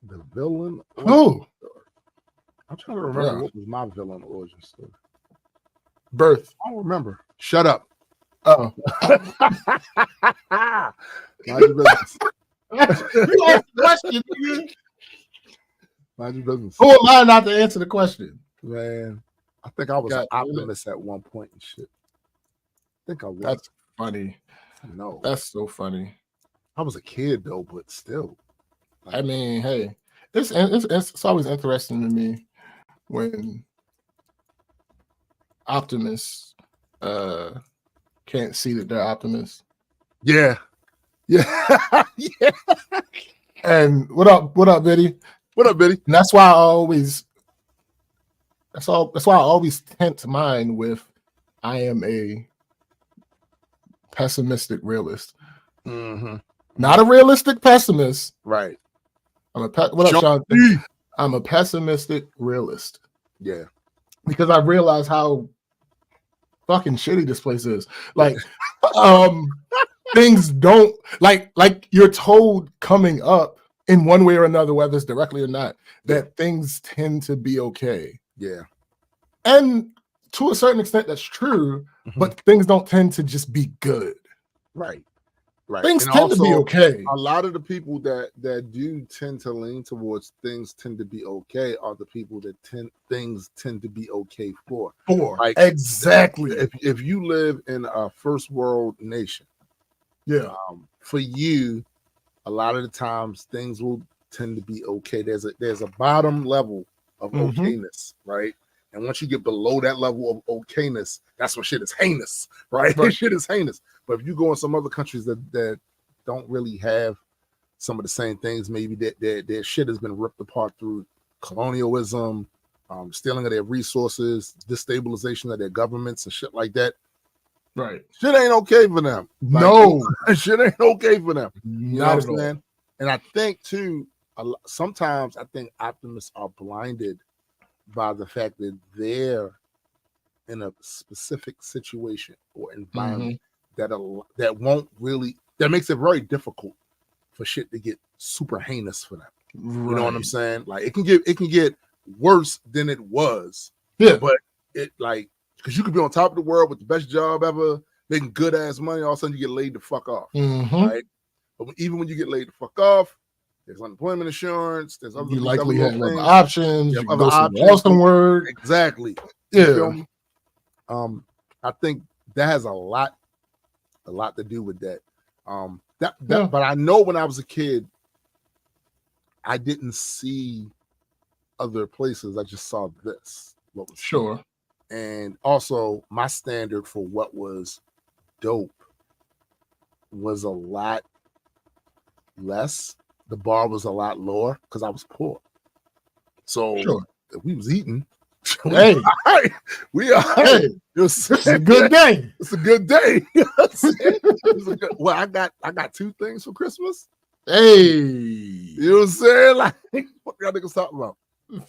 The villain. Who? I'm trying to remember what was my villain origin story. Birth. I don't remember. Shut up. Oh. Mind your business. You asked the question. Mind your business. Who am I not to answer the question? Man, I think I was an optimist at one point and shit. I think I was. That's funny. No. That's so funny. I was a kid though, but still. Like, I mean, hey, it's always interesting to me when optimists can't see that they're optimists. Yeah. Yeah. Yeah. And what up, Biddy? What up, Biddy? And that's why I always tent mine with I am a pessimistic realist. Mm-hmm. Not a realistic pessimist. Right. What up, Sean? I'm a pessimistic realist. Yeah. Because I realize how fucking shitty this place is. Like, things don't like you're told coming up in one way or another, whether it's directly or not, that things tend to be okay. Yeah. And to a certain extent, that's true, but things don't tend to just be good. Right. Right. Things and tend also, to be okay. A lot of the people that do tend to lean towards things tend to be okay are the people that things tend to be okay for. Like, exactly. If you live in a first world nation, for you, a lot of the times things will tend to be okay. There's a bottom level of okayness, right? And once you get below that level of okayness, that's when shit is heinous, right? Shit is heinous. But if you go in some other countries that don't really have some of the same things, maybe their shit has been ripped apart through colonialism, stealing of their resources, destabilization of their governments and shit like that. Right. Shit ain't okay for them. No. Shit ain't okay for them. You know what I'm all. saying? And I think, too, sometimes I think optimists are blinded by the fact that they're in a specific situation or environment that makes it very difficult for shit to get super heinous for them. Right. You know what I'm saying? Like it can get worse than it was. Yeah. But it like because you could be on top of the world with the best job ever, making good ass money, all of a sudden you get laid the fuck off. Right? But even when you get laid the fuck off, there's unemployment insurance. There's other you likely have other things. options. You can go somewhere else and work. Exactly. Yeah. You feel me? I think that has a lot to do with that. But I know when I was a kid, I didn't see other places. I just saw this. What was sure. And also my standard for what was dope was a lot less. The bar was a lot lower because I was poor. So if we was eating, hey, we are. Hey, it's a good day. It's a good day. Well, I got two things for Christmas. Hey, you know what I'm saying? Like, what y'all niggas talking about?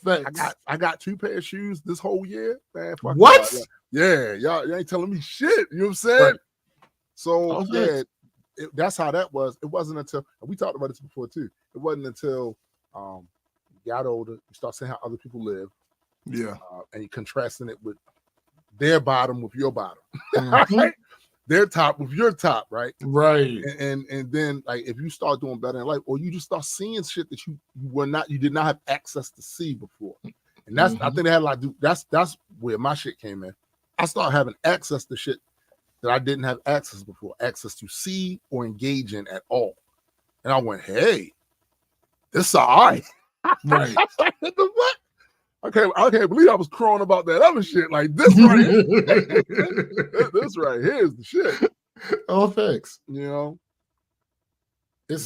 Thanks. I got 2 pair of shoes this whole year. Man, fuck what? Y'all ain't telling me shit. You know what I'm saying? Right. So that's how that was. It wasn't until we talked about this before too. It wasn't until you got older, you start seeing how other people live. Yeah, and you're contrasting it with their bottom with your bottom, right? Their top with your top, right? Right. And then like if you start doing better in life, or you just start seeing shit that you did not have access to see before, and that's I think they had a lot to do. That's where my shit came in. I started having access to shit that I didn't have access to see or engage in at all, and I went, hey, this is all right. Right. What the fuck? I can't believe I was crowing about that other shit. Like this right here. This right here is the shit. Oh, thanks. You know? It's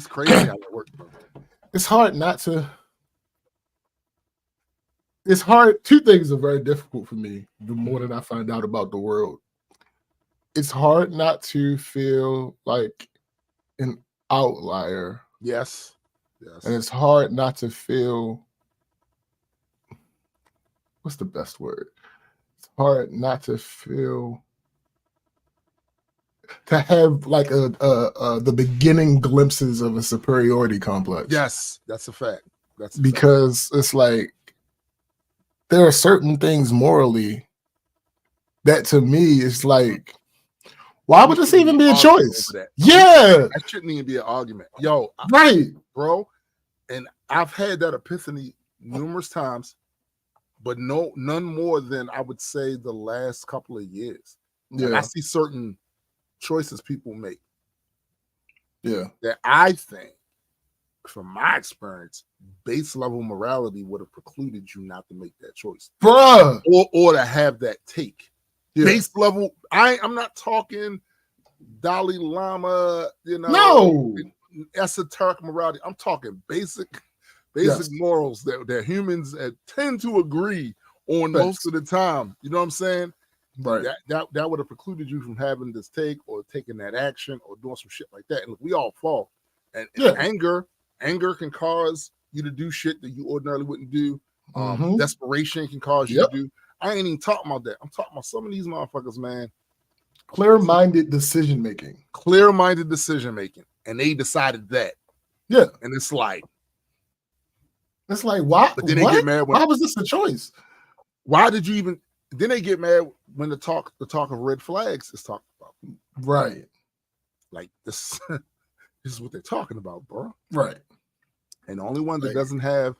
crazy how that works, bro. It's hard not to. It's hard. 2 things are very difficult for me the more that I find out about the world. It's hard not to feel like an outlier. Yes. And it's hard not to feel, what's the best word? It's hard not to feel to have like the beginning glimpses of a superiority complex. Yes, that's a fact. Because it's like there are certain things morally that to me is like, why would this even be a choice? Yeah, that shouldn't even be an argument. Yo, right, bro. And I've had that epiphany numerous times, but none more than I would say the last couple of years. Yeah, and I see certain choices people make. Yeah, that I think, from my experience, base level morality would have precluded you not to make that choice, bruh, or to have that take. Yeah. Base level. I'm not talking Dalai Lama, no esoteric morality. I'm talking basic morals that humans tend to agree on most of the time. You know what I'm saying? Right. That would have precluded you from having this take or taking that action or doing some shit like that. And look, we all fall. And anger can cause you to do shit that you ordinarily wouldn't do. Desperation can cause you to do. I ain't even talking about that. I'm talking about some of these motherfuckers, man. Clear-minded decision making. And they decided that. Yeah. And it's like why? But then they get mad why was this a choice? Why did you even? Then they get mad when the talk of red flags is talked about. Right. Like this is what they're talking about, bro. Right. And the only one that doesn't have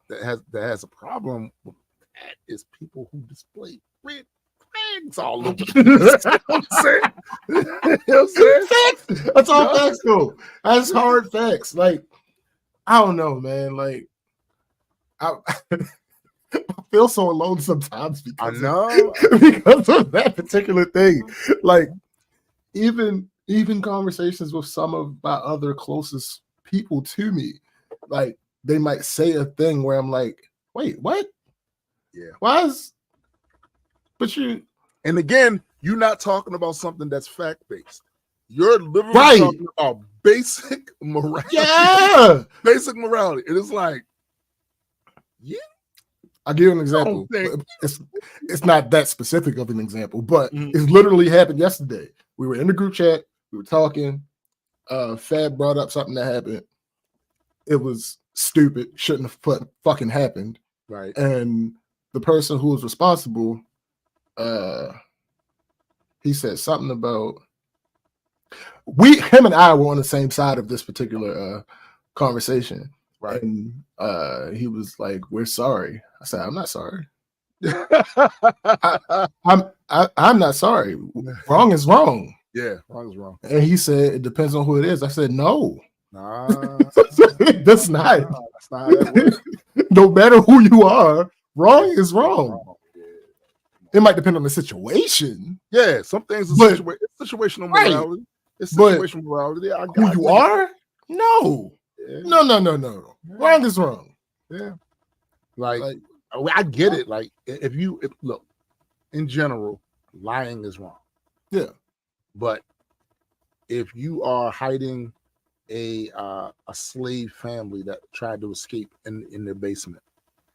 that has a problem with that is people who display red flags all over. You know what I'm saying? You know what I'm saying? Facts. That's all facts, though. That's hard facts. Like, I don't know, man. Like, I feel so alone sometimes because of that particular thing. Like, even conversations with some of my other closest people to me, like they might say a thing where I'm like, wait, what? Yeah. And again, you're not talking about something that's fact-based. You're literally talking about basic morality. Yeah. Basic morality. It is like, yeah. I'll give you an example. It's not that specific of an example, but it literally happened yesterday. We were in the group chat. We were talking. Fab brought up something that happened. It was stupid. Shouldn't have fucking happened. Right. And the person who was responsible, he said something about him and I were on the same side of this particular conversation. Right. And he was like, "We're sorry." I said, "I'm not sorry. I'm not sorry. Wrong is wrong." Yeah, wrong is wrong. And he said, "It depends on who it is." I said, "No, nah, that's not. That's not how that works. No matter who you are, wrong is wrong. It might depend on the situation. Yeah, some things are situational morality. It's situational morality. Who you are? No. Yeah. No. Wrong is wrong. Yeah. Like I get it. Like if look, in general, lying is wrong. Yeah. But if you are hiding a slave family that tried to escape in their basement,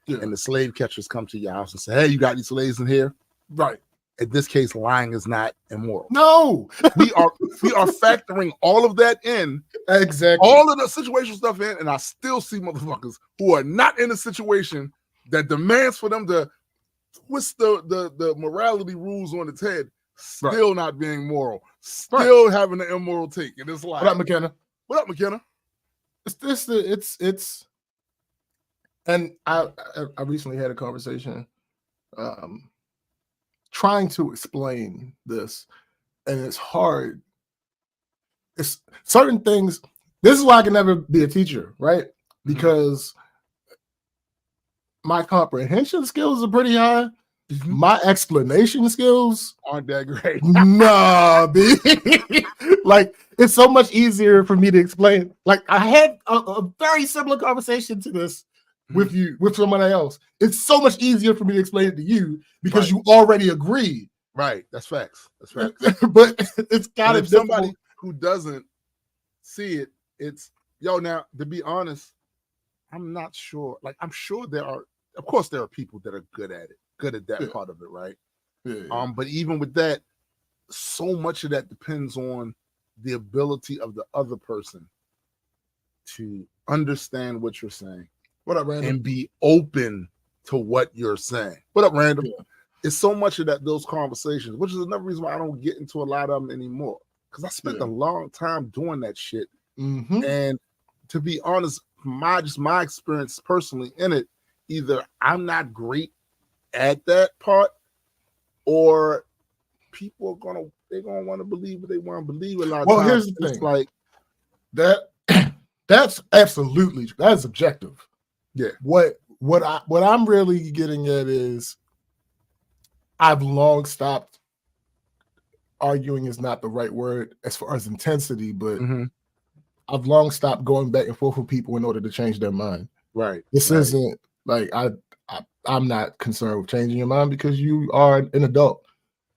and the slave catchers come to your house and say, "Hey, you got these slaves in here?" Right. In this case, lying is not immoral. No, we are factoring all of that in, exactly, all of the situational stuff in, and I still see motherfuckers who are not in a situation that demands for them to twist the morality rules on its head, still not being moral, still having an immoral take. And it's like, what up, McKenna? What up, McKenna? It's and I recently had a conversation trying to explain this, and it's hard. It's certain things. This is why I can never be a teacher, right? Because my comprehension skills are pretty high. My explanation skills aren't that great. Nah, like it's so much easier for me to explain. Like I had a very similar conversation to this with someone else. It's so much easier for me to explain it to you because you already agree. Right. That's facts. But it's kind of somebody who doesn't see it. It's now, to be honest, I'm not sure. Like, I'm sure of course there are people that are good at it, good at that part of it, right? Yeah. But even with that, so much of that depends on the ability of the other person to understand what you're saying. What up, Random? And be open to what you're saying. What up, Random? Yeah. It's so much of that, those conversations, which is another reason why I don't get into a lot of them anymore. Because I spent a long time doing that shit. And to be honest, my experience personally in it, either I'm not great at that part, or people are they're gonna want to believe what they want to believe a lot of times. Here's the thing. Like that's absolutely, that's objective. Yeah. What I'm really getting at is I've long stopped arguing is not the right word as far as intensity, but I've long stopped going back and forth with people in order to change their mind. Right. This isn't like I'm not concerned with changing your mind because you are an adult.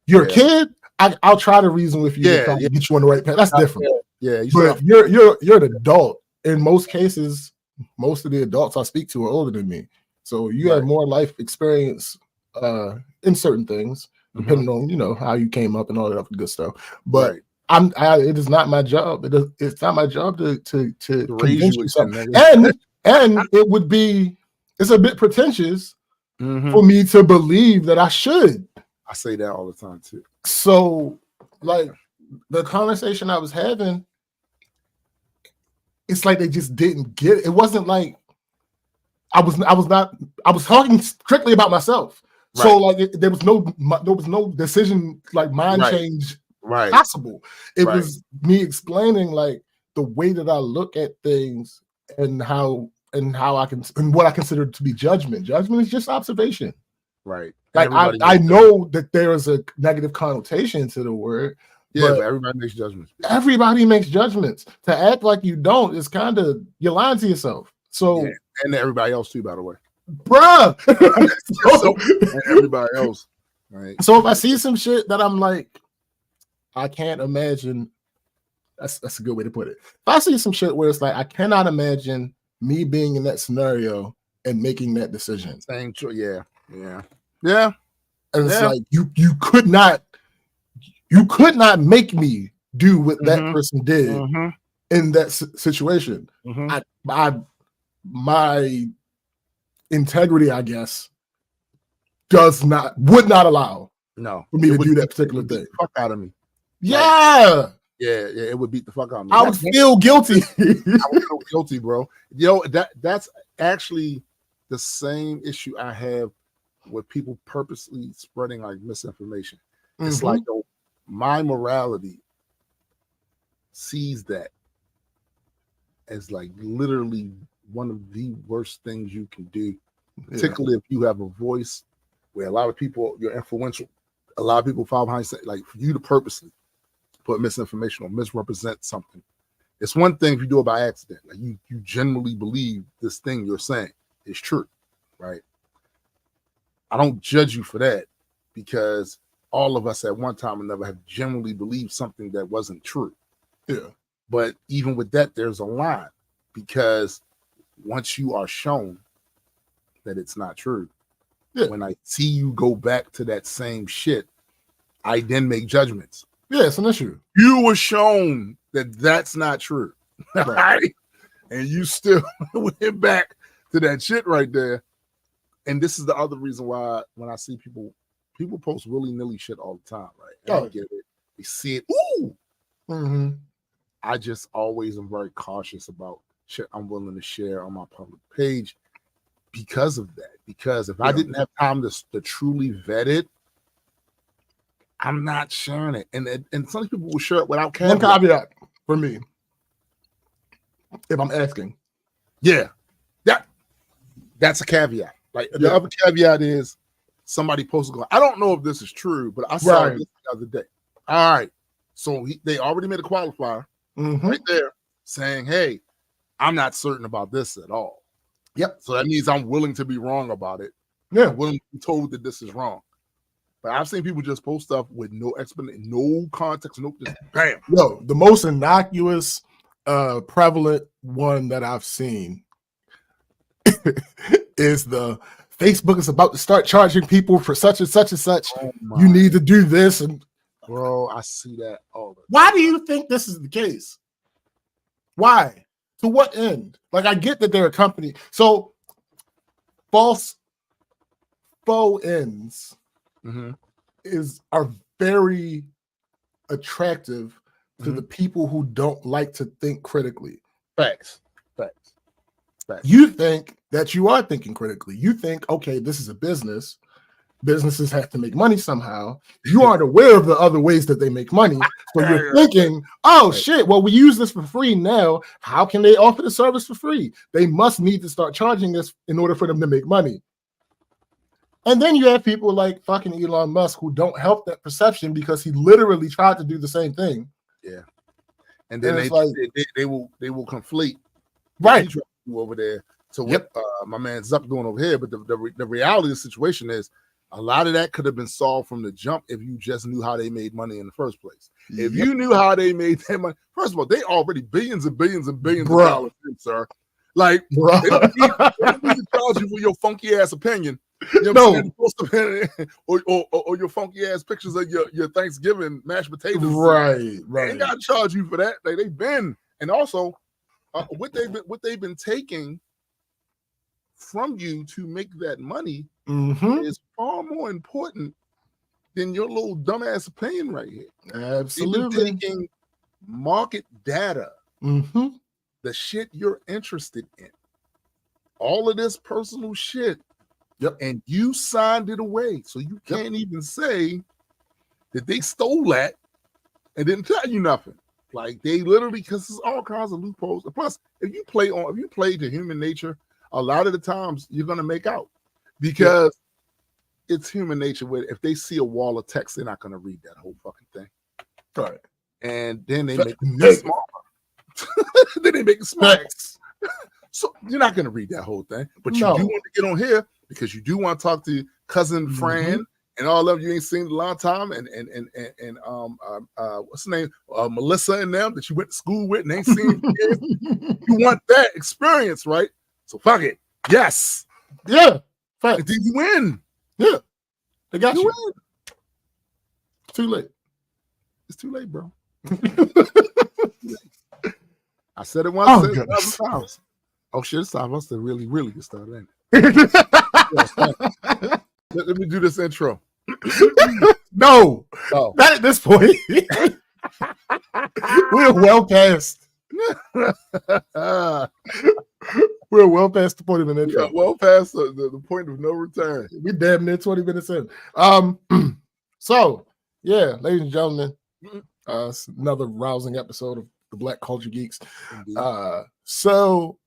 You're a kid. I'll try to reason with you to try to get you on the right path. That's different. But you're an adult. In most cases, most of the adults I speak to are older than me. So you have more life experience in certain things, depending on, how you came up and all that other good stuff. But it is not my job. It's not my job to convince you something. And it's a bit pretentious for me to believe that I should. I say that all the time too. So, like, the conversation I was having, it's like they just didn't get it. It wasn't like I was talking strictly about myself. Right. So like there was no decision, like mind change possible. It was me explaining like the way that I look at things and how I can, and what I consider to be judgment. Judgment is just observation. Right. Like I know that there is a negative connotation to the word. Yeah, but everybody makes judgments. Everybody makes judgments. To act like you don't is kind of, you're lying to yourself. So and everybody else too, by the way. Bruh. And everybody else. Right. So if I see some shit that I'm like, I can't imagine, that's a good way to put it. If I see some shit where it's like, I cannot imagine me being in that scenario and making that decision. Same choice. Yeah. And it's like you could not make me do what that person did in that situation. My integrity, I guess, would not allow for me to do that particular thing. Fuck out of me. Yeah. It would beat the fuck out of me. I would feel guilty. I would feel guilty, bro. That's actually the same issue I have with people purposely spreading like misinformation. It's like my morality sees that as like literally one of the worst things you can do, particularly if you have a voice where a lot of people, you're influential, a lot of people follow behind, like for you to purposely put misinformation or misrepresent something. It's one thing if you do it by accident, like you generally believe this thing you're saying is true, right? I don't judge you for that because all of us at one time or another have generally believed something that wasn't true. Yeah. But even with that, there's a line, because once you are shown that it's not true, when I see you go back to that same shit, I then make judgments. Yeah, it's an issue. You were shown that that's not true. Right? And you still went back to that shit right there. And this is the other reason why when I see people post willy-nilly shit all the time, right? And I get it. They see it. Ooh. I just always am very cautious about shit I'm willing to share on my public page because of that. Because if I didn't have time to truly vet it, I'm not sharing it. And some people will share it without caveat. One caveat for me, if I'm asking. Yeah. That's a caveat. Like the other caveat is somebody posted going, I don't know if this is true, but I saw this the other day. All right. So they already made a qualifier right there saying, hey, I'm not certain about this at all. Yep. So that means I'm willing to be wrong about it. Yeah. I'm willing to be told that this is wrong. But I've seen people just post stuff with no explanation, no context, no just bam. Yo, the most innocuous, prevalent one that I've seen is the Facebook is about to start charging people for such and such and such. You need to do this. And Bro, I see that all the time. Why do you think this is the case? Why? To what end? Like, I get that they're a company. So, faux ends are very attractive to the people who don't like to think critically. Facts. You think that you are thinking critically. You think, okay, this is a business. Businesses have to make money somehow. You aren't aware of the other ways that they make money. So you're thinking, oh shit, well, we use this for free now. How can they offer the service for free? They must need to start charging this in order for them to make money. And then you have people like fucking Elon Musk who don't help that perception because he literally tried to do the same thing. Yeah. And then they will conflate right over there to what my man Zuck doing over here. But the reality of the situation is a lot of that could have been solved from the jump if you just knew how they made money in the first place. If you knew how they made their money, first of all, they already billions and billions and billions of dollars in, sir. Like, they don't need to charge you for your funky ass opinion. You know or your funky ass pictures of your Thanksgiving mashed potatoes. Right. They ain't got to charge you for that. Like, they've been, and also what they've been taking from you to make that money is far more important than your little dumbass opinion right here. Absolutely. They've been taking market data, the shit you're interested in, all of this personal shit. And you signed it away. So you can't even say that they stole that and didn't tell you nothing. Like, they literally, because there's all kinds of loopholes. Plus, if you play to human nature, a lot of the times you're gonna make out because it's human nature where if they see a wall of text, they're not gonna read that whole fucking thing. Right. And then they make it smaller. Then they make it smaller. So you're not gonna read that whole thing, but you do want to get on here because you do want to talk to cousin Fran and all of you ain't seen in a long time, and what's the name, Melissa and them that you went to school with and ain't seen for years. You want that experience, right? So fuck it, yes, fact. Did you win? Yeah, they got you. Win. Too late. It's too late, bro. I said it once. I said it 1,000 times. Oh shit, it's time for us to really get started. Let me do this intro. No, not at this point. We're well past. We're well past the point of an intro. Well past the point of no return. We damn near 20 minutes in. So yeah, ladies and gentlemen, it's another rousing episode of the Black Culture Geeks. So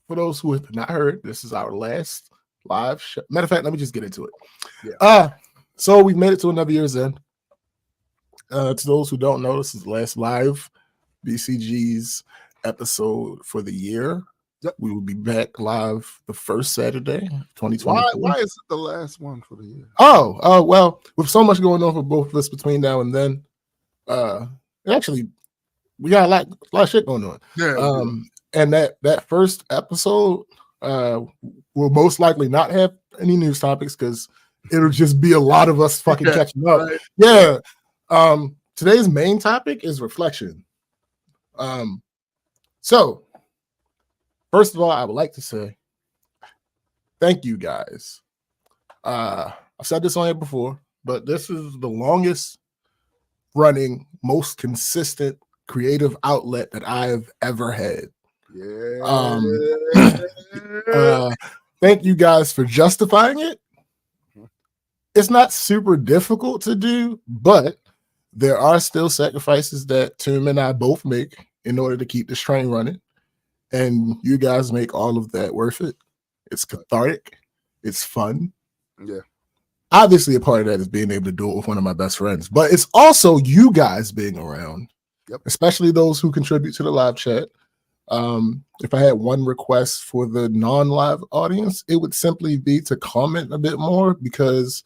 for those who have not heard, this is our last live show. Matter of fact, let me just get into it. So we've made it to another year's end. To those who don't know, this is the last live BCGz episode for the year. We will be back live the first Saturday, 2020. Why is it the last one for the year? Well, with so much going on for both of us between now and then, actually, we got a lot of shit going on. And that first episode will most likely not have any news topics because it'll just be a lot of us fucking catching up. Right. Today's main topic is reflection. So first of all, I would like to say thank you guys. I've said this on here before, but this is the longest running, most consistent creative outlet that I have ever had. Thank you guys for justifying it. It's not super difficult to do, but there are still sacrifices that Tim and I both make in order to keep this train running. And you guys make all of that worth it. It's cathartic. It's fun. Yeah. Obviously, a part of that is being able to do it with one of my best friends, but it's also you guys being around, especially those who contribute to the live chat. If I had one request for the non-live audience, it would simply be to comment a bit more because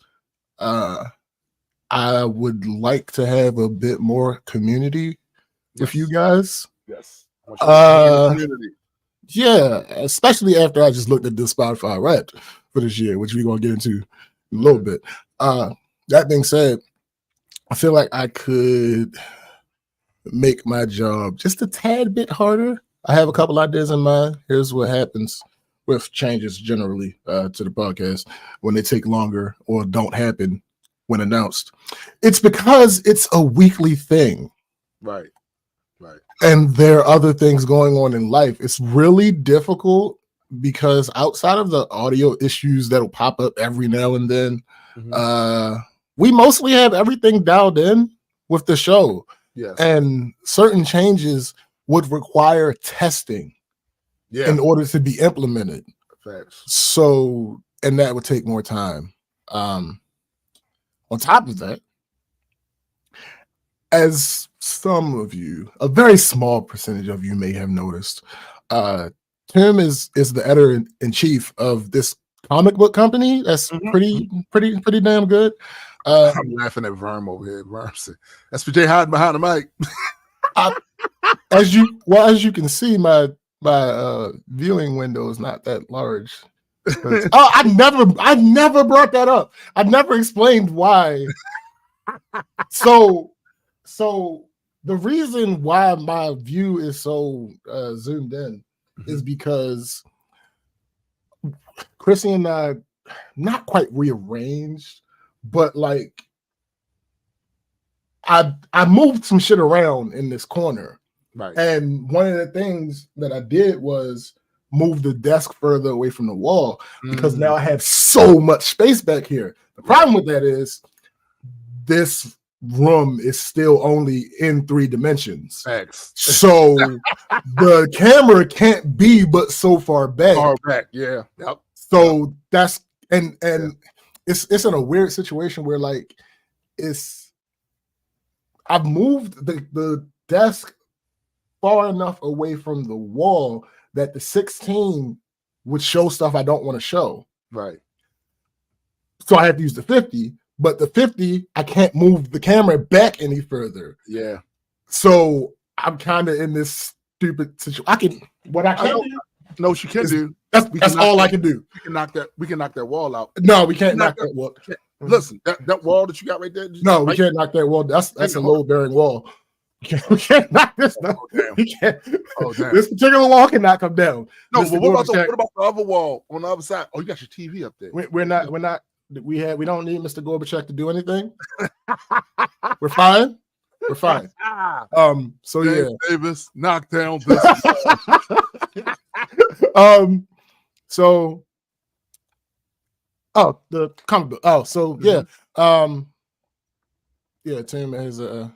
I would like to have a bit more community with you guys. Yes. Yeah, especially after I just looked at the Spotify rap for this year, which we're gonna get into in a little bit. That being said, I feel like I could make my job just a tad bit harder. I have a couple ideas in mind. Here's what happens with changes generally to the podcast when they take longer or don't happen when announced. It's because it's a weekly thing. Right. Right. And there are other things going on in life. It's really difficult because outside of the audio issues that'll pop up every now and then, we mostly have everything dialed in with the show. Yes. And certain changes would require testing in order to be implemented. Facts. So, and that would take more time. On top of that, as some of you, a very small percentage of you may have noticed, Tim is the editor-in-chief of this comic book company that's pretty damn good. I'm laughing at Verm over here. Verm said, SPJ hiding behind the mic. As you can see, my viewing window is not that large. I never brought that up. I never explained why. So the reason why my view is so zoomed in is because Chrissy and I not quite rearranged, but like I moved some shit around in this corner. Right. And one of the things that I did was move the desk further away from the wall because now I have so much space back here. The problem with that is this room is still only in 3 dimensions. Facts. So the camera can't be but so far back. Far back, yeah. Yep. So that's and it's in a weird situation where like I've moved the desk far enough away from the wall that the 16 would show stuff I don't want to show. Right. So I have to use the 50, but the 50, I can't move the camera back any further. Yeah. So I'm kind of in this stupid situation. I can do. That's all I can do. We can knock that wall out. No, we can't knock that wall. Listen, that wall that you got right there. No, we can't knock that wall. That's a load bearing wall. We can't knock this down. We can't. Oh, damn. This particular wall cannot come down. No, but what about the other wall on the other side? Oh, you got your TV up there. We're not. We don't need Mr. Gorbachev to do anything. We're fine. We're fine. So James Davis knocked down this. So. Oh, the comic book. Oh, so yeah. Yeah, Tim has a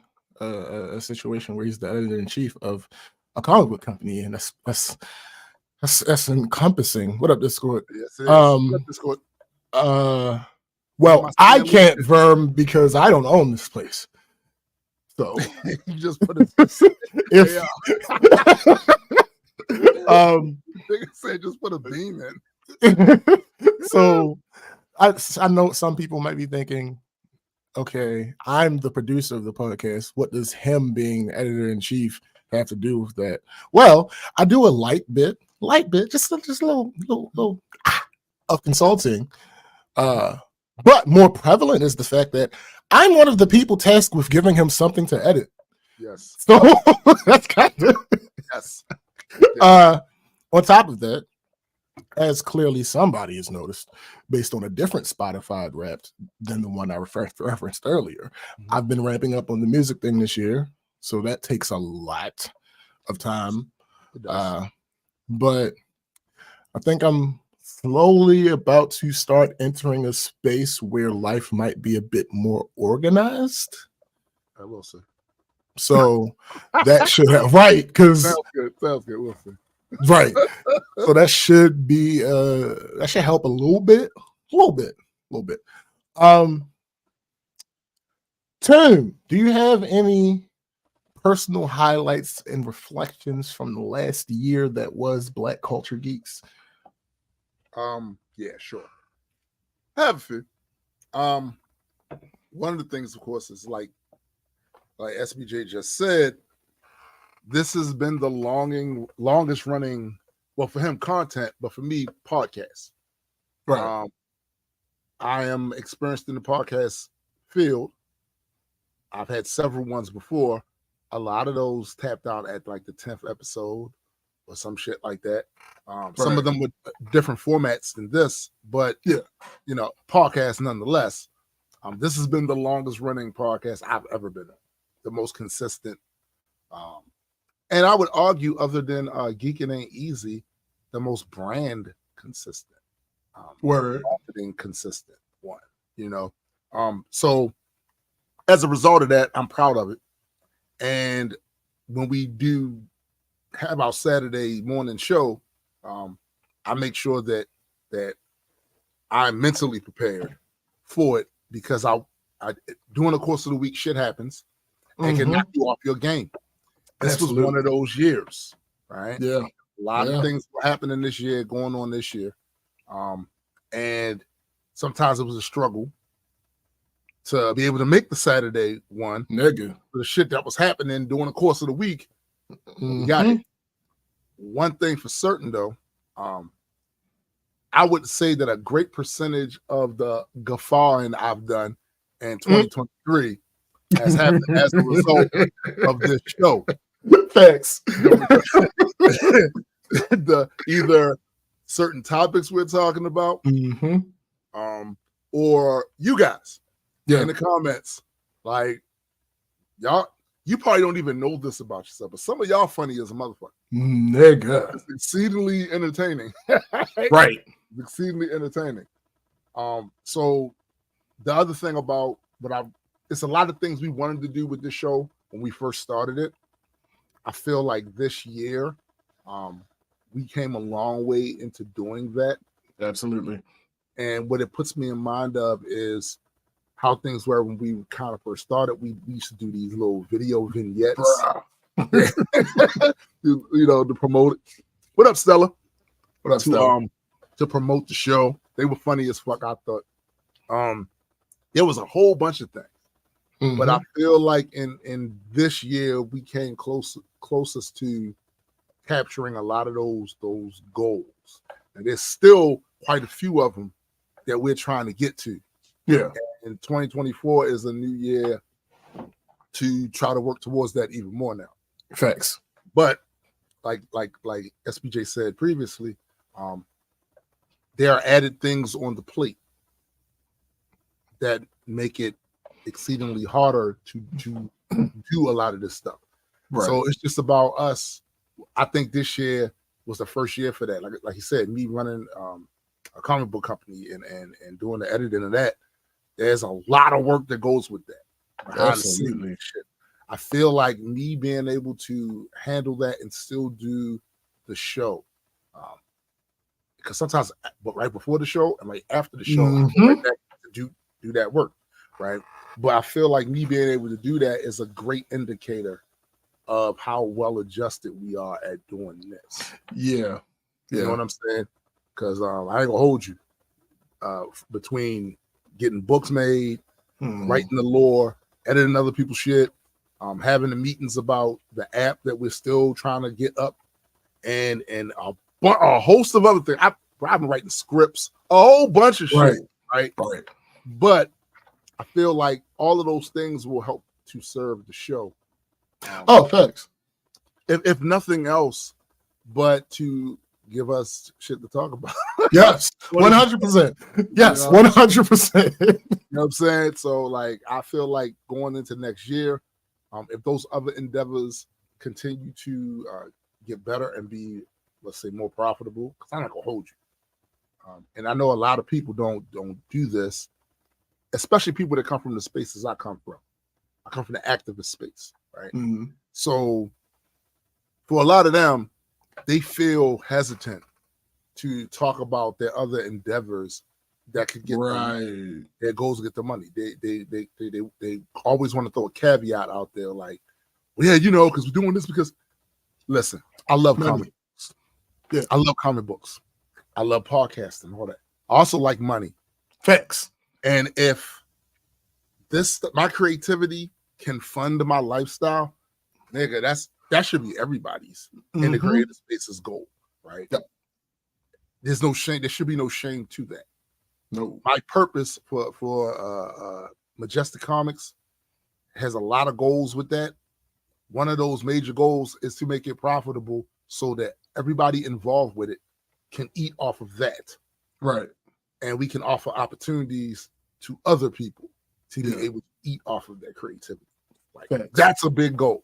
situation where he's the editor-in-chief of a comic book company, and that's encompassing. What up, Discord? Yes, it is. Discord. Well, I can't Verm because I don't own this place. So you just put it. If said just put a beam in. So I know some people might be thinking, okay, I'm the producer of the podcast. What does him being the editor-in-chief have to do with that? Well, I do a light bit, just a little of consulting. But more prevalent is the fact that I'm one of the people tasked with giving him something to edit. Yes. So that's kind of yes. On top of that, as clearly somebody has noticed, based on a different Spotify rap than the one I referenced earlier, I've been ramping up on the music thing this year, so that takes a lot of time. But I think I'm slowly about to start entering a space where life might be a bit more organized. I will say. So that should have because sounds good. We'll see. Right. So that should be that should help a little bit. Tim, do you have any personal highlights and reflections from the last year that was Black Culture Geeks? Yeah, sure. I have a few. One of the things, of course, is like SBJ just said, this has been the longest running, well, for him, content, but for me, podcast. Right. I am experienced in the podcast field. I've had several ones before. A lot of those tapped out at like the 10th episode or some shit like that. Some of them with different formats than this, but podcast nonetheless. This has been the longest running podcast I've ever been in, the most consistent. And I would argue, other than Geeking Ain't Easy, the most brand consistent, marketing consistent one. So as a result of that, I'm proud of it. And when we do have our Saturday morning show, I make sure that I'm mentally prepared for it, because I during the course of the week, shit happens and can knock you off your game. This was one of those years, right? Yeah. A lot of things were happening this year, going on this year. And sometimes it was a struggle to be able to make the Saturday one. Nigga. The shit that was happening during the course of the week. We got it. One thing for certain, though, I would say that a great percentage of the guffawing I've done in 2023 has happened as a result of this show. Facts. Either certain topics we're talking about, or you guys in the comments. Like, y'all, you probably don't even know this about yourself, but some of y'all funny as a motherfucker. Nigga. It's exceedingly entertaining. Right. Exceedingly entertaining. So the other thing about it's a lot of things we wanted to do with this show when we first started it. I feel like this year, we came a long way into doing that. Absolutely. And what it puts me in mind of is how things were when we kind of first started. We used to do these little video vignettes, to promote it. What up, Stella? What up, Stella? To promote the show. They were funny as fuck, I thought. There was a whole bunch of things, but I feel like in this year we came closest to capturing a lot of those goals, and there's still quite a few of them that we're trying to get to. Yeah, and 2024 is a new year to try to work towards that even more now. Facts. But like SBJ said previously, there are added things on the plate that make it exceedingly harder to do a lot of this stuff. Right. So it's just about us. I think this year was the first year for that. Like you said, me running a comic book company and doing the editing of that. There's a lot of work that goes with that. Absolutely. I feel like me being able to handle that and still do the show, because sometimes, but right before the show and right after the show, I go right back to do that work, right? But I feel like me being able to do that is a great indicator of how well adjusted we are at doing this. Yeah. You know what I'm saying? Because I ain't gonna hold you. Between getting books made, writing the lore, editing other people's shit, having the meetings about the app that we're still trying to get up, and a host of other things. I've been writing scripts, a whole bunch of shit, right? But I feel like all of those things will help to serve the show. Thanks. If nothing else, but to give us shit to talk about. Yes, 100%. Yes, 100%. You know what I'm saying? So, like, I feel like going into next year, if those other endeavors continue to get better and be, let's say, more profitable, because I'm not gonna hold you. And I know a lot of people don't do this, especially people that come from the spaces I come from. I come from the activist space, right? So for a lot of them, they feel hesitant to talk about their other endeavors that could get their goals to get the money. They always want to throw a caveat out there, like, well, yeah, because we're doing this because, listen, I love comic books. Yeah, I love comic books. I love podcasting, all that. I also like money. Facts. And if my creativity can fund my lifestyle, nigga, that should be everybody's in the creative space's goal, right? Yep. There's no shame. There should be no shame to that. No. My purpose for Majestic Comics has a lot of goals with that. One of those major goals is to make it profitable so that everybody involved with it can eat off of that. Right. And we can offer opportunities to other people to be able to eat off of that creativity. Like that's a big goal,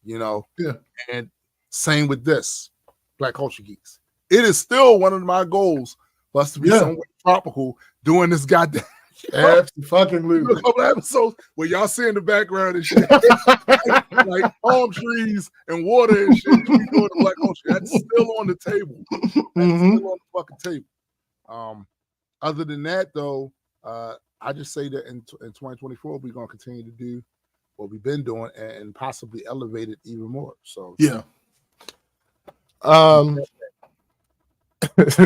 you know? Yeah. And same with this, Black Culture Geeks. It is still one of my goals for us to be somewhat tropical doing this goddamn absolutely a couple episodes where y'all see in the background and shit like palm trees and water and shit. We doing the Black Culture. That's still on the table. That's still on the fucking table. Other than that, though, I just say that in 2024 we're gonna continue to do what we've been doing and possibly elevate it even more. So yeah.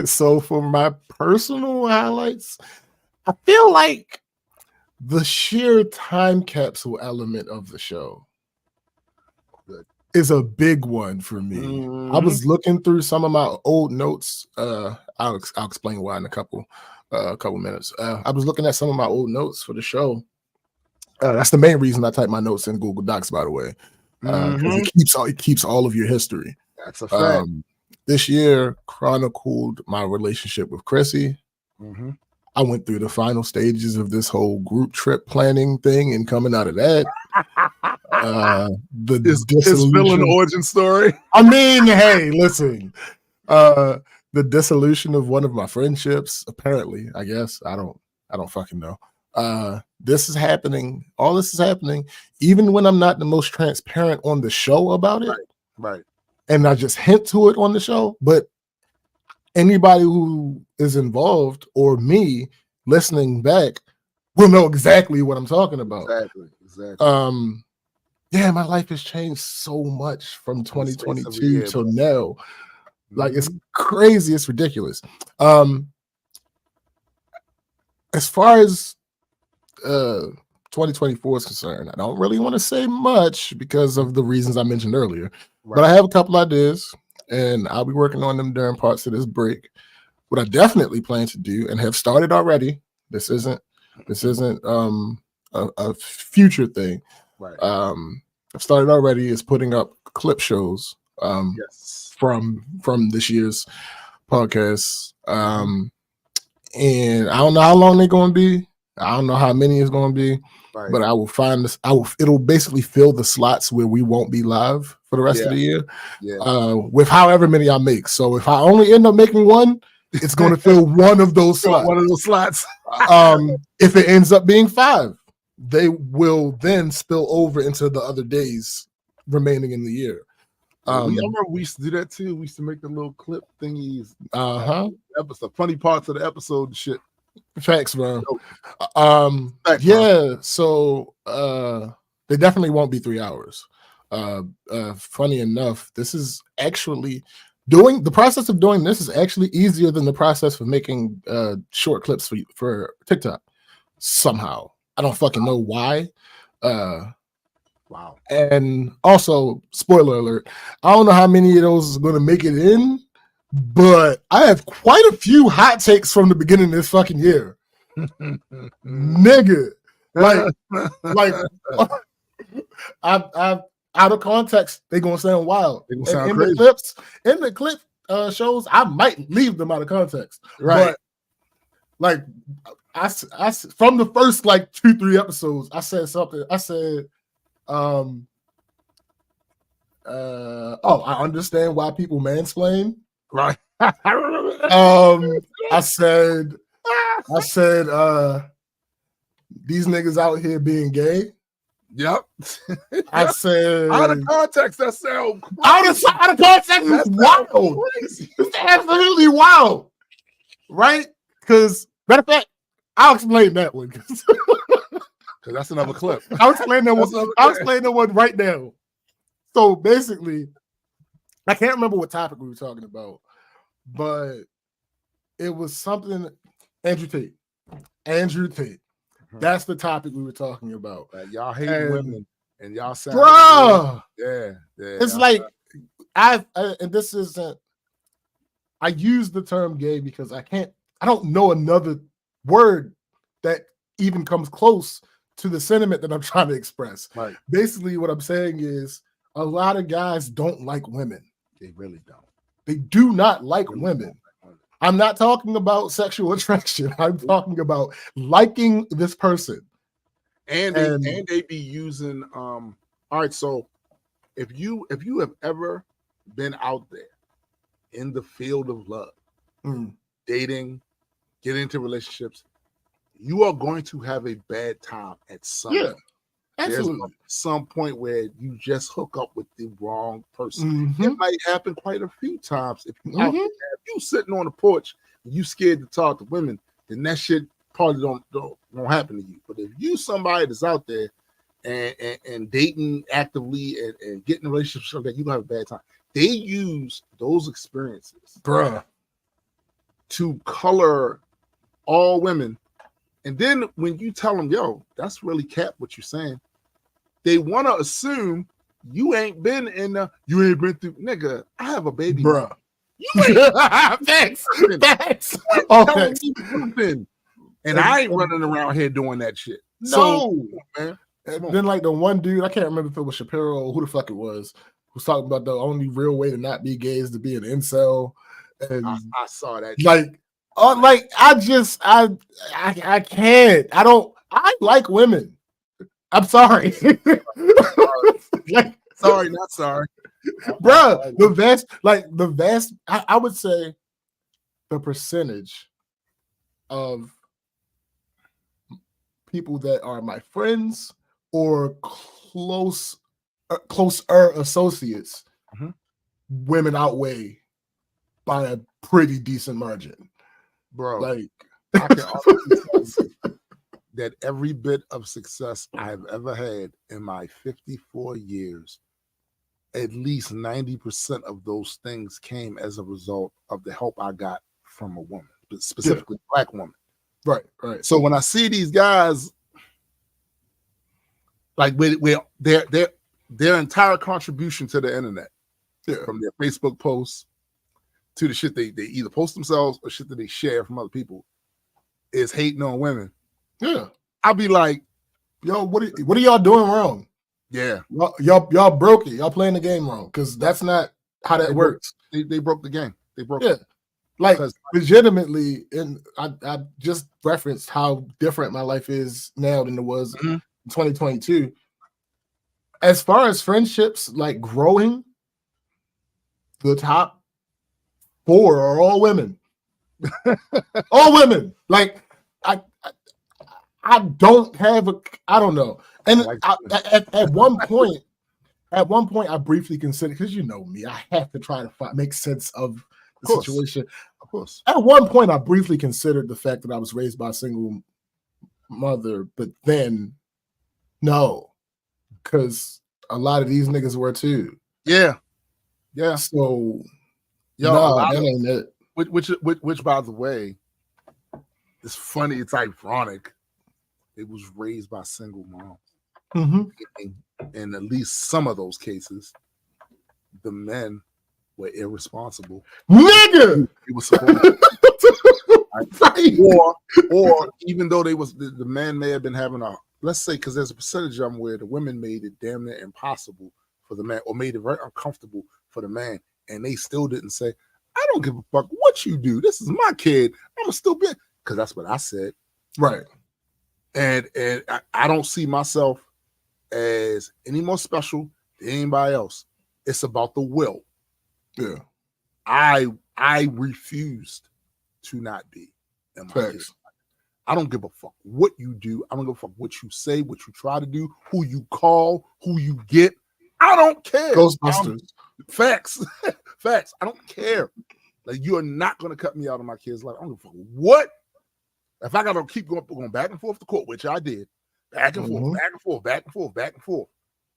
So for my personal highlights, I feel like the sheer time capsule element of the show is a big one for me. I was looking through some of my old notes. I'll explain why in a couple minutes. I was looking at some of my old notes for the show. That's the main reason I type my notes in Google Docs, by the way, because it keeps all of your history. That's a fact. This year chronicled my relationship with Chrissy. I went through the final stages of this whole group trip planning thing, and coming out of that, his villain origin story. I mean, hey, listen, the dissolution of one of my friendships. Apparently, I guess I don't fucking know. This is happening. All this is happening, even when I'm not the most transparent on the show about it. Right. And I just hint to it on the show, but anybody who is involved or me listening back will know exactly what I'm talking about. Exactly. Yeah, my life has changed so much from 2022 till now. Like it's crazy, it's ridiculous. As far as 2024 is concerned, I don't really want to say much because of the reasons I mentioned earlier. But I have a couple ideas, and I'll be working on them during parts of this break. What I definitely plan to do and have started already. This isn't a future thing. Right. I've started already is putting up clip shows from this year's podcast. And I don't know how long they're going to be. I don't know how many it's going to be. Right. But I will find this. It'll basically fill the slots where we won't be live for the rest of the year. With however many I make. So if I only end up making one, it's going to fill one of those slots. One of those slots. If it ends up being 5, they will then spill over into the other days remaining in the year. I remember we used to do that too. We used to make the little clip thingies. Episode, funny parts of the episode and shit. Facts, bro. So they definitely won't be 3 hours. Funny enough, this is actually the process of doing this is actually easier than the process of making short clips for TikTok. Somehow, I don't fucking know why. Wow. And also, spoiler alert, I don't know how many of those is going to make it in. But I have quite a few hot takes from the beginning of this fucking year. Nigga. Like I've out of context, they're gonna sound wild. They gonna sound in crazy. The clip shows, I might leave them out of context. Right. But like I from the first like 2-3 episodes, I said something. I said, I understand why people mansplain. Right. I said, these niggas out here being gay. Yep. I said, out of context, that sounds out of context is wild. It's absolutely wild, right? Because matter of fact, I'll explain that one because that's another clip. I'll explain that one. I'll explain that one right now. So basically, I can't remember what topic we were talking about, but it was something. Andrew Tate. That's the topic we were talking about. Y'all hate women and y'all sound. Bro, yeah. It's like and this isn't. I use the term gay because I don't know another word that even comes close to the sentiment that I'm trying to express. Right. Basically, what I'm saying is a lot of guys don't like women. They really don't. They do not like women. I'm not talking about sexual attraction. I'm talking about liking this person. And they be using all right, so if you have ever been out there in the field of love, dating, getting into relationships, you are going to have a bad time at some point. Absolutely. There's some point where you just hook up with the wrong person. It might happen quite a few times. If you out there, if you sitting on the porch and you scared to talk to women, then that shit probably don't happen to you. But if you somebody that's out there and dating actively and getting in relationships like that, you're gonna have a bad time. They use those experiences, to color all women. And then when you tell them, yo, that's really cap what you're saying, they want to assume you ain't been you ain't been through, nigga, I have a baby. Bruh. You ain't Facts. And I ain't running around here doing that shit. No. So, man. And then like the one dude, I can't remember if it was Shapiro or who the fuck it was talking about the only real way to not be gay is to be an incel. And I saw that. I can't. I like women. I'm sorry. Sorry, not sorry. Bruh, the vast, I would say the percentage of people that are my friends or closer associates, women outweigh by a pretty decent margin. Bro, like I can honestly tell that every bit of success I've ever had in my 54 years, at least 90% of those things came as a result of the help I got from a woman, specifically a Black woman. Right. So when I see these guys, like with their entire contribution to the internet, from their Facebook posts to the shit they either post themselves or shit that they share from other people, is hating on women. Yeah, I'll be like, yo, what are y'all doing wrong? Yeah, y'all broke it. Y'all playing the game wrong because that's not how that works. They broke the game. They broke it. Like legitimately, and I just referenced how different my life is now than it was in 2022. As far as friendships, like growing, the top 4 are all women. All women. Like I don't have I don't know. And at one point, I briefly considered, because you know me, I have to try to make sense of the situation. Of course. At one point, I briefly considered the fact that I was raised by a single mother, but then no, because a lot of these niggas were too. Yeah. So, that ain't it. Which, by the way, it's funny. It's ironic. It was raised by single moms. In at least some of those cases, the men were irresponsible. Nigga! It was supposed or even though the man may have been having let's say, because there's a percentage of them where the women made it damn near impossible for the man, or made it very uncomfortable for the man, and they still didn't say, I don't give a fuck what you do. This is my kid. I'm still be, because that's what I said. Right. And I don't see myself as any more special than anybody else. It's about the will. Yeah. I refused to not be in my kid. I don't give a fuck what you do. I don't give a fuck what you say, what you try to do, who you call, who you get. I don't care. Ghostbusters. Facts. Facts. I don't care. Like, you are not going to cut me out of my kid's life. I don't give a fuck what. If I got to keep going back and forth to court, which I did, back and forth, back and forth, back and forth, back and forth.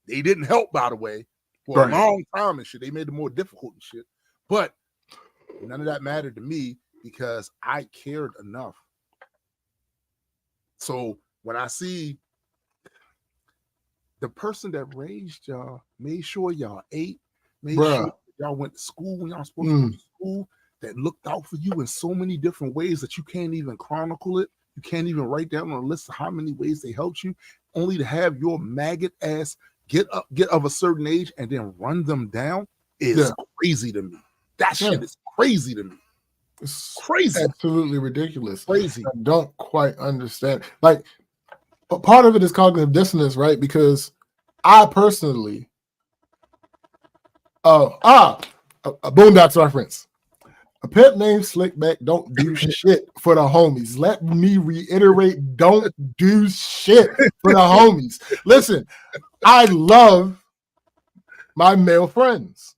They didn't help, by the way, for a long time and shit. They made it more difficult and shit. But none of that mattered to me because I cared enough. So when I see the person that raised y'all, made sure y'all ate, made sure y'all went to school when y'all supposed to go to school, that looked out for you in so many different ways that you can't even chronicle it You can't even write down on a list of how many ways they helped you, only to have your maggot ass get of a certain age and then run them down is crazy to me. That shit is crazy to me. It's crazy. Absolutely ridiculous. Crazy. I don't quite understand. Like, part of it is cognitive dissonance, right? Because I personally, a Boondocks reference. A pimp named Slickback don't do shit for the homies. Let me reiterate, don't do shit for the homies. Listen, I love my male friends.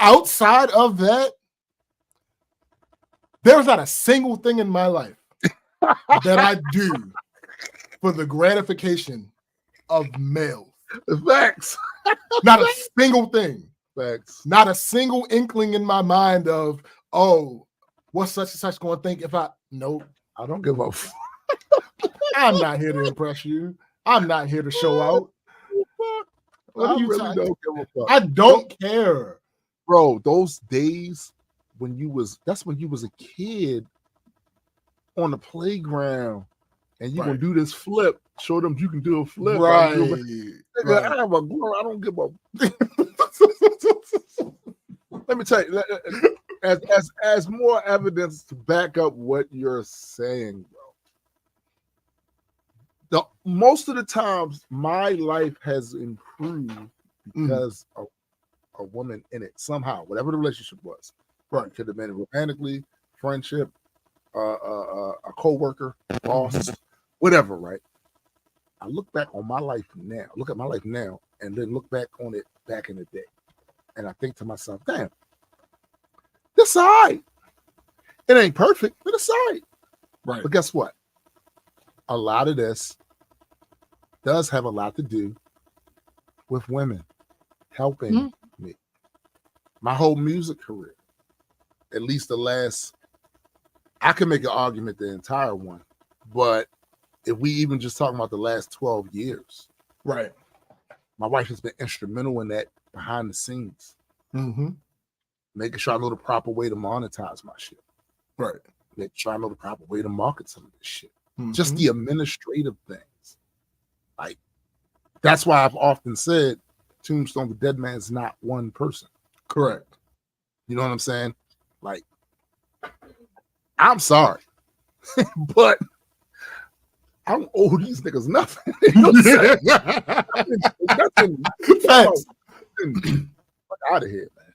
Outside of that, there's not a single thing in my life that I do for the gratification of males. Facts. Not a single thing. Facts. Not a single inkling in my mind of, oh, what's such and such going to think if I... Nope. I don't give a fuck. I'm not here to impress you. I'm not here to show out. What are you really don't give a fuck. I don't care. Bro, those days when that's when you was a kid on the playground and you gonna do this flip, show them you can do a flip. Right. I have a girl, I don't give a let me tell you, as more evidence to back up what you're saying, bro. Most of the times my life has improved because of a woman in it somehow, whatever the relationship was. Right. Could have been romantically, friendship, a co-worker, boss, whatever, right? I look back on my life now, and then look back on it back in the day. And I think to myself, damn, this all right. It ain't perfect, but it's all right. Right. But guess what? A lot of this does have a lot to do with women helping me. My whole music career, at least the last, I can make an argument the entire one, but if we even just talking about the last 12 years, right? My wife has been instrumental in that behind the scenes, making sure I know the proper way to monetize my shit, right? Making sure I know the proper way to market some of this shit. Just the administrative things, like that's why I've often said, Tombstone, the dead man's not one person. Correct. You know what I'm saying? Like, I'm sorry, but I don't owe these niggas nothing. You know what I'm nothing. Facts. Fuck out of here, man.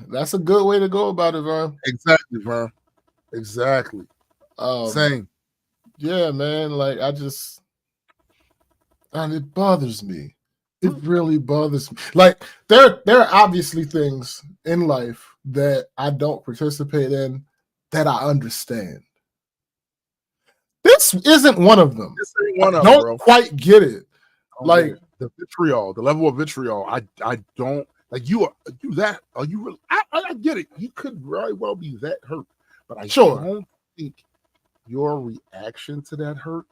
That's a good way to go about it, bro. Exactly, bro. Exactly. Same. Yeah, man. Like, and it bothers me. It really bothers me. Like, there are obviously things in life that I don't participate in that I understand. This isn't one of them. This ain't one of them, don't bro. Quite get it. Like the vitriol, the level of vitriol. I don't like you. Are you really? I get it. You could very well be that hurt, but I don't think your reaction to that hurt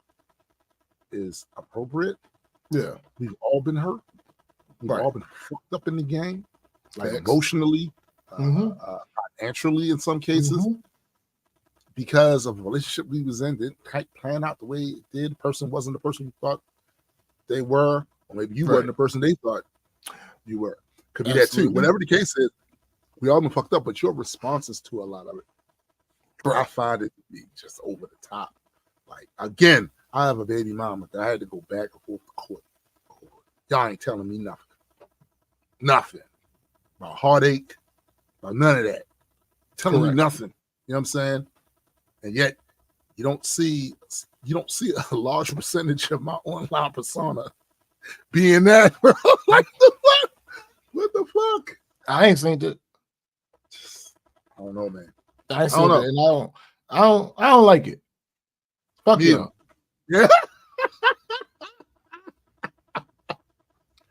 is appropriate. Yeah, we've all been hurt. We've all been fucked up in the game, like emotionally, financially in some cases, because of a relationship we was in didn't quite plan out the way it did. The person wasn't the person you thought they were, or maybe you weren't the person they thought you were. Could be that too. Whatever the case is, we all been fucked up, but your responses to a lot of it, I find it to be just over the top. Like, again, I have a baby mama that I had to go back and forth to court. Y'all ain't telling me nothing. Nothing. About heartache, about none of that. Telling me nothing. You know what I'm saying? And yet you don't see a large percentage of my online persona being that, bro. Like, what the fuck? I ain't seen it. I don't know, man. I ain't seen it, and I don't like it. Fuck you. Yeah.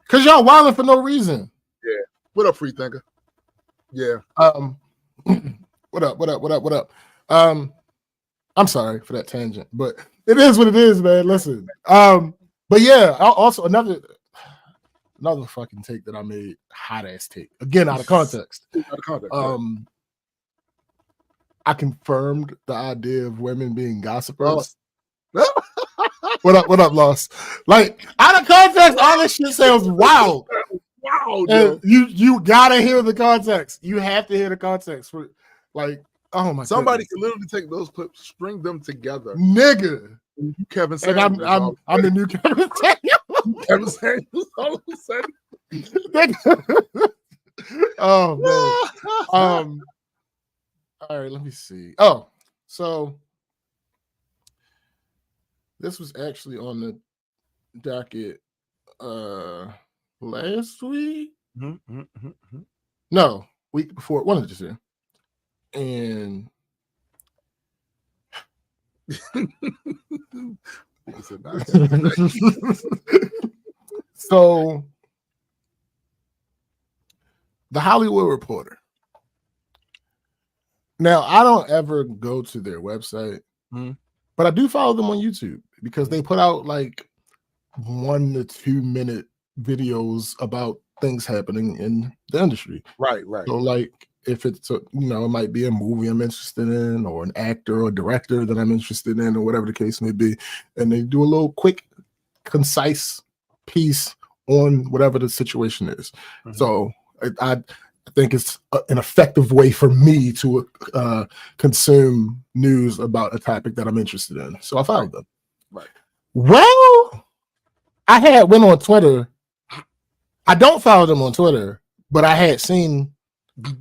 Cause y'all wilding for no reason. Yeah. What up, free thinker? Yeah. What up? I'm sorry for that tangent, but it is what it is, man. Listen. But yeah, also another fucking take that I made, hot ass take. Again, out of context. Out of context. I confirmed the idea of women being gossipers. Oh. What up, Lost? Like, out of context, all this shit sounds wild. Wow, and you gotta hear the context. You have to hear the context for, like, oh my. Somebody can literally take those clips, string them together, nigga. Kevin Samuels. And I'm the new Kevin Samuels. Kevin Samuels all of a sudden. Oh man. All right, let me see. Oh, so this was actually on the docket last week. No, week before, one of this year. And so the Hollywood Reporter. Now, I don't ever go to their website, but I do follow them on YouTube because they put out like 1 to 2 minute videos about things happening in the industry. Right. So, like, if it's it might be a movie I'm interested in, or an actor or director that I'm interested in, or whatever the case may be, and they do a little quick, concise piece on whatever the situation is. So I think it's an effective way for me to consume news about a topic that I'm interested in. So I followed them. Right. Well, I went on Twitter. I don't follow them on Twitter, but I had seen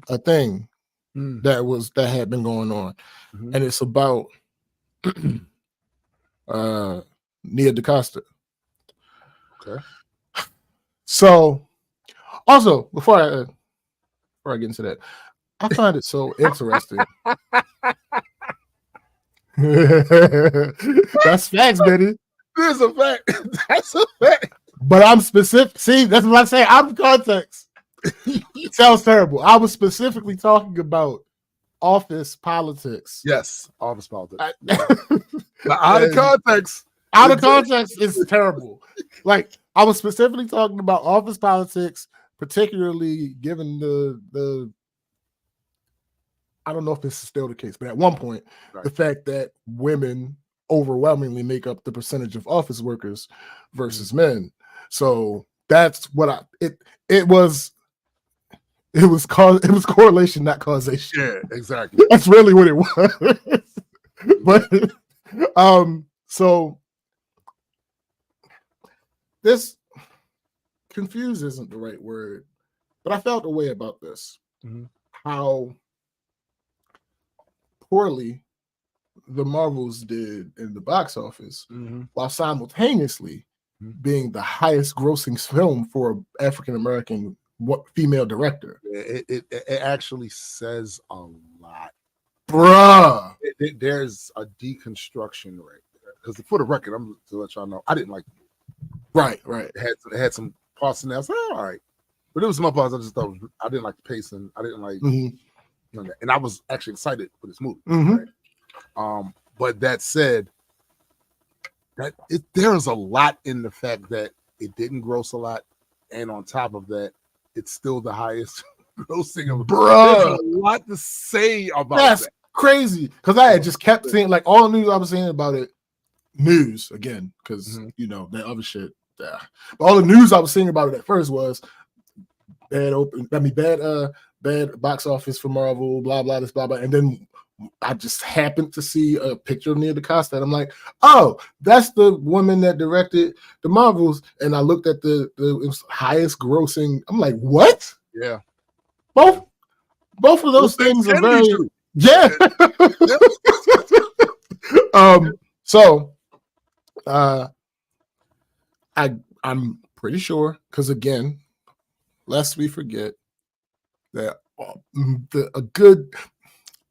a thing that had been going on, and it's about Nia DaCosta. Okay. So, also before I get into that, I find it so interesting. That's facts, baby. There's a fact. That's a fact. But I'm specific. See, that's what I say. I'm context. It sounds terrible. I was specifically talking about office politics. Yes, office politics. Out of context. Out of context is terrible. Like, I was specifically talking about office politics, particularly given the I don't know if this is still the case, but at one point, the fact that women overwhelmingly make up the percentage of office workers versus men. So that's what it was correlation, not causation. Yeah, exactly. That's really what it was. But so this confused isn't the right word, but I felt a way about this. How poorly the Marvels did in the box office, while simultaneously being the highest grossing film for an African American female director. It actually says a lot, bruh. There's a deconstruction right there, because for the record, I'm to let y'all know, I didn't like it. Right. It had some parts in there. I was like, all right, but there was some parts I just thought I didn't like the pacing. I didn't like, and I was actually excited for this movie. Right? But that said, there's a lot in the fact that it didn't gross a lot, and on top of that, it's still the highest grossing of. Bruh, there's a lot to say about that. Crazy, because I had just kept seeing, like, all the news I was saying about it. News again, because that other shit. But all the news I was seeing about it at first was bad box office for Marvel, blah blah this blah blah, and then I just happened to see a picture of Nia DaCosta, and I'm like, oh, that's the woman that directed the Marvels. And I looked at the highest grossing. I'm like, what? Yeah, both of those things are very true. Yeah. So I'm pretty sure, because again, lest we forget that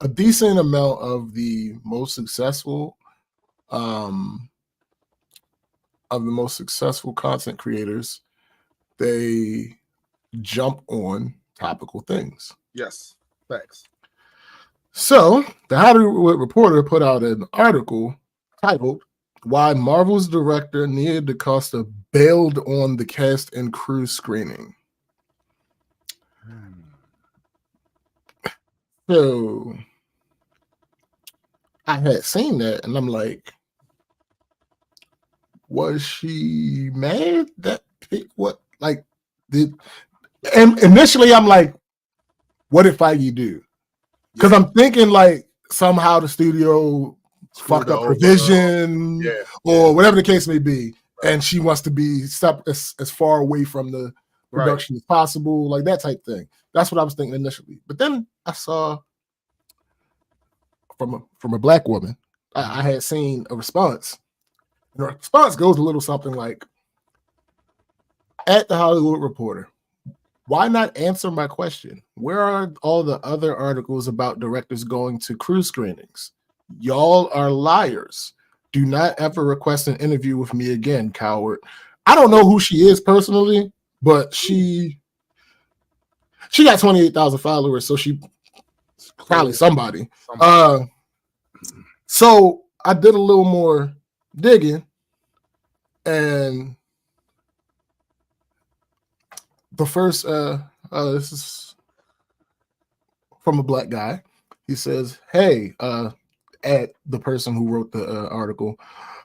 a decent amount of the most successful content creators, they jump on topical things. Yes, facts. So the Hollywood Reporter put out an article titled "Why Marvel's Director Nia DaCosta Bailed on the Cast and Crew Screening." So I had seen that, and I'm like, was she mad that what like did? And initially, I'm like, what did Feige do? Because I'm thinking like somehow the studio fucked up her vision or whatever the case may be, and she wants to be as far away from the production as possible, like that type thing. That's what I was thinking initially. But then I saw from a black woman, I had seen a response. And the response goes a little something like, at the Hollywood Reporter, why not answer my question? Where are all the other articles about directors going to crew screenings? Y'all are liars. Do not ever request an interview with me again, coward. I don't know who she is personally, but she got 28,000 followers, so she probably somebody. So I did a little more digging, and the first this is from a black guy. He says, hey, at the person who wrote the article,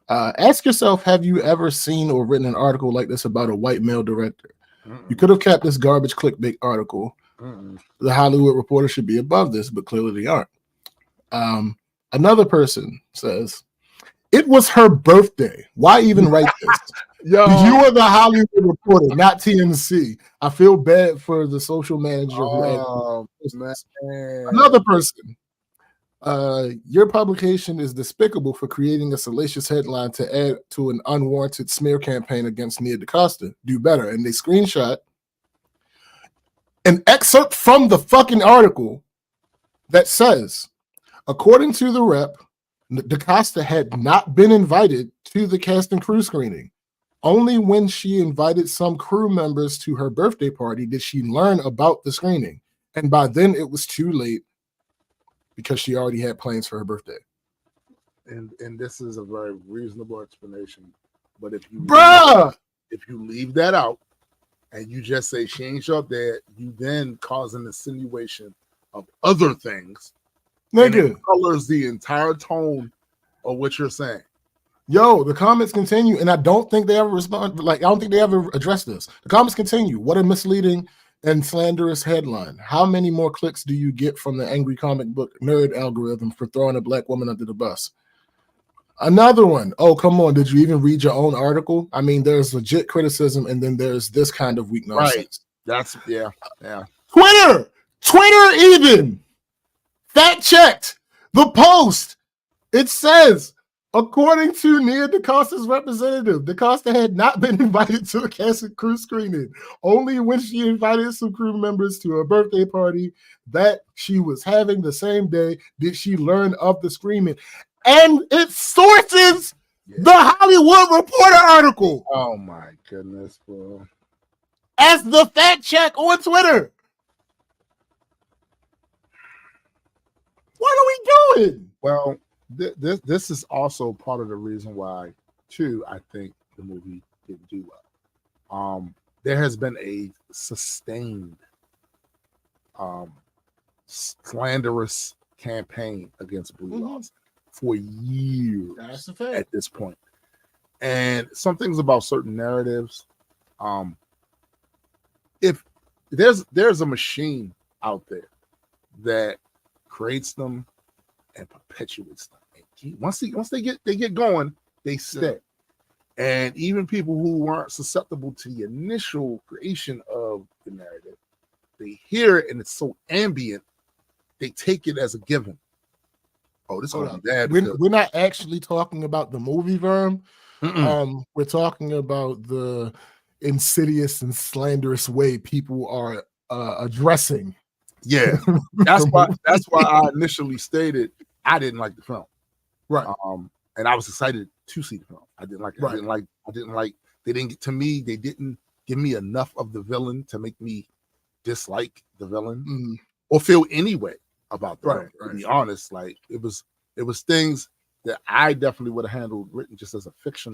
ask yourself, have you ever seen or written an article like this about a white male director? You could have kept this garbage clickbait article. The Hollywood Reporter should be above this, but clearly they aren't. Another person says, it was her birthday. Why even write this? You are the Hollywood Reporter, not TMC. I feel bad for the social manager who Another person. Your publication is despicable for creating a salacious headline to add to an unwarranted smear campaign against Nia DaCosta. Do better. And they screenshot an excerpt from the fucking article that says, according to the rep, DaCosta had not been invited to the cast and crew screening. Only when she invited some crew members to her birthday party did she learn about the screening. And by then it was too late because she already had plans for her birthday. And this is a very reasonable explanation. But if you leave that out and you just say she ain't show up there, you then cause an insinuation of other things. Nigga. And it colors the entire tone of what you're saying. Yo, the comments continue, and I don't think they ever respond. Like, I don't think they ever address this. The comments continue. What a misleading and slanderous headline. How many more clicks do you get from the angry comic book nerd algorithm for throwing a black woman under the bus? Another one. Oh, come on. Did you even read your own article? I mean, there's legit criticism, and then there's this kind of weak nonsense. Right. That's, yeah. Twitter even fact checked the post. It says, according to Nia DaCosta's representative, DaCosta had not been invited to a cast and crew screening. Only when she invited some crew members to a birthday party that she was having the same day did she learn of the screening. And it sources the Hollywood Reporter article. Oh my goodness, bro. As the fact check on Twitter. What are we doing? Well, this is also part of the reason why, too, I think the movie didn't do well. There has been a sustained slanderous campaign against Brie Larson for years. That's a fact. At this point. And some things about certain narratives, if there's a machine out there that creates them and perpetuates them. And once they get going, they stay. Yeah. And even people who weren't susceptible to the initial creation of the narrative, they hear it and it's so ambient, they take it as a given. Oh, this is gonna be bad. We're not actually talking about the movie Verm. We're talking about the insidious and slanderous way people are addressing. Yeah, that's why I initially stated I didn't like the film. Right. And I was excited to see the film. I didn't like it. Right. I didn't like they didn't get to me, they didn't give me enough of the villain to make me dislike the villain or feel any way about the villain. To be honest, like it was things that I definitely would have handled written just as a fiction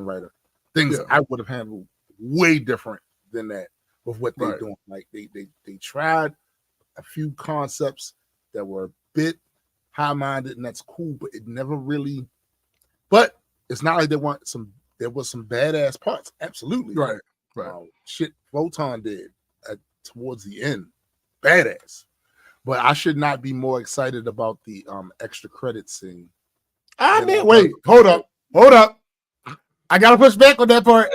writer. Things I would have handled way different than that with what they're doing. Like they tried a few concepts that were a bit high-minded, and that's cool, but it never really. But it's not like there was some badass parts. Absolutely, right. Shit, Photon did towards the end, badass. But I should not be more excited about the extra credit scene. Wait, hold up. I gotta push back on that part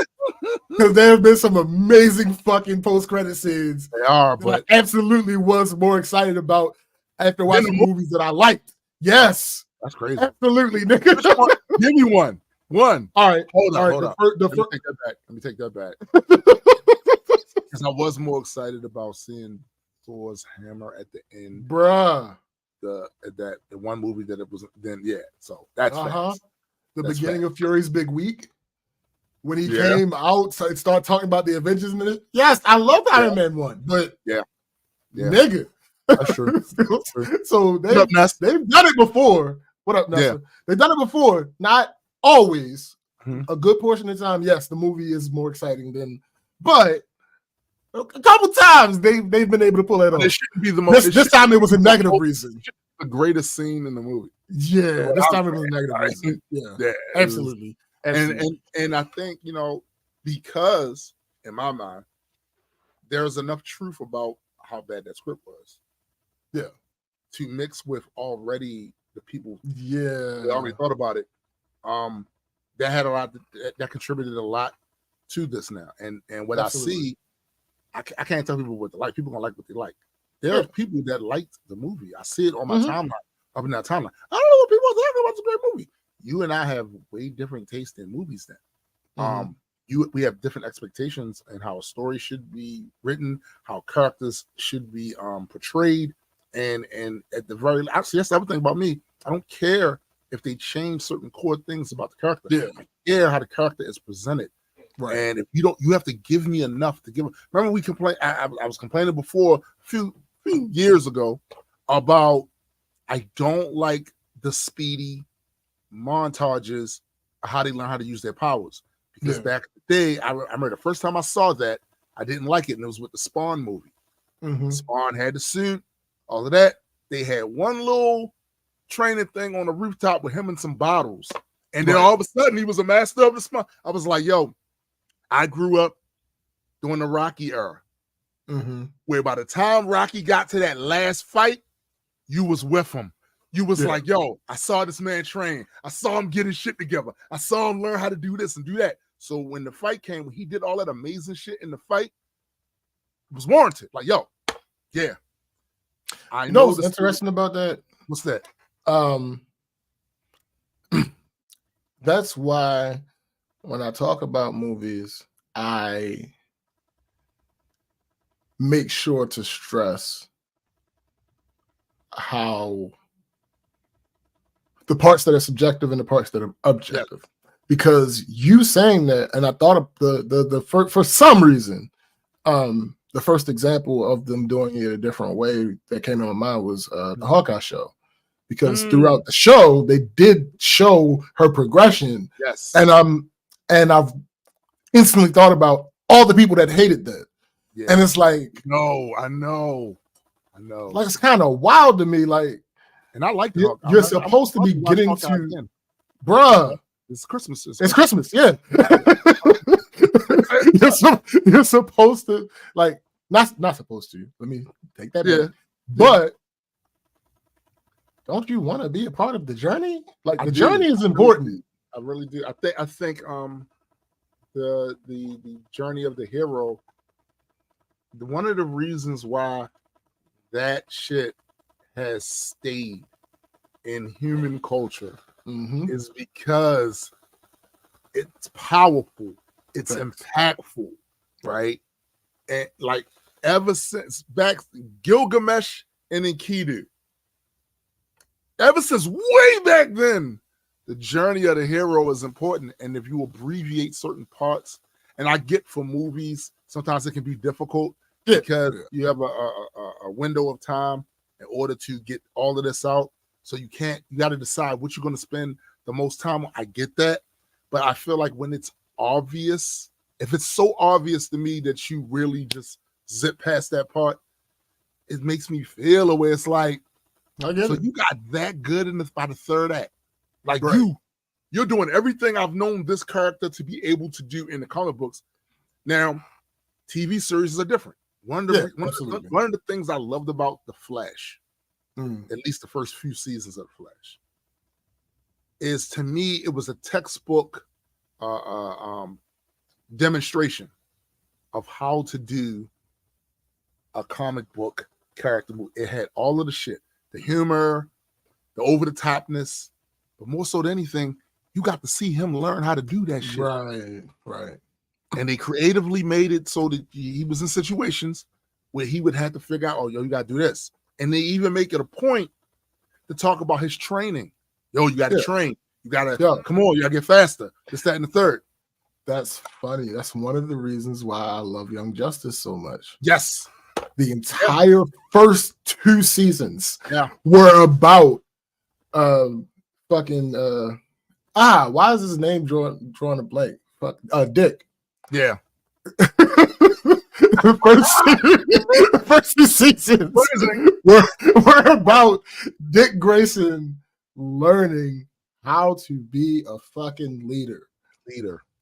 because there have been some amazing fucking post-credit scenes. They are, but I absolutely was more excited about after watching movies that I liked. Yes, that's crazy. Absolutely, nigga. Give me one. All right, hold up. Let me take that back. Because I was more excited about seeing Thor's hammer at the end, bruh. The one movie that it was then, yeah. So that's facts. The beginning of Fury's big week when he came out, so it started talking about the Avengers. Yes, I love Iron Man 1, but nigga, that's true. So they've done it before. What up, Nessa? Yeah. They've done it before, not always. A good portion of the time, yes, the movie is more exciting than, but a couple times they've been able to pull it off. It shouldn't be the most. This time it was a negative reason. The greatest scene in the movie. Yeah, so this time it was a negative reason. Yeah, absolutely. And I think, because in my mind, there's enough truth about how bad that script was. Yeah. To mix with already the people. Yeah. They already thought about it. That had a lot that contributed a lot to this now. And what absolutely. I see, I can't tell people what they like. People gonna like what they like. There are people that liked the movie. I see it on my timeline, up in that timeline. I don't know what people are talking about. It's a great movie. You and I have way different taste in movies then. We have different expectations in how a story should be written, how characters should be portrayed, and at the very actually that's the other thing about me. I don't care if they change certain core things about the character. Yeah. I care how the character is presented. Right. And if you don't, you have to give me enough to give. Remember, we complained. I was complaining before a few years ago about I don't like the speedy montages, how they learn how to use their powers. Because back in the day, I remember the first time I saw that, I didn't like it, and it was with the Spawn movie. Spawn had the suit, all of that. They had one little training thing on the rooftop with him and some bottles. And then all of a sudden, he was a master of the Spawn. I was like, yo, I grew up during the Rocky era, where by the time Rocky got to that last fight, you was with him. You was like, yo, I saw this man train. I saw him get his shit together. I saw him learn how to do this and do that. So when the fight came, when he did all that amazing shit in the fight, it was warranted. Like, yo, yeah. I know what's interesting about that? What's that? That's why when I talk about movies, I make sure to stress how the parts that are subjective and the parts that are objective. Because you saying that, and I thought of the for some reason, the first example of them doing it a different way that came to my mind was the Hawkeye show. Because throughout the show, they did show her progression. Yes. And I've instantly thought about all the people that hated that. Yeah. And it's like, no, I know. Like, it's kind of wild to me. Like, and I like you're supposed to be getting to, bruh. It's Christmas. It's Christmas, yeah. You're supposed to, like, not supposed to. Let me take that back. But don't you want to be a part of the journey? Like, the journey is important. I really do. I think the journey of the hero, one of the reasons why that shit has stayed in human culture is because it's powerful, it's impactful, right? And like ever since back Gilgamesh and Enkidu, ever since way back then, the journey of the hero is important. And if you abbreviate certain parts, and I get for movies, sometimes it can be difficult because you have a window of time in order to get all of this out. So you got to decide what you're going to spend the most time on. I get that. But I feel like when it's obvious, if it's so obvious to me that you really just zip past that part, it makes me feel a way. It's like, I get so it. you got that good by the third act. Like Right. you're doing everything I've known this character to be able to do in the comic books. Now, TV series are different. One of the things I loved about The Flash, at least the first few seasons of The Flash, is to me it was a textbook demonstration of how to do a comic book character movie. It had all of the shit, the humor, the over the topness, but more so than anything, you got to see him learn how to do that shit. Right. And they creatively made it so that he was in situations where he would have to figure out, oh, yo, you got to do this. And they even make it a point to talk about his training. Yo, you got to train. You got to, come on, you got to get faster. This, that, and the third. That's funny. That's one of the reasons why I love Young Justice so much. Yes. The entire first 2 seasons were about why is his name drawing a blank? Dick. Yeah. the first 2 seasons were about Dick Grayson learning how to be a fucking leader.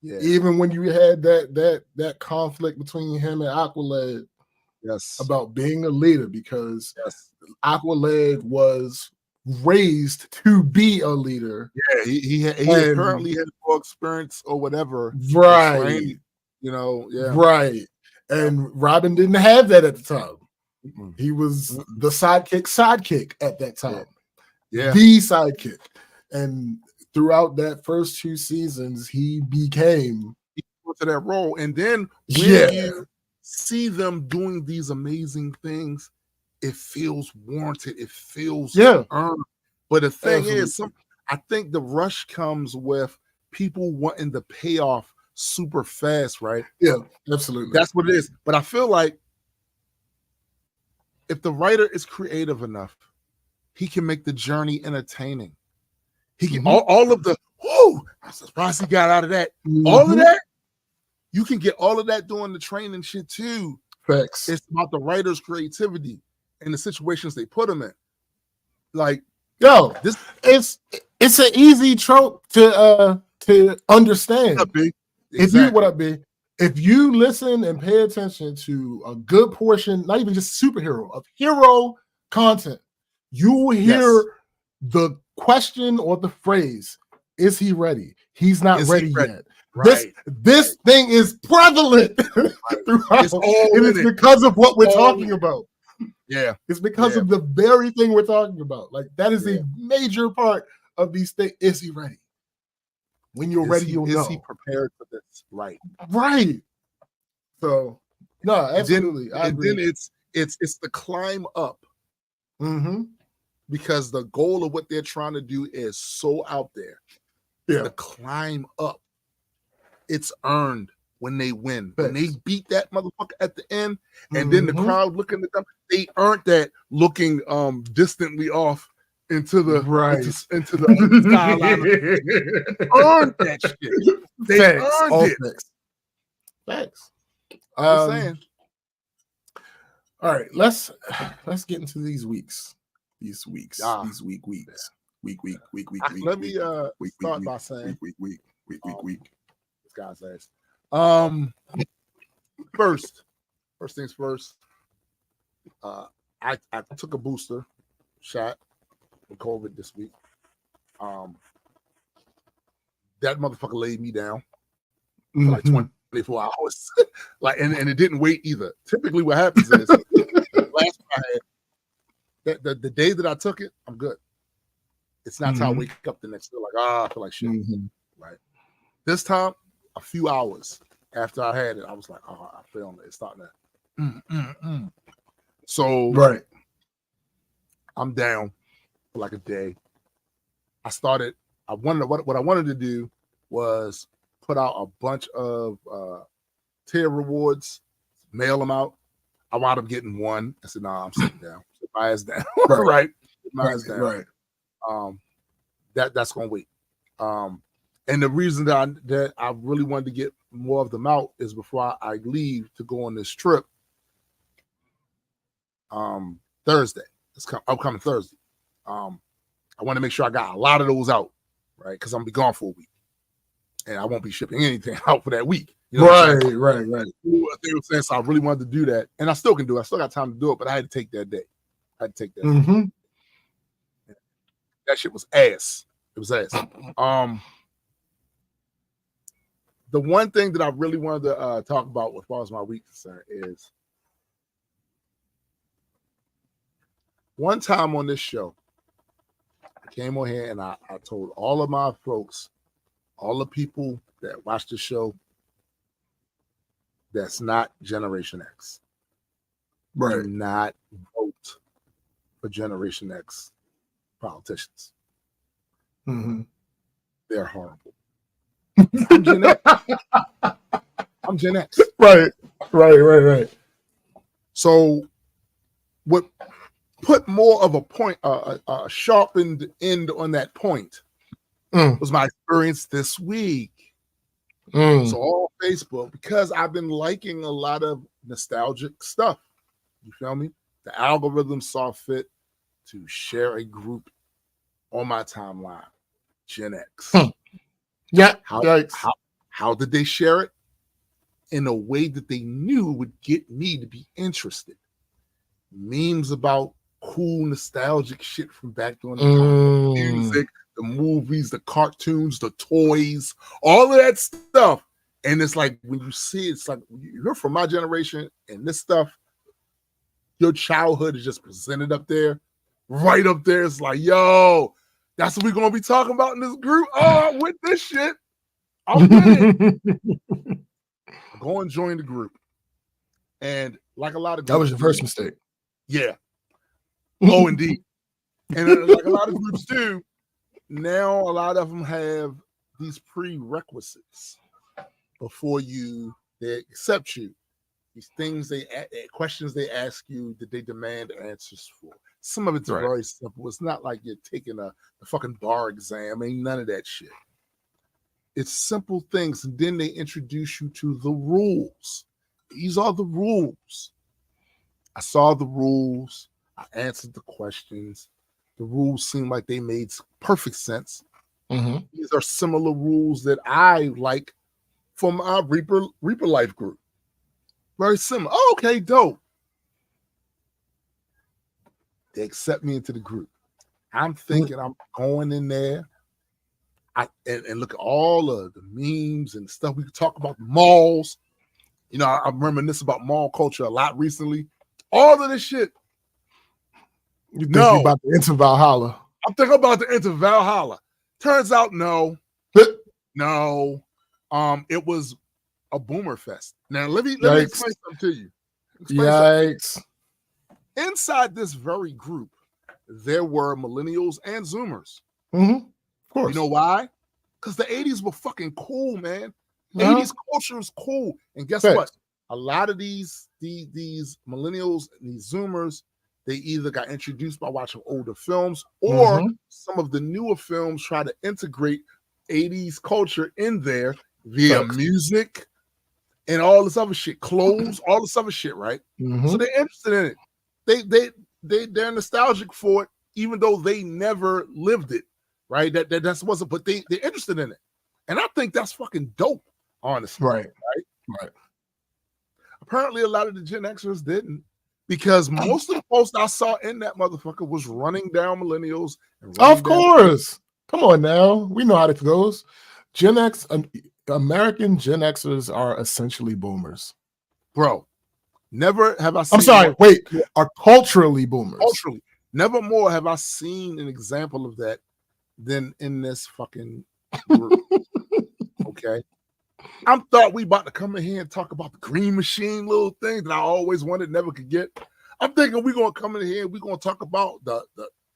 Yeah. Even when you had that conflict between him and Aqualad, about being a leader, because Aqualad was raised to be a leader. Yeah, he apparently had more experience or whatever. Right. Training, Right. And Robin didn't have that at the time. He was the sidekick at that time. Yeah. The sidekick. And throughout that first 2 seasons, he became to that role. And then when you see them doing these amazing things, it feels warranted. It feels earned. But the thing is, I think the rush comes with people wanting the payoff super fast, right? Yeah, absolutely. That's what it is. But I feel like if the writer is creative enough, he can make the journey entertaining. He can all of the I'm surprised he got out of that. All of that, you can get all of that doing the training shit too. Facts. It's about the writer's creativity and the situations they put them in. Like, it's an easy trope to understand. Exactly. If you listen and pay attention to a good portion, not even just superhero, of hero content, you will hear the question or the phrase, is he ready? He's not ready yet. Right. This thing is prevalent throughout. It is because of what we're talking about. Yeah. It's because of the very thing we're talking about. Like, that is a major part of these things. Is he ready? When you're ready, you'll know. Is he prepared for this? Right. Right. So, no, absolutely. And then it's the climb up. Because the goal of what they're trying to do is so out there. Yeah. The climb up. It's earned when they win. When they beat that motherfucker at the end, and then the crowd looking at them, they earned that looking distantly off into the into the skyline. Earned that shit. They earned it. Thanks. I'm saying. All right, let's get into these weeks. These weeks. Let me start by saying week. This guy's ass. First things first. I took a booster shot for COVID this week. That motherfucker laid me down for like 24 hours. Like, and it didn't wait either. Typically, what happens is the last one I had, the day that I took it, I'm good. It's not till I wake up the next day, like, I feel like shit. Right. This time, a few hours after I had it, I was like, I feel it. It's starting to. So I'm down for like a day. What I wanted to do was put out a bunch of tier rewards, mail them out. I wound up getting one. I said, I'm sitting down. Sit my ass down. Right. Sit my ass down. Right. That's gonna wait. And the reason that I really wanted to get more of them out is before I leave to go on this trip. Thursday. It's upcoming Thursday. I want to make sure I got a lot of those out, right? Because I'm gonna be gone for a week, and I won't be shipping anything out for that week. You know right. So I really wanted to do that, and I still can do it. I still got time to do it, but I had to take that day. I had to take that. Mm-hmm. That shit was ass. It was ass. The one thing that I really wanted to talk about as far as my week concerned is one time on this show, I came on here and I told all of my folks, all the people that watch the show, that's not Generation X. Right. Do not vote for Generation X politicians. Mm-hmm. They're horrible. I'm Gen X. I'm Gen X. Right. So what put more of a point, a sharpened end on that point was my experience this week. So on Facebook, because I've been liking a lot of nostalgic stuff, you feel me? The algorithm saw fit to share a group on my timeline, Gen X. Yeah. How did they share it? In a way that they knew would get me to be interested. Memes about cool nostalgic shit from back during the time. Music, the movies, the cartoons, the toys, all of that stuff. And it's like when you see it, it's like you're from my generation and this stuff, your childhood is just presented up there, right up there. It's like, yo, that's what we're gonna be talking about in this group. Oh, I'm with this shit. I'm with it. Go and join the group. And like a lot of groups, that was your first mistake. Yeah. Oh, indeed. And like a lot of groups do, now a lot of them have these prerequisites before they accept you. These things questions they ask you that they demand answers for. Some of it's very simple. It's not like you're taking a fucking bar exam. Ain't none of that shit. It's simple things, and then they introduce you to the rules. These are the rules. I saw the rules. I answered the questions. The rules seemed like they made perfect sense. Mm-hmm. These are similar rules that I like from our Reaper Life group. Very similar. Oh, okay, dope. They accept me into the group. I'm thinking I'm going in there. And look at all of the memes and stuff. We could talk about the malls. You know, I'm reminiscing about mall culture a lot recently. All of this shit. You think you're about to enter Valhalla? I'm thinking about to enter Valhalla. Turns out, no. No. It was a boomer fest. Now, let me explain something to you. Yikes. Inside this very group, there were millennials and Zoomers. Mm-hmm. Of course. You know why? Because the 80s were fucking cool, man. 80s culture was cool. And guess what? A lot of these millennials and these Zoomers, they either got introduced by watching older films or some of the newer films try to integrate 80s culture in there via music and all this other shit, clothes, all this other shit, right? So they're interested in it. They're nostalgic for it, even though they never lived it, right? That's wasn't, but they're interested in it. And I think that's fucking dope, honestly. Right. Apparently, a lot of the Gen Xers didn't, because most of the posts I saw in that motherfucker was running down millennials. Of course. Come on now. We know how this goes. Gen X, American Gen Xers are essentially boomers. Bro, never have I seen... I'm sorry, are culturally boomers. Culturally. Never more have I seen an example of that than in this fucking group. Okay? I thought we about to come in here and talk about the green machine little thing that I always wanted, never could get. I'm thinking we're going to come in here and we're going to talk about the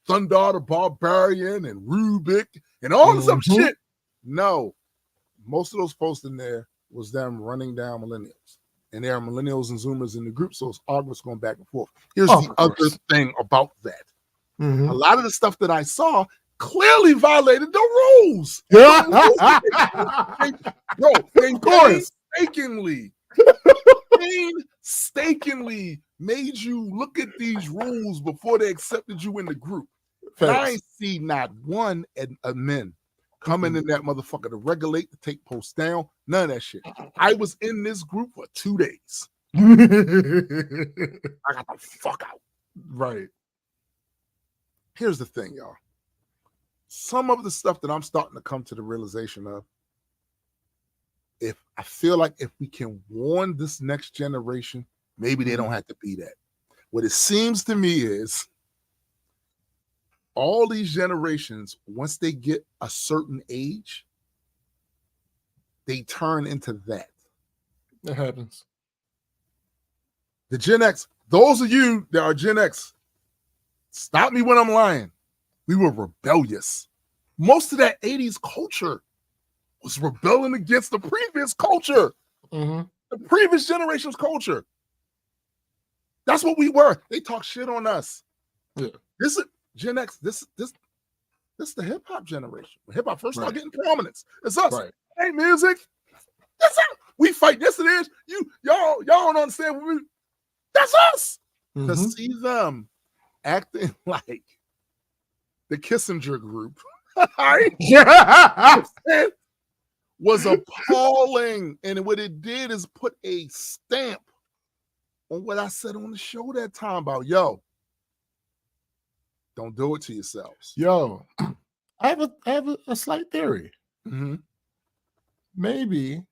Thundar the Barbarian and Rubik and all this other shit. No. Most of those posts in there was them running down millennials. And there are millennials and Zoomers in the group, so it's arguments going back and forth. Here's the other thing about that. A lot of the stuff that I saw clearly violated the rules. Painstakingly made you look at these rules before they accepted you in the group. And I ain't see not one of men coming in that motherfucker to regulate, to take posts down, none of that shit. I was in this group for 2 days. I got the fuck out. Right. Here's the thing, y'all. Some of the stuff that I'm starting to come to the realization of, if I feel like if we can warn this next generation, maybe they don't have to be that. What it seems to me is all these generations, once they get a certain age, they turn into that. It happens. The Gen X, those of you that are Gen X, stop me when I'm lying. We were rebellious. Most of that 80s culture was rebelling against the previous culture, the previous generation's culture. That's what we were. They talk shit on us. Yeah. This is Gen X. This is the hip hop generation. When hip hop first started getting prominence, it's us. Right. Hey, music. That's us. We fight. This it is. Y'all don't understand. That's us. To see them acting like the Kissinger group, was appalling. And what it did is put a stamp on what I said on the show that time about, don't do it to yourselves. Yo, I have a slight theory. Maybe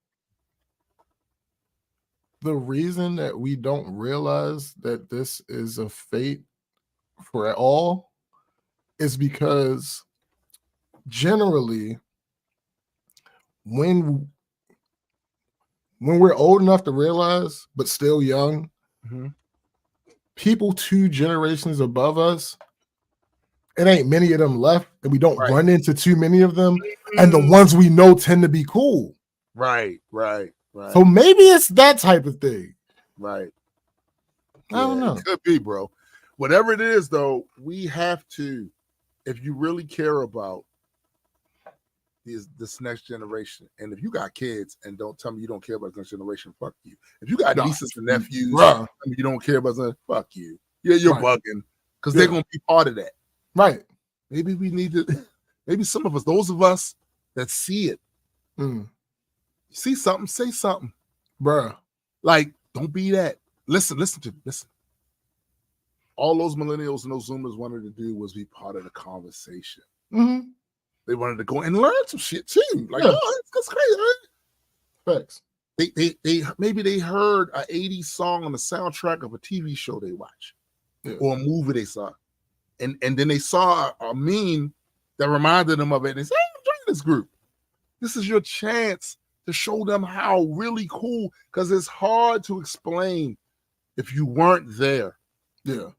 the reason that we don't realize that this is a fate for all is because generally when we're old enough to realize but still young, people 2 generations above us, it ain't many of them left, and we don't run into too many of them, and the ones we know tend to be cool. Right. So maybe it's that type of thing. Right. I don't know. It could be, bro. Whatever it is, though, we have to, if you really care about this next generation, and if you got kids and don't tell me you don't care about the next generation, fuck you. If you got nieces and nephews, and you don't care about them, fuck you. You're bugging, because they're going to be part of that. Right. Maybe we need to, maybe some of us, those of us that see it, see something, say something. Bruh. Like, don't be that. Listen to me. Listen. All those millennials and those Zoomers wanted to do was be part of the conversation. They wanted to go and learn some shit too. Like, that's crazy, right? Facts. They maybe they heard an 80s song on the soundtrack of a TV show they watch, or a movie they saw. And then they saw a meme that reminded them of it. And they said, hey, join this group. This is your chance to show them how really cool, because it's hard to explain if you weren't there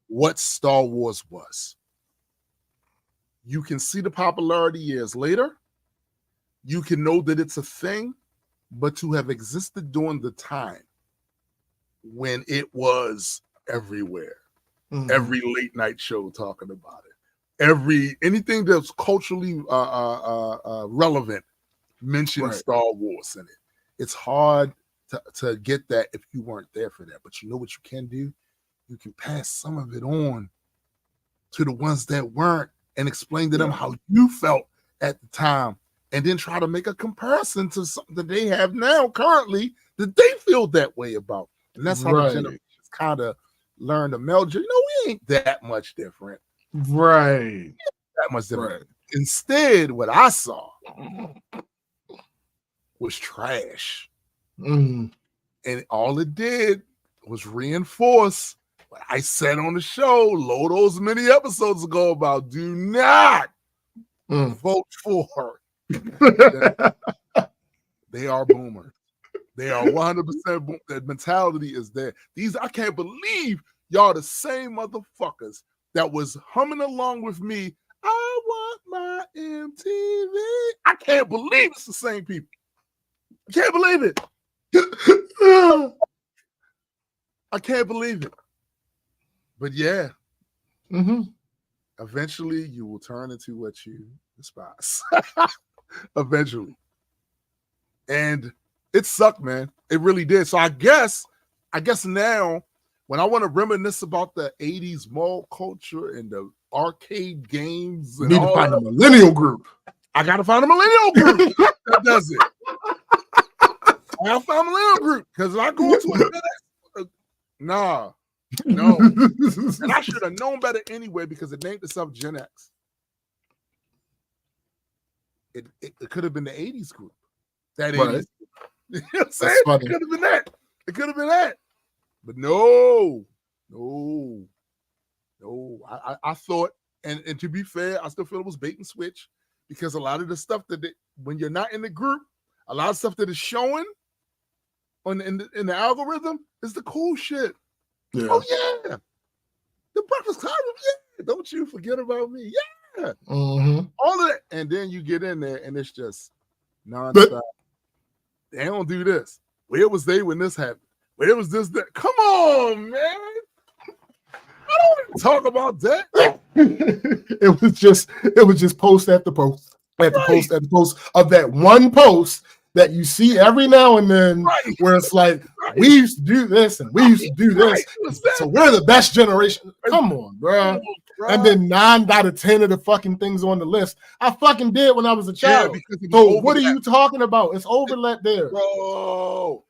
what Star Wars was. You can see the popularity years later. You can know that it's a thing, but to have existed during the time when it was everywhere. Every late night show talking about it. Anything that's culturally relevant mentioned Star Wars in it. It's hard to get that if you weren't there for that. But you know what you can do? You can pass some of it on to the ones that weren't and explain to them how you felt at the time, and then try to make a comparison to something that they have now currently that they feel that way about. And that's how the generations kind of learn to meld. You know, we ain't that much different. Right. That much different. Instead, what I saw was trash. And all it did was reinforce what I said on the show those many episodes ago about do not vote for. They are boomers. They are 100% that mentality is there. I can't believe y'all the same motherfuckers that was humming along with me. I want my MTV. I can't believe it's the same people. I can't believe it. I can't believe it. But eventually you will turn into what you despise. Eventually. And it sucked, man. It really did. So I guess now when I want to reminisce about the 80s mall culture and the arcade games. You need to find a millennial group. I gotta find a millennial group that does it. I gotta find a millennial group because if I go into it, no. And I should have known better anyway because it named itself Gen X. It could have been the 80s group. That 80s. You know what I'm saying? It could have been that. It could have been that. But no. I thought, and to be fair, I still feel it was bait and switch because a lot of the stuff when you're not in the group, a lot of stuff that is showing in the algorithm is the cool shit. Yeah. Oh yeah, the Breakfast Club. Yeah, don't you forget about me. Yeah, all of that, and then you get in there and it's just nonstop. They don't do this. Where was they when this happened? Where was this? That? Come on, man. I don't want to talk about that. It was just post after post after post after post of that one post that you see every now and then where it's like, we used to do this and we used to do this. So we're the best generation. Come on, bro. And then 9 out of 10 of the fucking things on the list I fucking did when I was a child. So what are you talking about? It's overlap there. Bro.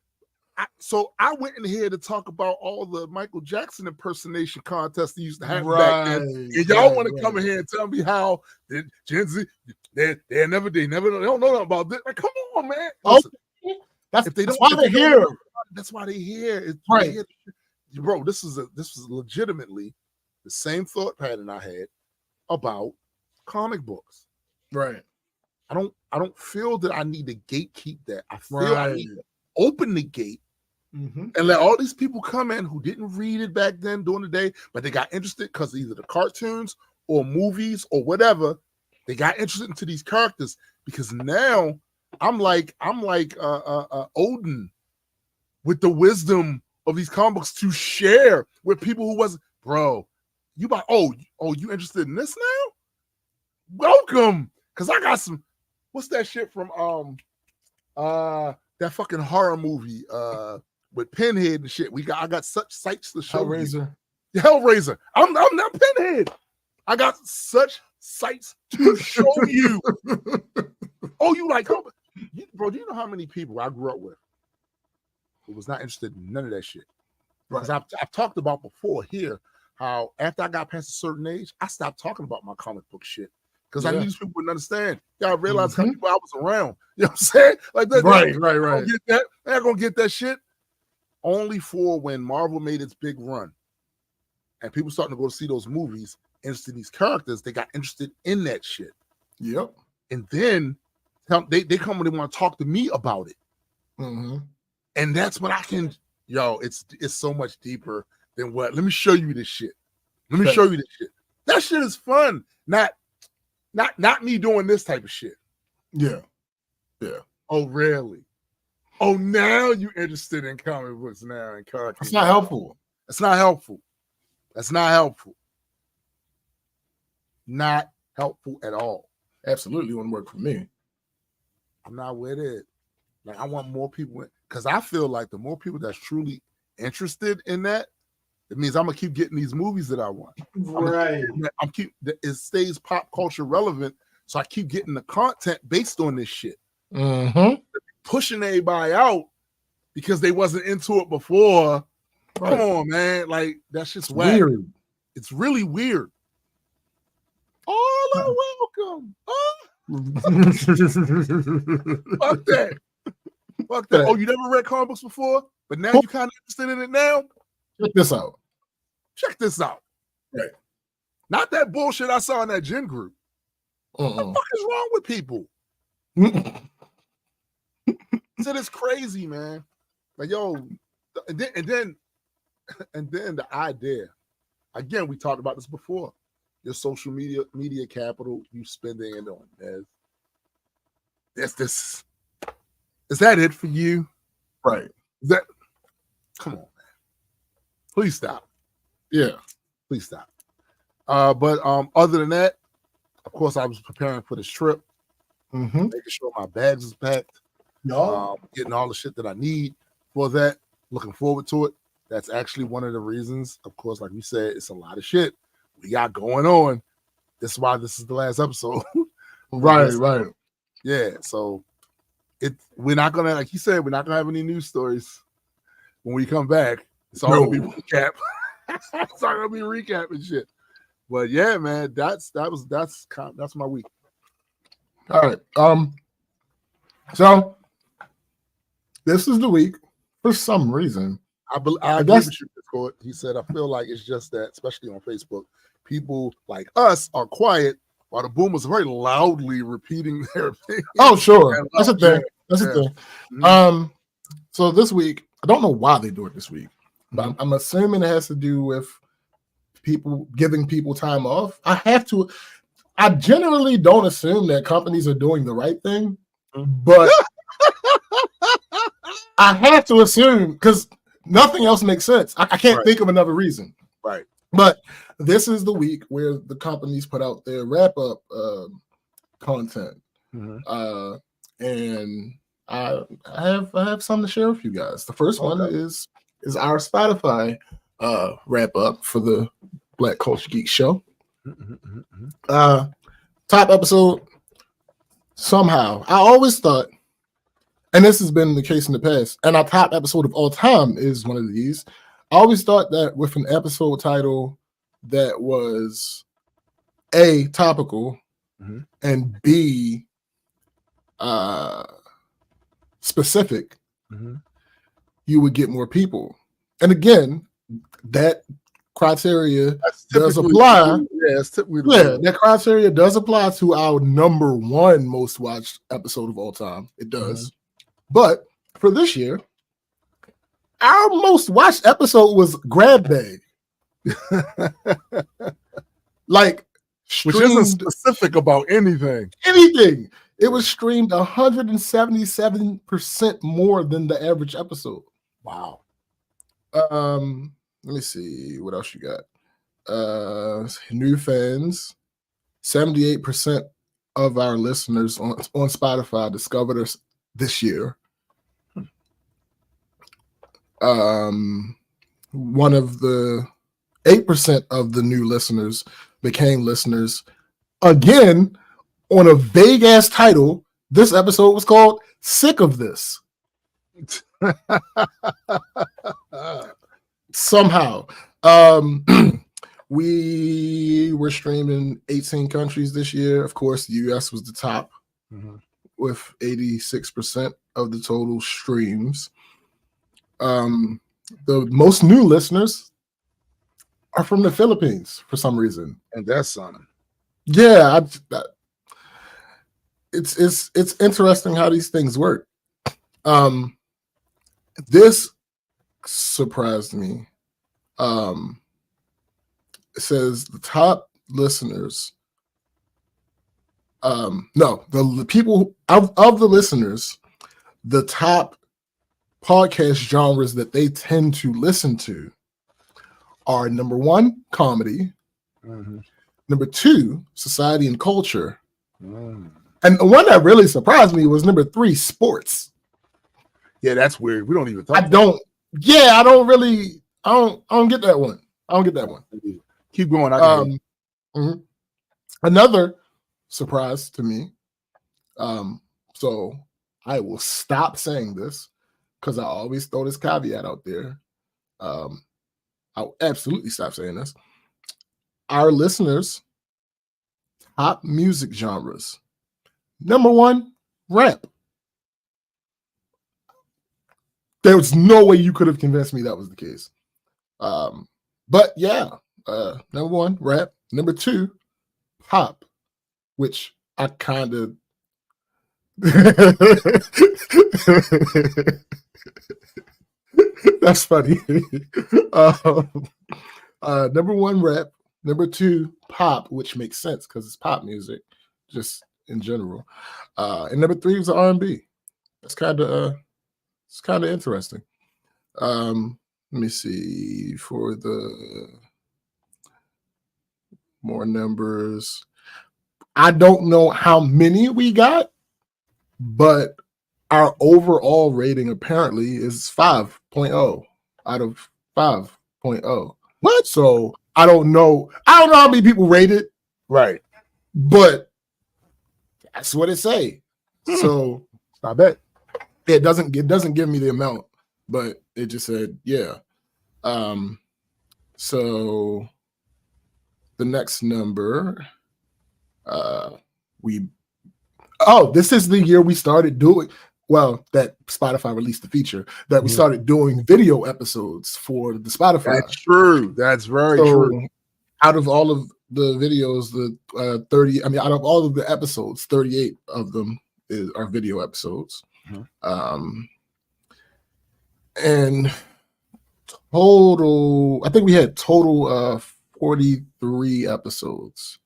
So I went in here to talk about all the Michael Jackson impersonation contests they used to have back then. And y'all want to come in here and tell me how Gen Z they don't know nothing about this. Like, come on, man. Listen, that's why they're here. That's why they're here. Bro, this was legitimately the same thought pattern I had about comic books. Right. I don't feel that I need to gatekeep that. I feel I need to open the gate and let all these people come in who didn't read it back then during the day, but they got interested because either the cartoons or movies or whatever. They got interested into these characters because now I'm like Odin with the wisdom of these comic books to share with people who wasn't. Bro, you you interested in this now? Welcome, because I got some. What's that shit from that fucking horror movie with Pinhead and shit? I got such sights to show Hellraiser. You. Hellraiser. I'm not Pinhead. I got such sights to show you. Oh, you like, bro? Do you know how many people I grew up with who was not interested in none of that shit? Because I've talked about before here how after I got past a certain age, I stopped talking about my comic book shit because I knew these people wouldn't understand. Y'all realize how many people I was around. You know what I'm saying? Like that. Right. They're not gonna get that shit. Only for when Marvel made its big run and people starting to go to see those movies, interested in these characters, they got interested in that shit. Yep. And then they come and they want to talk to me about it. And that's when I can, it's so much deeper than what. Let me show you this shit. Let me show you this shit. That shit is fun. Not me doing this type of shit. Yeah. Oh, really? Oh, now you interested in comic books now and characters. It's not helpful. That's not helpful. That's not helpful. Not helpful at all. Absolutely wouldn't work for me. I'm not with it. Like, I want more people, because I feel like the more people that's truly interested in that, it means I'm gonna keep getting these movies that I want. Right. It stays pop culture relevant, so I keep getting the content based on this shit. Pushing everybody out because they wasn't into it before. Right. Come on, man. Like, that's just weird. It's really weird. All are welcome. Fuck that. Fuck that. Oh, you never read comic books before, but now you kind of interested in it now? Check this out. Right. Not that bullshit I saw in that gym group. What the fuck is wrong with people? So it's crazy, man. Like, and then the idea. Again, we talked about this before. Your social media capital you spending it on. This. Is that it for you? Right. Come on, man. Please stop. Yeah. Please stop. But other than that, of course, I was preparing for this trip. Making sure my bags is packed. Getting all the shit that I need for that. Looking forward to it. That's actually one of the reasons. Of course, like we said, it's a lot of shit we got going on That's why this is the last episode. Right. Yeah, so we're not gonna, like you said, we're not gonna have any news stories when we come back. It's all gonna be recap. It's all gonna be recap and shit. But yeah, man, that's my week. All right. So this is the week for some reason. I guess he said, I feel like it's just that, especially on Facebook, people like us are quiet while the boomers are very loudly repeating their opinion. Oh, sure. That's a thing. That's a thing. Mm-hmm. So this week, I don't know why they do it this week, but I'm assuming it has to do with people giving people time off. I generally don't assume that companies are doing the right thing, but I have to assume because nothing else makes sense. I can't think of another reason. Right. But this is the week where the companies put out their wrap-up content. Mm-hmm. And I have something to share with you guys. The first one is our Spotify wrap-up for the Black Culture Geek Show. Top episode, somehow. I always thought, and this has been the case in the past, and our top episode of all time is one of these. I always thought that with an episode title that was A, topical, and B, specific, you would get more people. And again, that criteria does apply. That criteria does apply to our number one most watched episode of all time. It does. But for this year, our most watched episode was Grab Bag. Like, which isn't specific about anything. It was streamed 177% more than the average episode. Wow. Let me see what else you got. New fans. 78% of our listeners on Spotify discovered us this year. One of the 8% of the new listeners became listeners. Again, on a vague ass title, this episode was called Sick of This. Somehow. We were streaming 18 countries this year. Of course, the US was the top with 86% of the total streams. The most new listeners are from the Philippines for some reason. And that's something. Yeah, it's interesting how these things work. This surprised me. It says the top listeners. The people of the listeners, the top podcast genres that they tend to listen to are number one, comedy. Number two, society and culture. And the one that really surprised me was number three, sports. Yeah, that's weird. We don't even talk. I don't get that one. I don't get that one. Keep going. Another surprise to me. So I will stop saying this because I always throw this caveat out there. I'll absolutely stop saying this. Our listeners' top music genres. Number one, rap. There was no way you could have convinced me that was the case. But yeah, number one, rap. Number two, pop, which I kind of that's funny. Number one, rap. Number two, pop, which makes sense because it's pop music, just in general. And number three was R&B. It's kind of interesting. Let me see for the more numbers. I don't know how many we got, but our overall rating apparently is 5.0 out of 5.0. What? So I don't know how many people rate it. Right. But that's what it say. So I bet it doesn't give me the amount, but it just said, yeah. So the next number, this is the year we started doing, well, that Spotify released the feature that we started doing video episodes for the Spotify. That's true. That's very true. Out of all of the videos, out of all of the episodes, 38 of them are video episodes. And total, I think we had total 43 episodes.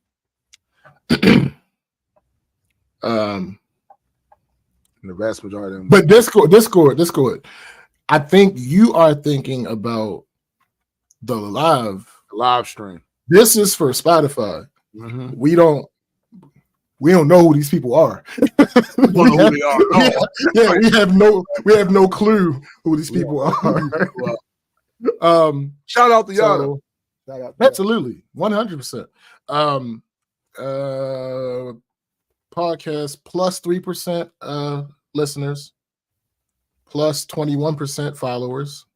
The vast majority of them. But Discord. I think you are thinking about the live stream. This is for Spotify. We don't know who these people are. We have no clue who these people are. Shout out to y'all. Absolutely, 100%. Podcast plus 3% listeners, plus 21% followers.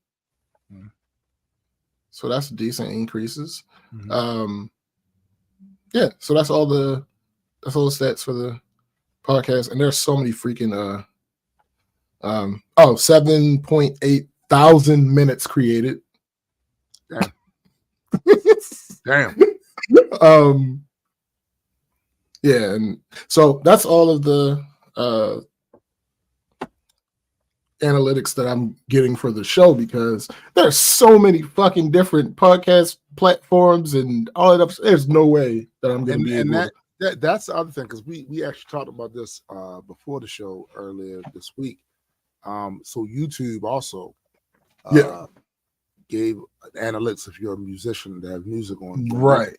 So that's decent increases. Yeah, so that's all the stats for the podcast, and there's so many freaking 7.8 thousand minutes created. Damn. Yeah, and so that's all of the analytics that I'm getting for the show, because there's so many fucking different podcast platforms and all that. There's no way that I'm going to be able. That's the other thing, because we actually talked about this before the show earlier this week. So YouTube also gave analytics if you're a musician that have music on, right?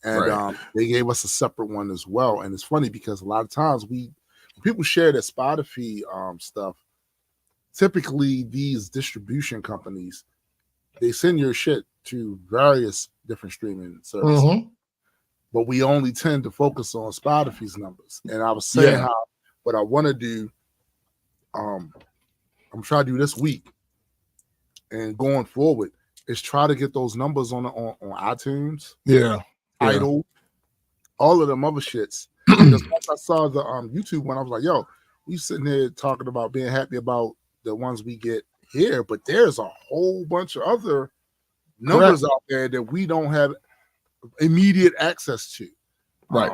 And they gave us a separate one as well. And it's funny because a lot of times when people share their Spotify stuff, typically these distribution companies, they send your shit to various different streaming services. But we only tend to focus on Spotify's numbers. And I was saying how what I want to do, I'm trying to do this week and going forward is try to get those numbers on iTunes, Idol, all of them other shits. Because once I saw the YouTube one, I was like, yo, we sitting here talking about being happy about the ones we get here, but there's a whole bunch of other numbers out there that we don't have immediate access to. Right.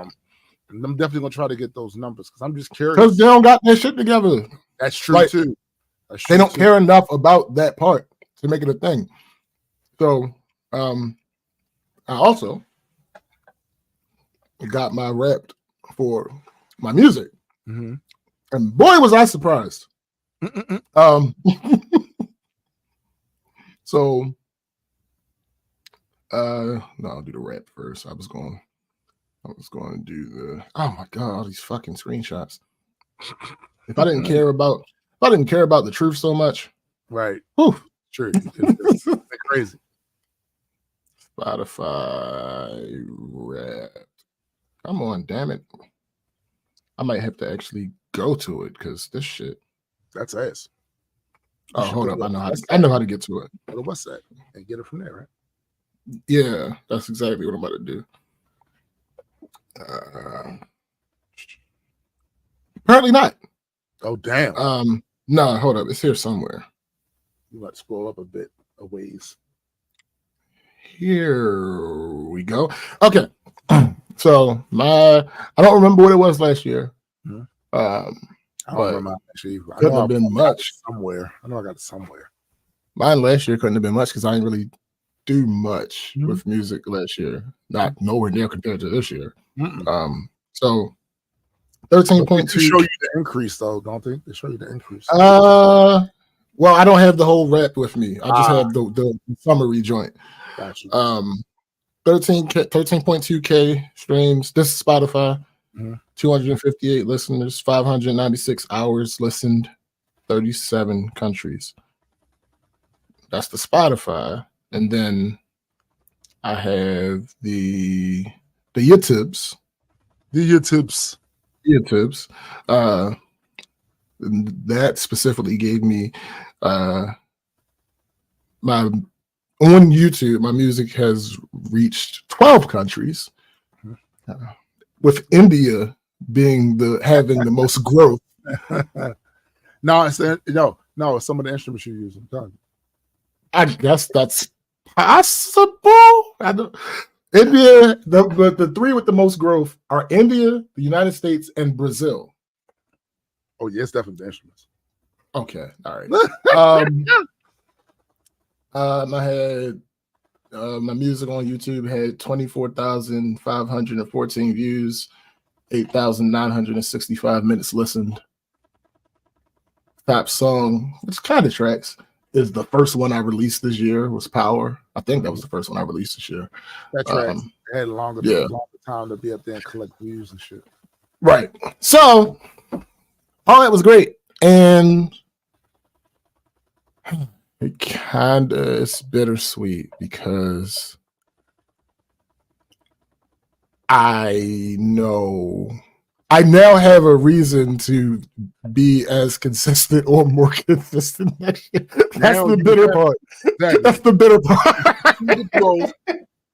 And I'm definitely gonna try to get those numbers because I'm just curious. Because they don't got their shit together. That's true too. They don't care enough about that part to make it a thing. So I also got my rep for my music. And boy was I surprised. So no, I'll do the rap first. I was going to do the, oh my god, all these fucking screenshots. If I didn't care about the truth so much, right? Whew. True. It's crazy. Spotify rap. Come on, damn it. I might have to actually go to it because this shit. That's ass. Oh, hold up. I know how to get to it. Go to WhatsApp and get it from there, right? Yeah, that's exactly what I'm about to do. Apparently not. Oh, damn. No, hold up. It's here somewhere. You might scroll up a bit a ways. Here we go. Okay. So I don't remember what it was last year. I don't remember actually. Couldn't have been much. Somewhere. I know I got it somewhere. Mine last year couldn't have been much because I didn't really do much with music last year. Not nowhere near compared to this year. So 13.2. They show you the increase though, don't they? They show you the increase. Well, I don't have the whole rap with me. I just have the summary joint. Gotcha. 13.2K streams. This is Spotify. 258 listeners, 596 hours listened, 37 countries. That's the Spotify. And then I have the YouTubes. Do your tips. YouTubes. That specifically gave me my on YouTube. My music has reached 12 countries, with India being having the most growth. No, it's some of the instruments you use. I'm telling you. I guess that's possible. I don't. India, the three with the most growth are India, the United States, and Brazil. Oh, yes, definitely the instruments. Okay, all right. I had my music on YouTube had 24,514 views, 8,965 minutes listened. Top song, which kind of tracks, is the first one I released this year was Power. I think that was the first one I released this year. That tracks. It had longer time to be up there and collect views and shit. Right. So all that was great. And it kind of is bittersweet because I know I now have a reason to be as consistent or more consistent next year. That's the bitter part. Exactly. That's the bitter part.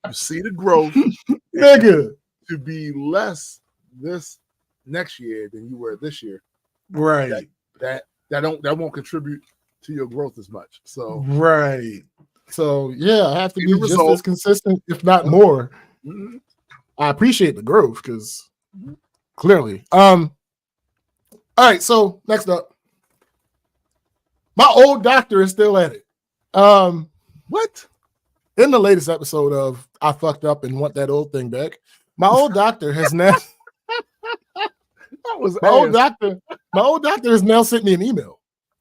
You see the growth. Nigga. To be less this next year than you were this year. Right. That won't contribute to your growth as much. So right. So yeah, I have to be just as consistent, if not more. Mm-hmm. I appreciate the growth because clearly. All right, so next up. My old doctor is still at it. What? In the latest episode of I Fucked Up and Want That Old Thing Back, my old doctor has now my old doctor has now sent me an email.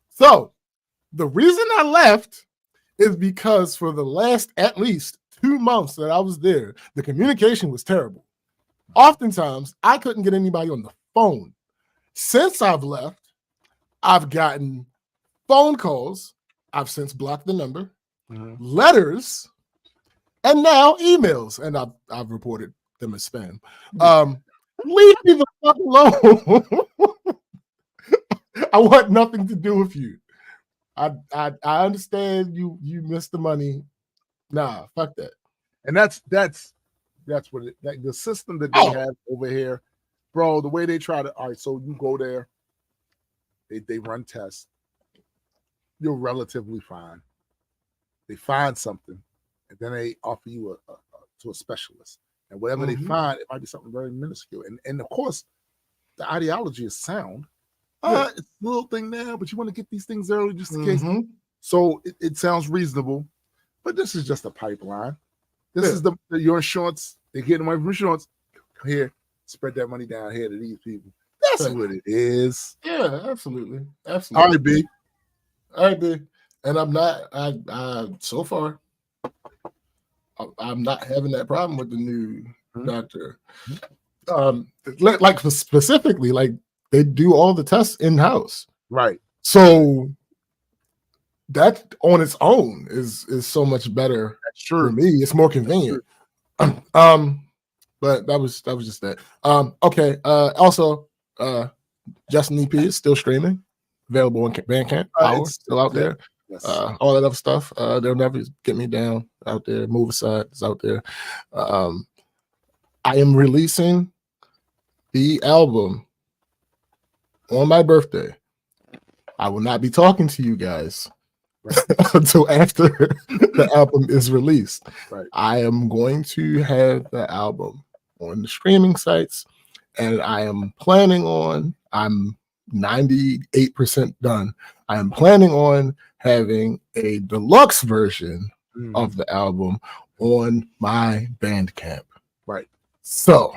So the reason I left is because for the last at least 2 months that I was there, the communication was terrible. Oftentimes, I couldn't get anybody on the phone. Since I've left, I've gotten phone calls. I've since blocked the number, letters, and now emails. And I've reported them as spam. Leave me the fuck alone. I want nothing to do with you. I understand you missed the money. Nah, fuck that. And that's what the system that they have over here, bro. The way they try to, all right, so you go there, they run tests. You're relatively fine. They find something, and then they offer you to a specialist. And whatever they find, it might be something very minuscule. And of course, the ideology is sound. It's a little thing now, but you want to get these things early just in case. So it sounds reasonable, but this is just a pipeline. This is your insurance. They're getting money from insurance. Here, spread that money down here to these people. That's what it is. Yeah, absolutely. All right, B. And I'm not. So far, I'm not having that problem with the new doctor. Like specifically, like they do all the tests in house. Right. So that on its own is so much better. That's true. For me, it's more convenient. But that was just that. Okay. Also, Justin EP is still streaming, available on Bandcamp. Power still out there. Yes. All that other stuff. They'll never get me down out there. Move Aside is out there. I am releasing the album on my birthday. I will not be talking to you guys until after the album is released. Right. I am going to have the album on the streaming sites, and I am planning on, I'm 98% done. I am planning on having a deluxe version of the album on my Bandcamp. Right. So,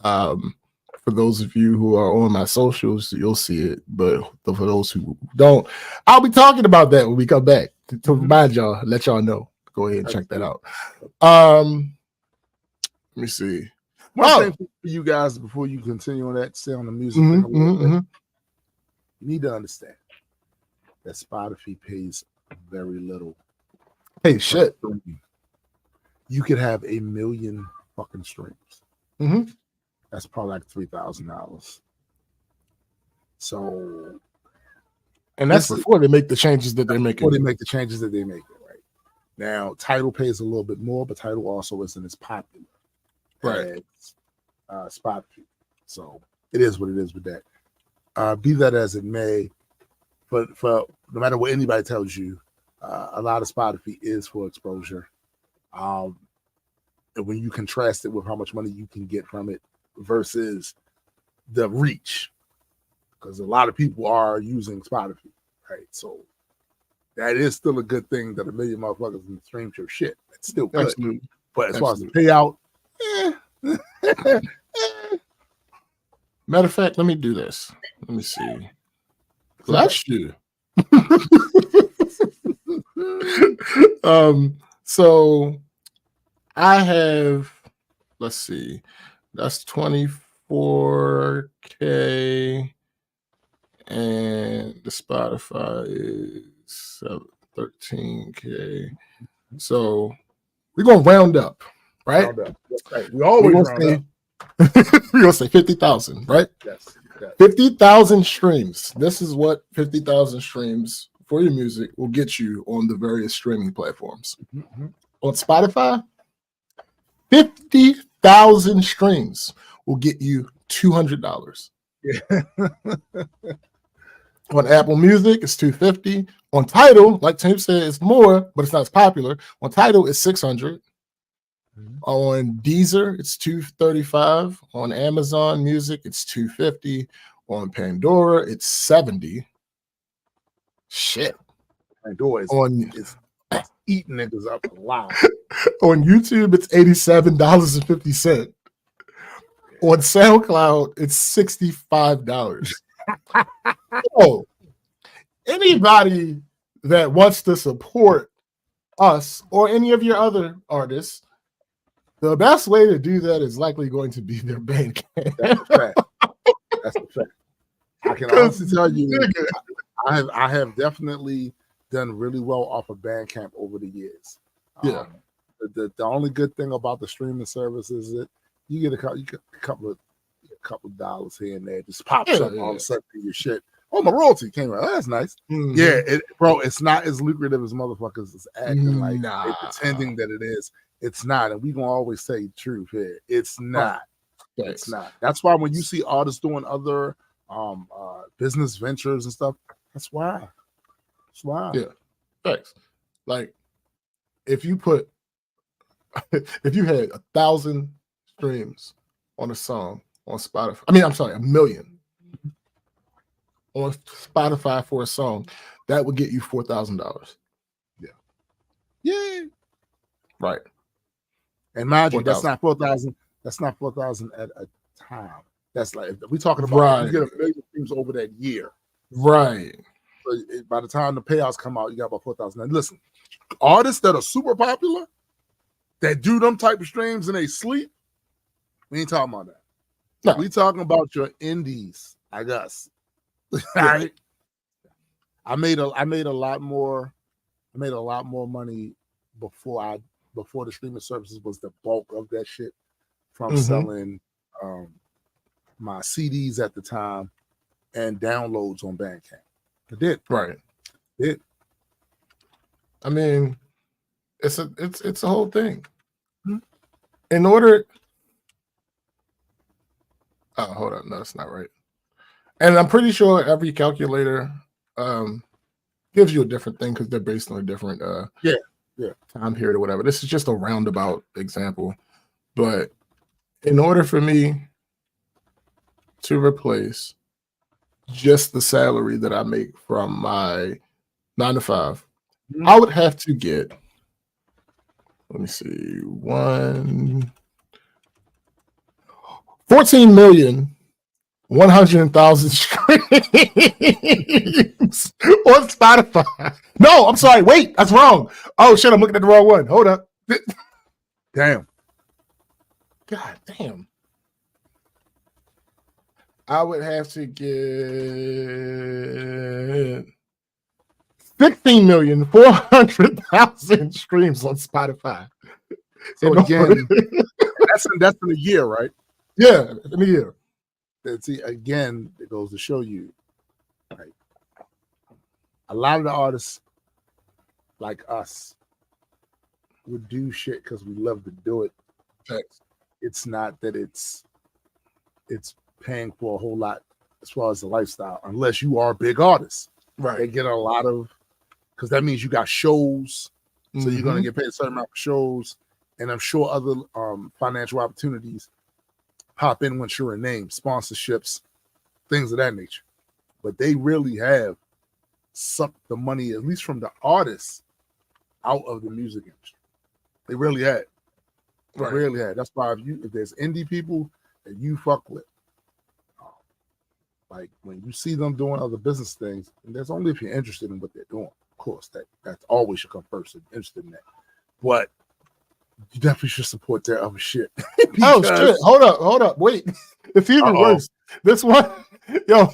for those of you who are on my socials, you'll see it. But for those who don't, I'll be talking about that when we come back to remind y'all, let y'all know. Go ahead and check that out. Let me see. One thing for you guys before you continue on that, stay on the music thing a little bit. You need to understand that Spotify pays very little. Hey, shit. You could have 1 million fucking streams. That's probably like $3,000. So, and that's before they make the changes that they're making. Before they make the changes that they make, right? Now, Tidal pays a little bit more, but Tidal also isn't as popular, right? As Spotify. So it is what it is with that. Be that as it may, but for no matter what anybody tells you, a lot of Spotify is for exposure. And when you contrast it with how much money you can get from it versus the reach, because a lot of people are using Spotify, right? So that is still a good thing that 1 million motherfuckers can stream your shit. It's still good. Absolutely. But as far as the payout, matter of fact, let me do this. Let me see. Last year. So I have, let's see, that's 24K, and the Spotify is 13K. So we're gonna round up, right? Round up. Right. We always round up. We're gonna say 50,000, right? Yes. 50,000 streams. This is what 50,000 streams for your music will get you on the various streaming platforms. Mm-hmm. On Spotify, 50,000 streams will get you $200. Yeah. On Apple Music, it's $250. On Tidal, like Tim said, it's more, but it's not as popular. On Tidal, it's $600. Mm-hmm. On Deezer, it's $235. On Amazon Music, it's $250. On Pandora, it's $70. Shit. Pandora is eating niggas up a lot. On YouTube, it's $87.50. On SoundCloud, it's $65. So, anybody that wants to support us or any of your other artists, the best way to do that is likely going to be their Bandcamp. That's a fact. That's a fact. I can honestly tell you, I have definitely done really well off of Bandcamp over the years. Yeah. The only good thing about the streaming service is that you get a couple of dollars here and there. Just pops up all of a sudden your shit. Oh, my royalty came out. Oh, that's nice. Mm-hmm. Yeah, bro, it's not as lucrative as motherfuckers is acting like they're pretending that it is. It's not, and we gonna always say the truth here. It's not. Right. It's not. That's why when you see artists doing other business ventures and stuff, that's why. That's why. Yeah. Thanks. Like if you had 1,000 streams on a song on Spotify, I'm sorry, 1 million on Spotify for a song, that would get you $4,000. Yeah. Yeah. Right. And mind you, that's not 4,000. That's not 4,000 at a time. That's like we're talking about you get 1 million streams over that year. Right. So by the time the payouts come out, you got about 4,000. And listen, artists that are super popular, that do them type of streams and they sleep, we ain't talking about that. No. We talking about your indies, I guess. Right? I made a lot more money before the streaming services was the bulk of that shit from selling my CDs at the time and downloads on Bandcamp. I did. Right. Did. I mean, it's a whole thing. Mm-hmm. In order. Oh, hold on. No, that's not right. And I'm pretty sure every calculator gives you a different thing because they're based on a different time period or whatever. This is just a roundabout example. But in order for me to replace just the salary that I make from my 9 to 5, I would have to get, let me see, 14,100,000 streams on Spotify. No, I'm sorry. Wait, that's wrong. Oh shit, I'm looking at the wrong one. Hold up. Damn. God damn. I would have to get 16,400,000 streams on Spotify. So again, that's in a year, right? Yeah, in a year. See, again, it goes to show you, like, a lot of the artists like us would do shit because we love to do it. Thanks. It's not that it's paying for a whole lot as far as the lifestyle, unless you are a big artist. Right. They get a lot of, because that means you got shows, so you're gonna get paid a certain amount of shows, and I'm sure other financial opportunities pop in once you're a name, sponsorships, things of that nature. But they really have sucked the money, at least from the artists, out of the music industry. They really had. They really had. That's why if there's indie people that you fuck with, like when you see them doing other business things, and that's only if you're interested in what they're doing. Of course, that's always should come first if you're interested in that. But you definitely should support their other shit. Oh shit! Hold up, wait. It's even worse. This one, yo.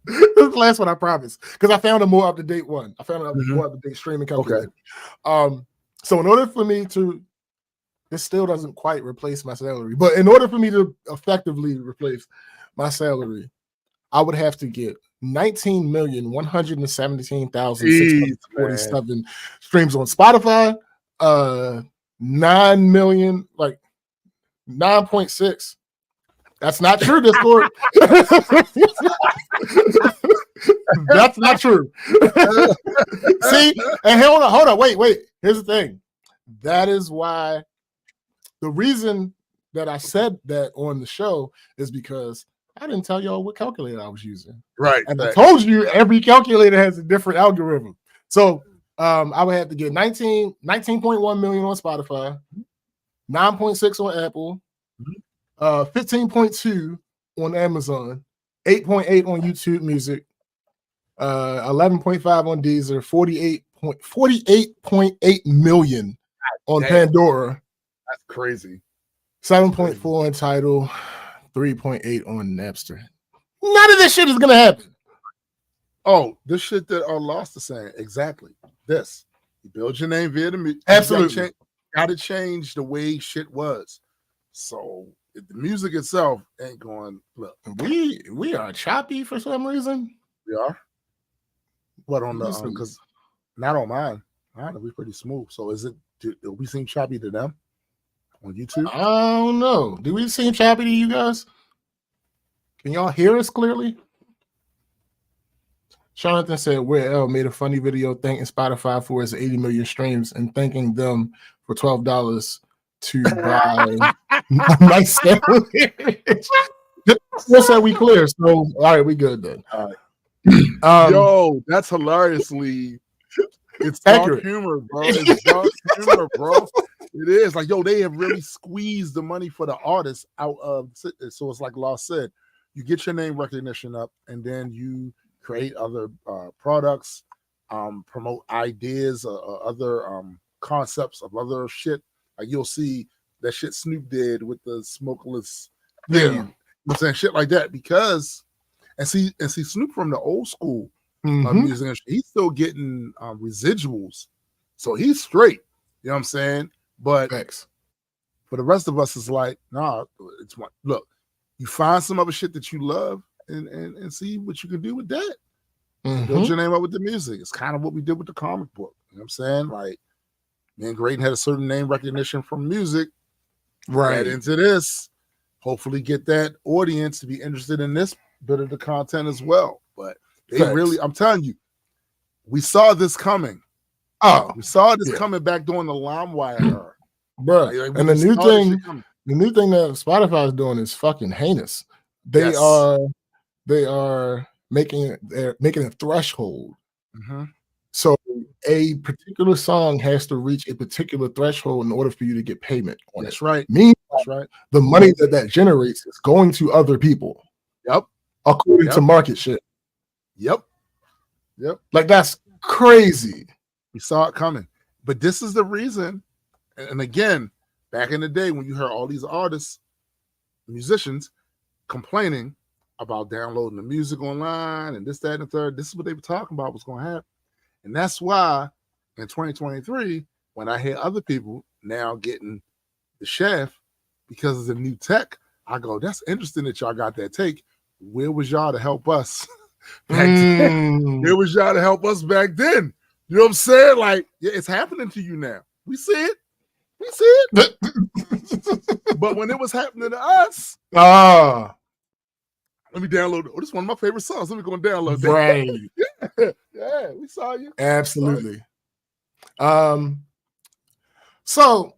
This is the last one, I promise, because I found a more up to date one. I found a more up to date streaming calculator. Okay. So in order for me to, this still doesn't quite replace my salary, but in order for me to effectively replace my salary, I would have to get 19,117,647 streams on Spotify, 9 million, like 9.6. That's not true, Discord. That's not true. See, and hold on, wait. Here's the thing. That is why the reason that I said that on the show is because I didn't tell y'all what calculator I was using. Right. And I told you every calculator has a different algorithm. So I would have to get 19.1 million on Spotify, 9.6 on Apple, 15.2 on Amazon, 8.8 on YouTube Music, 11.5 on Deezer, 48.8 million on Pandora. That's crazy. 7.4 on Tidal, 3.8 on Napster. None of this shit is gonna happen. Oh, this shit that Lost is saying. Exactly. This. You build your name via the music. Absolutely. Got to change the way shit was. So if the music itself ain't going, look. We are choppy for some reason. We are. What on the because not on mine. Mine will be pretty smooth. So is it do we seem choppy to them on YouTube? I don't know. Do we seem choppy to you guys? Can y'all hear us clearly? Jonathan said, Where L made a funny video thanking Spotify for his 80 million streams and thanking them for $12 to buy a nice sandwich. Just said we clear. So, all right, we good then. All right. Yo, that's hilariously. It's dark humor, bro. It's dark humor, bro. It is like, yo, they have really squeezed the money for the artists out of. So it's like Law said, you get your name recognition up, and then you create other products, promote ideas or other concepts of other shit. Like you'll see that shit Snoop did with the smokeless thing. You know what I'm saying? Shit like that. Because and see Snoop from the old school music, he's still getting residuals. So he's straight. You know what I'm saying? But for the rest of us, it's like, nah, it's one. Look, you find some other shit that you love and see what you can do with that. Build your name up with the music. It's kind of what we did with the comic book. You know what I'm saying? Like, me and Graydon had a certain name recognition from music. Right into this. Hopefully get that audience to be interested in this bit of the content as well. But they really, I'm telling you, we saw this coming. We saw this coming back during the LimeWire era. Bro, and the new thing that Spotify is doing is fucking heinous. They are making a threshold. So a particular song has to reach a particular threshold in order for you to get payment on it. That's right. Meanwhile, the money that generates is going to other people. According to market shit. Like that's crazy. We saw it coming. But this is the reason. And again, back in the day when you heard all these artists, musicians complaining about downloading the music online and this, that, and the third, this is what they were talking about was going to happen. And that's why in 2023, when I hear other people now getting the shaft, because it's a new tech. I go, that's interesting that y'all got that take. Where was y'all to help us back then? Where was y'all to help us back then? You know what I'm saying? Like, yeah, it's happening to you now. We see it. We see it. But when it was happening to us, let me download it. Oh, this is one of my favorite songs. Let me go and download that. Right. Yeah, we saw you. Absolutely. So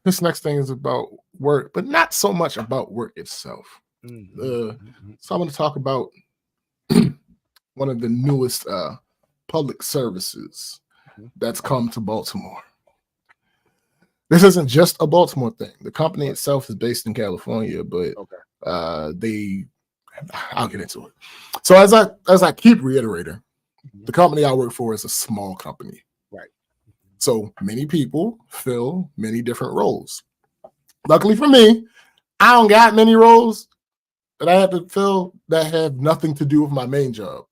this next thing is about work, but not so much about work itself. So I'm going to talk about one of the newest public services that's come to Baltimore. This isn't just a Baltimore thing. The company itself is based in California, but I'll get into it. So as I keep reiterating, the company I work for is a small company. Right. So many people fill many different roles. Luckily for me, I don't got many roles that I have to fill that have nothing to do with my main job.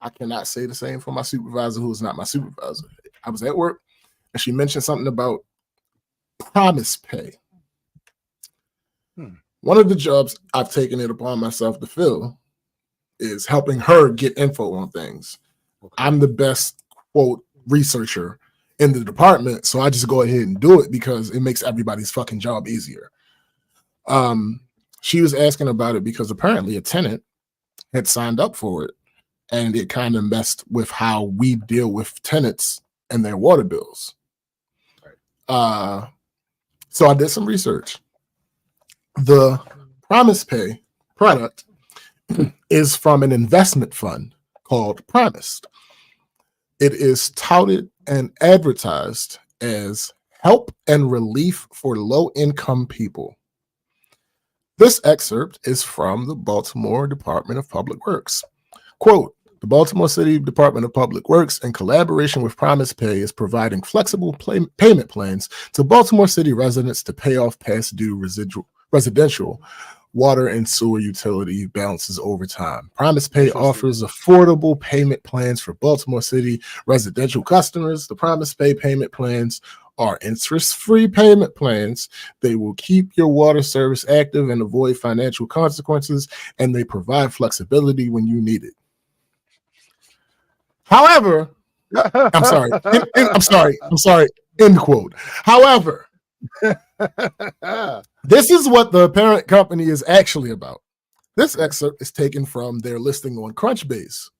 I cannot say the same for my supervisor, who is not my supervisor. I was at work and she mentioned something about promise pay. One of the jobs I've taken it upon myself to fill is helping her get info on things. I'm the best, quote, researcher in the department, so I just go ahead and do it because it makes everybody's fucking job easier. She was asking about it because apparently a tenant had signed up for it, and it kind of messed with how we deal with tenants and their water bills. So I did some research. The Promise Pay product is from an investment fund called Promised. It is touted and advertised as help and relief for low-income people. This excerpt is from the Baltimore Department of Public Works. Quote, the Baltimore City Department of Public Works, in collaboration with Promise Pay, is providing flexible payment plans to Baltimore City residents to pay off past due residential water and sewer utility balances over time. Promise Pay offers affordable payment plans for Baltimore City residential customers. The Promise Pay payment plans are interest-free payment plans. They will keep your water service active and avoid financial consequences, and they provide flexibility when you need it. However, I'm sorry, end quote. However, this is what the parent company is actually about. This excerpt is taken from their listing on Crunchbase.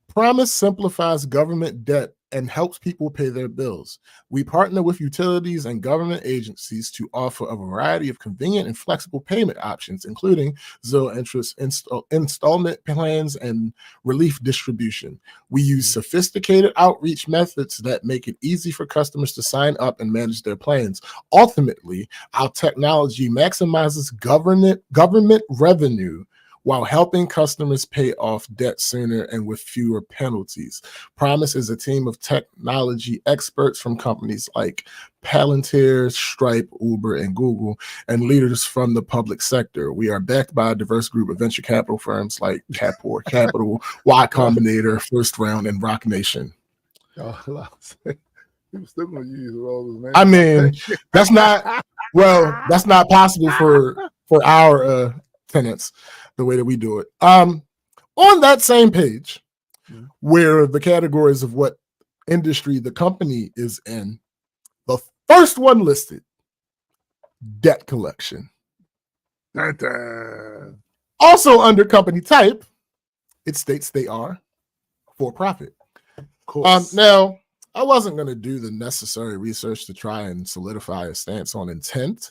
Promise simplifies government debt and helps people pay their bills. We partner with utilities and government agencies to offer a variety of convenient and flexible payment options, including zero interest installment plans and relief distribution. We use sophisticated outreach methods that make it easy for customers to sign up and manage their plans. Ultimately, our technology maximizes government revenue while helping customers pay off debt sooner and with fewer penalties. Promise is a team of technology experts from companies like Palantir, Stripe, Uber, and Google, and leaders from the public sector. We are backed by a diverse group of venture capital firms like Capor Capital, Y Combinator, First Round, and Rock Nation. People still gonna use all those names. I mean, that's not possible for our tenants the way that we do it. On that same page, where the categories of what industry the company is in, the first one listed, debt collection. Also under company type, it states they are for profit. Now, I wasn't going to do the necessary research to try and solidify a stance on intent,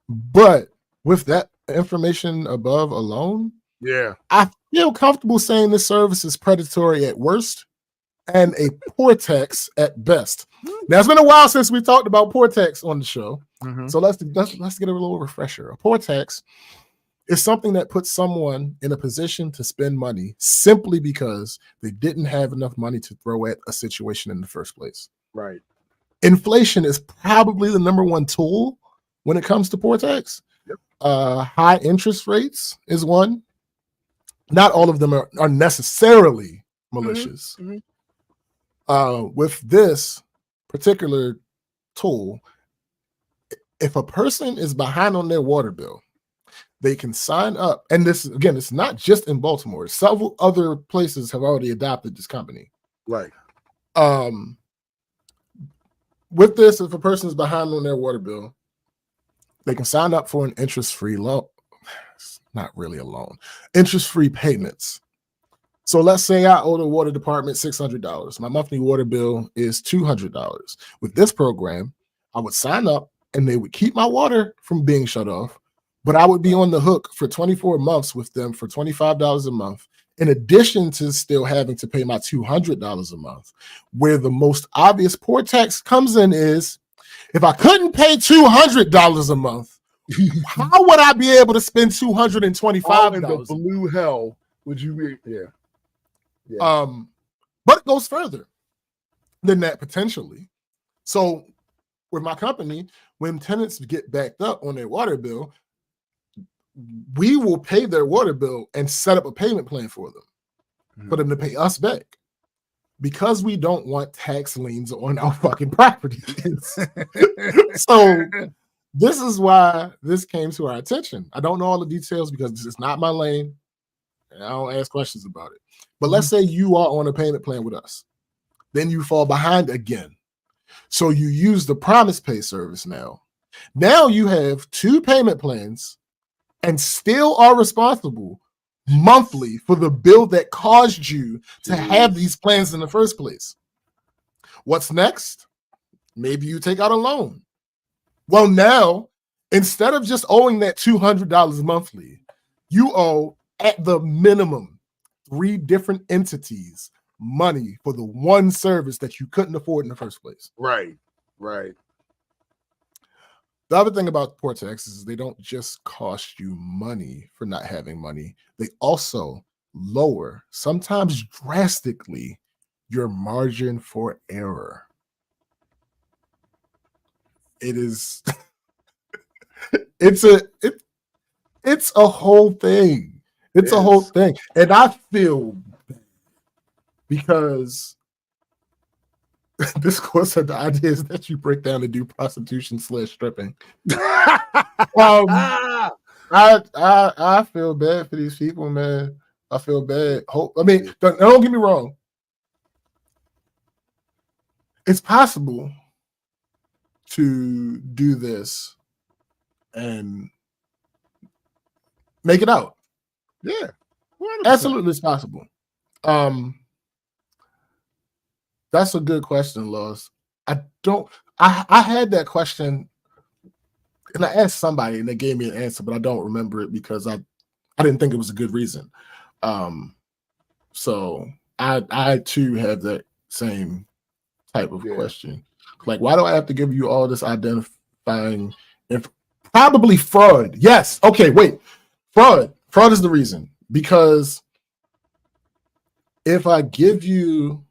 but with that information above alone, I feel comfortable saying this service is predatory at worst and a poor tax at best. Now, it's been a while since we talked about poor tax on the show, so let's get a little refresher. A poor tax is something that puts someone in a position to spend money simply because they didn't have enough money to throw at a situation in the first place. Right. Inflation is probably the number one tool when it comes to poor tax. High interest rates is one. Not all of them are necessarily malicious. With this particular tool, if a person is behind on their water bill, they can sign up. And this, again, it's not just in Baltimore. Several other places have already adopted this company. Right. With this, if a person is behind on their water bill, they can sign up for an interest-free loan. It's not really a loan. Interest-free payments. So let's say I owe the water department $600. My monthly water bill is $200. With this program, I would sign up and they would keep my water from being shut off, but I would be on the hook for 24 months with them for $25 a month, in addition to still having to pay my $200 a month. Where the most obvious poor tax comes in is, if I couldn't pay $200 a month, how would I be able to spend $225? In the blue hell would you be? Yeah. But it goes further than that potentially. So with my company, when tenants get backed up on their water bill, we will pay their water bill and set up a payment plan for them, for them to pay us back, because we don't want tax liens on our fucking properties. So this is why this came to our attention. I don't know all the details because this is not my lane, and I don't ask questions about it. But let's say you are on a payment plan with us. Then you fall behind again. So you use the Promise Pay service now. Now you have two payment plans and still are responsible monthly for the bill that caused you to have these plans in the first place. What's next? Maybe you take out a loan. Well, now, instead of just owing that $200 monthly, you owe at the minimum 3 different entities money for the one service that you couldn't afford in the first place. Right. The other thing about poor taxes is they don't just cost you money for not having money. They also lower, sometimes drastically, your margin for error. It is, it's a whole thing. It's a whole thing. And I feel bad because this course of the idea is that you break down and do prostitution / stripping. I feel bad for these people, man. I feel bad. Don't get me wrong. It's possible to do this and make it out. Yeah, 100%. Absolutely, it's possible. That's a good question, Lois. I had that question and I asked somebody and they gave me an answer, but I don't remember it because I didn't think it was a good reason. So I too have that same type of question. Like, why do I have to give you all this identifying probably fraud? Yes. Okay, wait. Fraud is the reason, because if I give you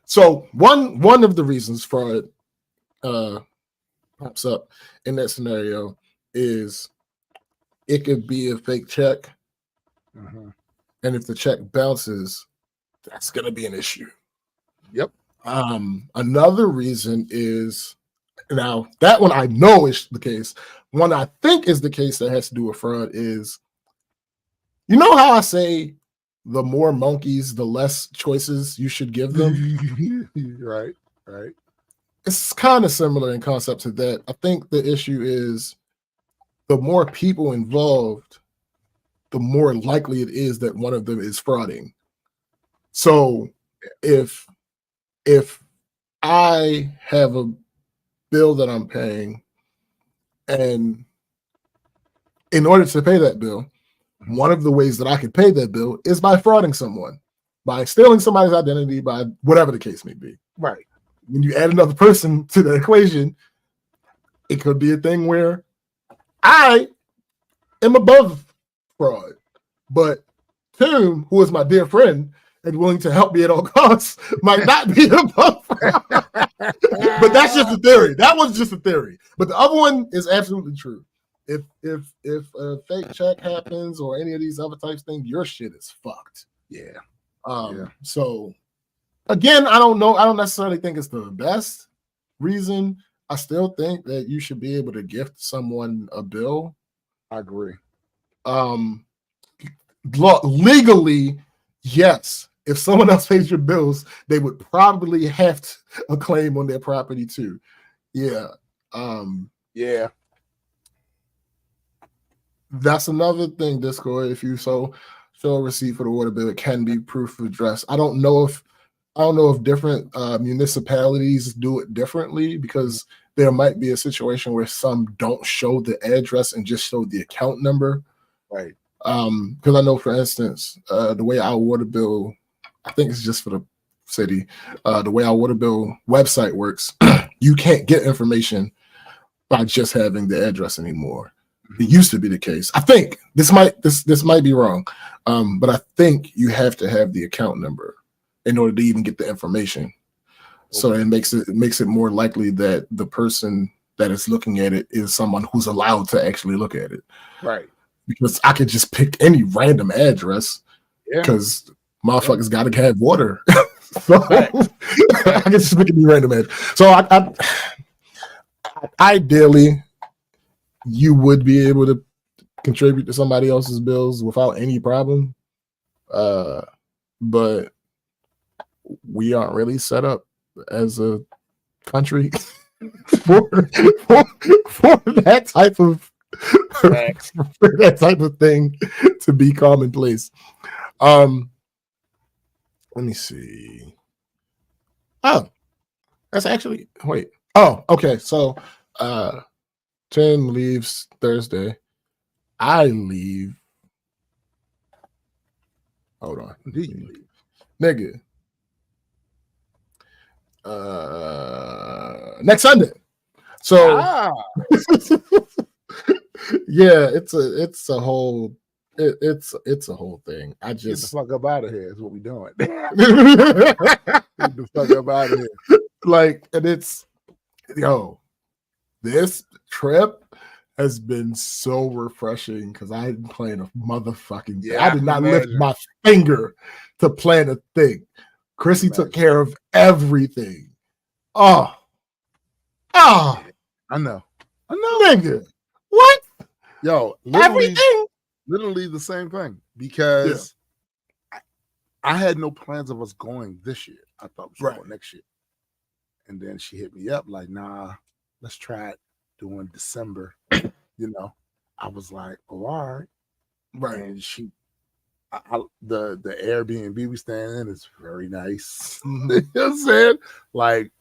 so one of the reasons fraud pops up in that scenario is it could be a fake check, and if the check bounces, that's going to be an issue. Yep. Another reason is, now that one I know is the case. One I think is the case that has to do with fraud is, you know how I say the more monkeys, the less choices you should give them? Right. It's kind of similar in concept to that. I think the issue is the more people involved, the more likely it is that one of them is frauding. So if I have a bill that I'm paying, and in order to pay that bill, one of the ways that I could pay that bill is by frauding someone, by stealing somebody's identity, by whatever the case may be. Right. When you add another person to the equation, it could be a thing where I am above fraud, but Tim, who is my dear friend and willing to help me at all costs, might not be above fraud. But that's just a theory. That was just a theory. But the other one is absolutely true. If a fake check happens or any of these other types of things, your shit is fucked. Yeah. So Again, I don't know. I don't necessarily think it's the best reason. I still think that you should be able to gift someone a bill. I agree. Legally, yes. If someone else pays your bills, they would probably have a claim on their property too. Yeah. Yeah. That's another thing, Discord. If you show a receipt for the water bill, it can be proof of address. I don't know if different municipalities do it differently, because there might be a situation where some don't show the address and just show the account number. Right. Because I know, for instance, the way our water bill, I think it's just for the city, the way our water bill website works, you can't get information by just having the address anymore. It used to be the case. I think this might be wrong, but I think you have to have the account number in order to even get the information. Okay. So it makes it more likely that the person that is looking at it is someone who's allowed to actually look at it. Right. Because I could just pick any random address, because motherfuckers got to have water. So I can just pick any random address. So I ideally, you would be able to contribute to somebody else's bills without any problem. But we aren't really set up as a country for that type of thing to be commonplace. Let me see. Oh, that's actually wait. Oh, okay. So Tim leaves Thursday. I leave. Hold on. Nigga. Next Sunday. So yeah, it's a whole thing. I just get the fuck up out of here is what we doing. Get the fuck up out of here. Like, and it's this trip has been so refreshing because I didn't plan a motherfucking thing. I did not lift my finger to plan a thing. Chrissy took care of everything. I know, nigga. What? Yo, everything? Literally the same thing, because I had no plans of us going this year. I thought we were going next year. And then she hit me up like, nah, let's try it doing December. I was like, oh, all right. Right. And the Airbnb we staying in is very nice. Mm-hmm. You know what I'm saying? Like,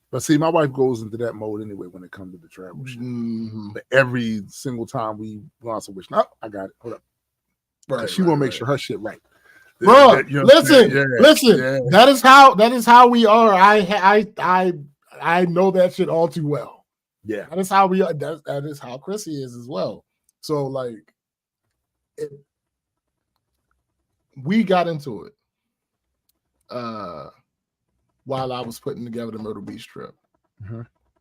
but see, my wife goes into that mode anyway when it comes to the travel shit. Mm-hmm. But every single time we go on some wish, no, I got it. Hold up. Right. She want to make sure her shit right. Bro, listen. That is how we are. I know that shit all too well. Yeah, that is how we are. That is how Chrissy is as well. So like, we got into it while I was putting together the Myrtle Beach trip,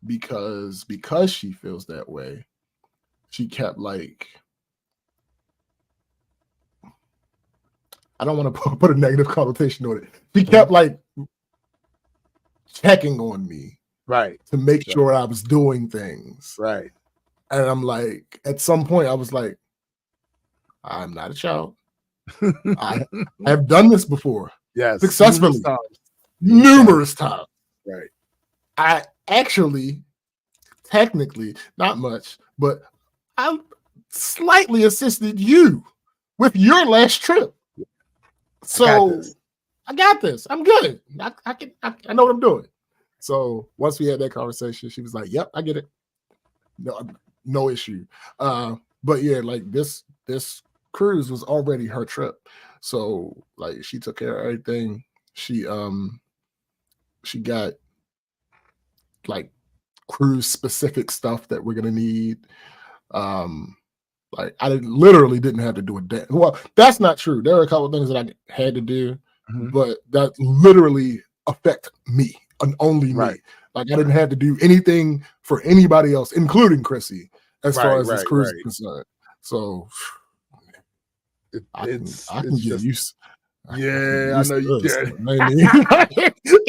because she feels that way. She kept like, I don't want to put a negative connotation on it. She kept like checking on me, right, to make sure I was doing things, right. And I'm like, at some point, I was like, I'm not a child. I have done this before, successfully, numerous times. Right. I actually, technically, not much, but I slightly assisted you with your last trip. So I got this. I'm good. I know what I'm doing. So once we had that conversation, she was like, "Yep, I get it. No issue." But yeah, like this cruise was already her trip, so like she took care of everything. She got like cruise specific stuff that we're gonna need. Like I literally didn't have to do a day. Well, that's not true. There are a couple of things that I had to do, but that literally affect me and only me. Like I didn't have to do anything for anybody else, including Chrissy, as far as this cruise is concerned. So I can get used Yeah, I know you did.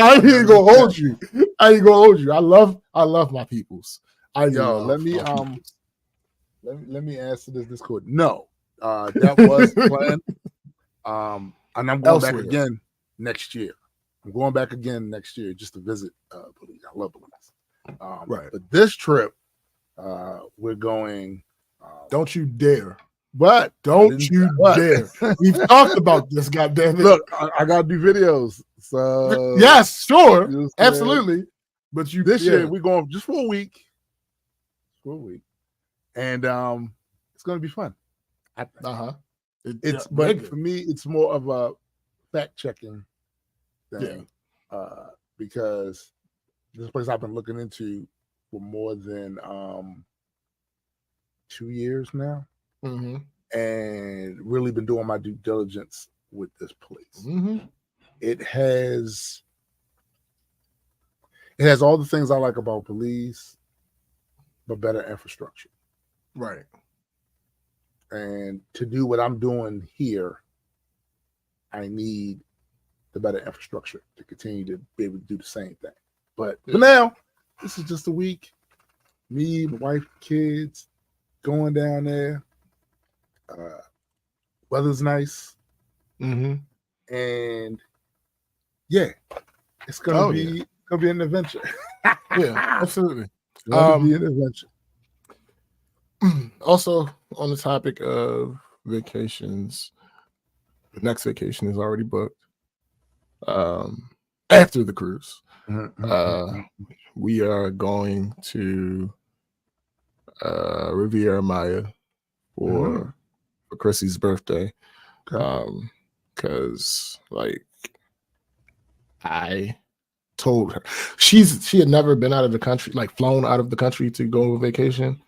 I ain't gonna hold you. I ain't gonna hold you. I love my peoples. Let me answer this Discord. No, that was the plan. And I'm going back again next year. I'm going back again next year just to visit Belize. I love Belize. Right. But this trip, we're going. Don't you dare. What? Don't you dare. We've talked about this, goddammit. Look, I got to do videos. So yes, sure. Absolutely. But this year we're going just for a week. And it's going to be fun. But for me, it's more of a fact-checking thing. Because this place I've been looking into for more than 2 years now. Mm-hmm. And really been doing my due diligence with this place. Mm-hmm. It has all the things I like about Belize, but better infrastructure. Right. And to do what I'm doing here, I need the better infrastructure to continue to be able to do the same thing. But for now, this is just a week. Me, my wife, kids, going down there. Weather's nice. Mm-hmm. And it's gonna be an adventure. Absolutely. It's gonna be an adventure. Also, on the topic of vacations, the next vacation is already booked. After the cruise, we are going to Riviera Maya for Chrissy's birthday. Because I told her she had never been out of the country, flown out of the country to go on vacation.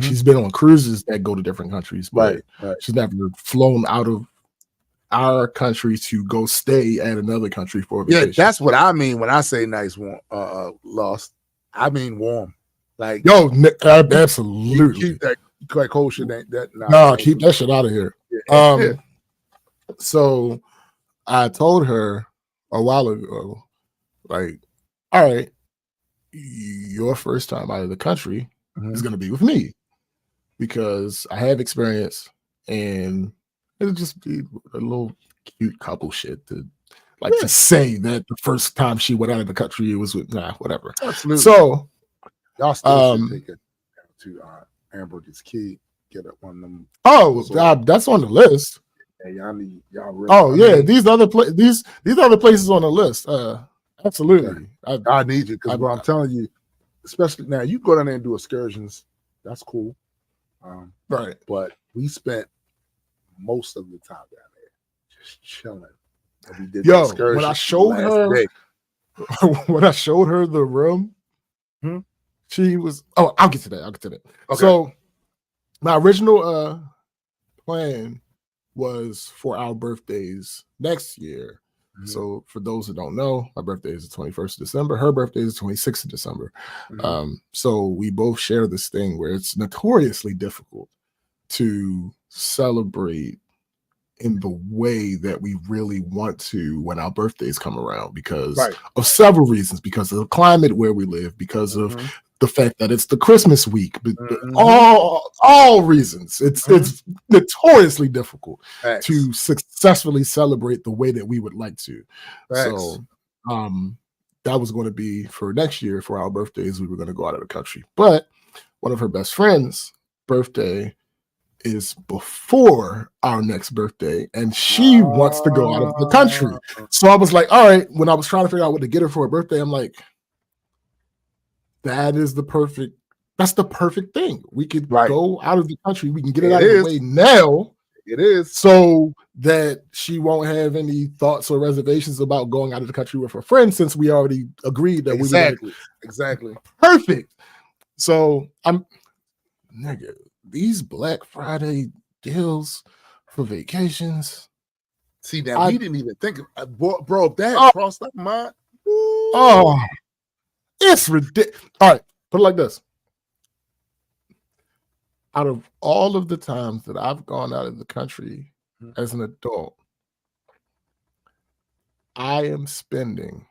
She's been on cruises that go to different countries, but she's never flown out of our country to go stay at another country for a vacation. Yeah, that's what I mean when I say nice, warm, lost. I mean warm. Absolutely. Keep that cold shit. Ain't that? No, keep that shit out of here. So I told her a while ago, all right, your first time out of the country is going to be with me because I have experience and it'll just be a little cute couple shit to say that the first time she went out of the country it was with whatever. Absolutely. So y'all still should take it to Amber's key. Get up on them. Oh, that's on the list. Hey, y'all really. These other places on the list. Absolutely. I need you because I'm telling you, especially now, you go down there and do excursions. That's cool. Right. But we spent most of the time down there just chilling. We did when I showed her the room, she was. Oh, I'll get to that. Okay. So my original plan was for our birthdays next year. Mm-hmm. So for those who don't know, my birthday is the 21st of December. Her birthday is the 26th of December. Mm-hmm. So we both share this thing where it's notoriously difficult to celebrate in the way that we really want to when our birthdays come around because of several reasons, because of the climate where we live, because of the fact that it's the Christmas week, but all reasons. It's notoriously difficult to successfully celebrate the way that we would like to. So that was going to be for next year for our birthdays. We were going to go out of the country, but one of her best friends' birthday is before our next birthday, and she wants to go out of the country. So I was like, all right, when I was trying to figure out what to get her for her birthday, I'm like, that's the perfect thing. We could go out of the country. We can get it out of the way now. It is. So that she won't have any thoughts or reservations about going out of the country with her friends, since we already agreed that we were exactly perfect. So these Black Friday deals for vacations. See, now we didn't even think of, bro, that crossed our mind. Oh, it's ridiculous. All right, put it like this. Out of all of the times that I've gone out of the country as an adult, I am spending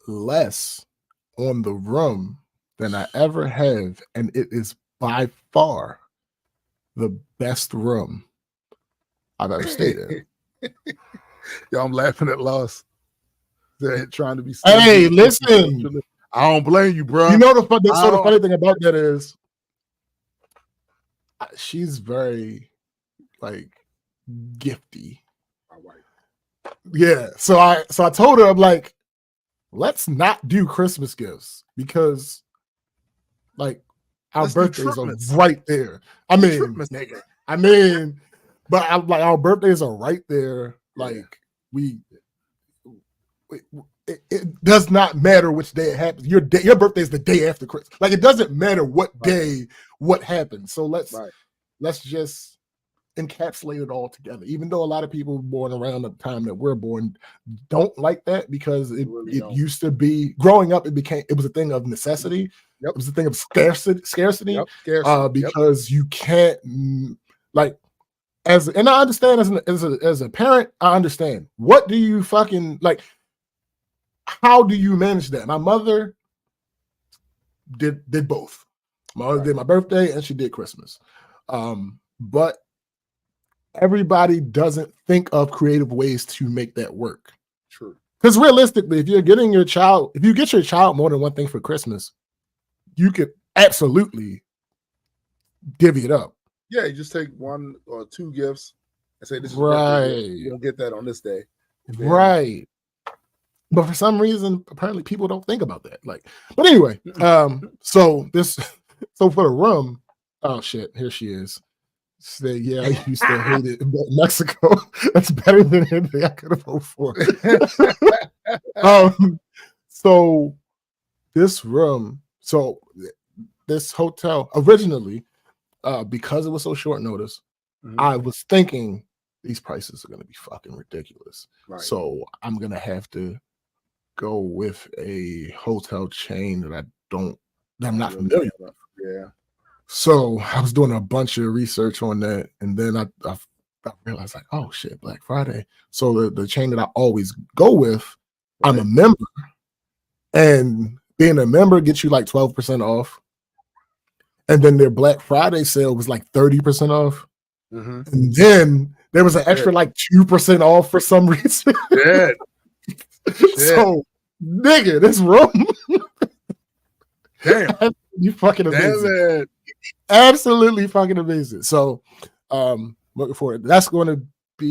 less on the room than I ever have, and it is by far the best room I've ever stayed in. Yo, I'm laughing at loss. They're trying to be. Hey, listen. I don't blame you, bro. You know the funny thing about that is, she's very like gifty. Yeah. So I told her, I'm like, let's not do Christmas gifts because like our birthdays are right there. I mean, but I'm like, our birthdays are right there. Like it does not matter which day it happens. Your birthday is the day after Christmas. Like it doesn't matter what day what happens. So let's just encapsulate it all together. Even though a lot of people born around the time that we're born don't like that because it used to be growing up. It was a thing of necessity. Yep. It was a thing of scarcity. Because you can't like and I understand as a parent, I understand. What do you fucking like? How do you manage that? My mother did both. My mother did my birthday and she did Christmas. But everybody doesn't think of creative ways to make that work. True. Because realistically, if you get your child more than one thing for Christmas, you could absolutely divvy it up. Yeah, you just take one or two gifts and say this is right. You don't get that on this day. Right. But for some reason, apparently people don't think about that. Like, but anyway, so for the room, oh shit, here she is. Say, yeah, I used to hate it, but Mexico, that's better than anything I could have hoped for. So this room, this hotel originally, because it was so short notice, I was thinking these prices are going to be fucking ridiculous. Right. So I'm going to have to go with a hotel chain that I'm not familiar with. Yeah. So I was doing a bunch of research on that, and then I realized like, oh shit, Black Friday. So the chain that I always go with, I'm a member, and being a member gets you like 12% off, and then their Black Friday sale was like 30% off, and then there was an extra like 2% off for some reason. Shit. So nigga, this room. Damn. You fucking amazing. Absolutely fucking amazing. So looking forward. That's going to be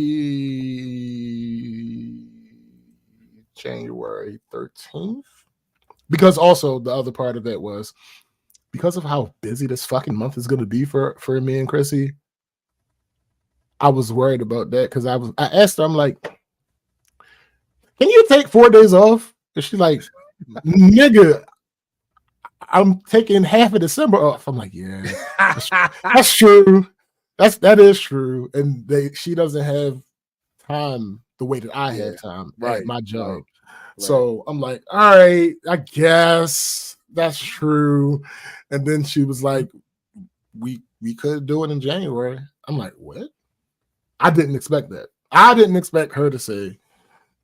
January 13th. Because also the other part of it was because of how busy this fucking month is going to be for me and Chrissy. I was worried about that because I asked her, I'm like, can you take 4 days off? And she's like, nigga, I'm taking half of December off. I'm like, yeah, that's true. That is true. And she doesn't have time the way that I have time at my job. Right. So I'm like, all right, I guess that's true. And then she was like, we could do it in January. I'm like, what? I didn't expect that. I didn't expect her to say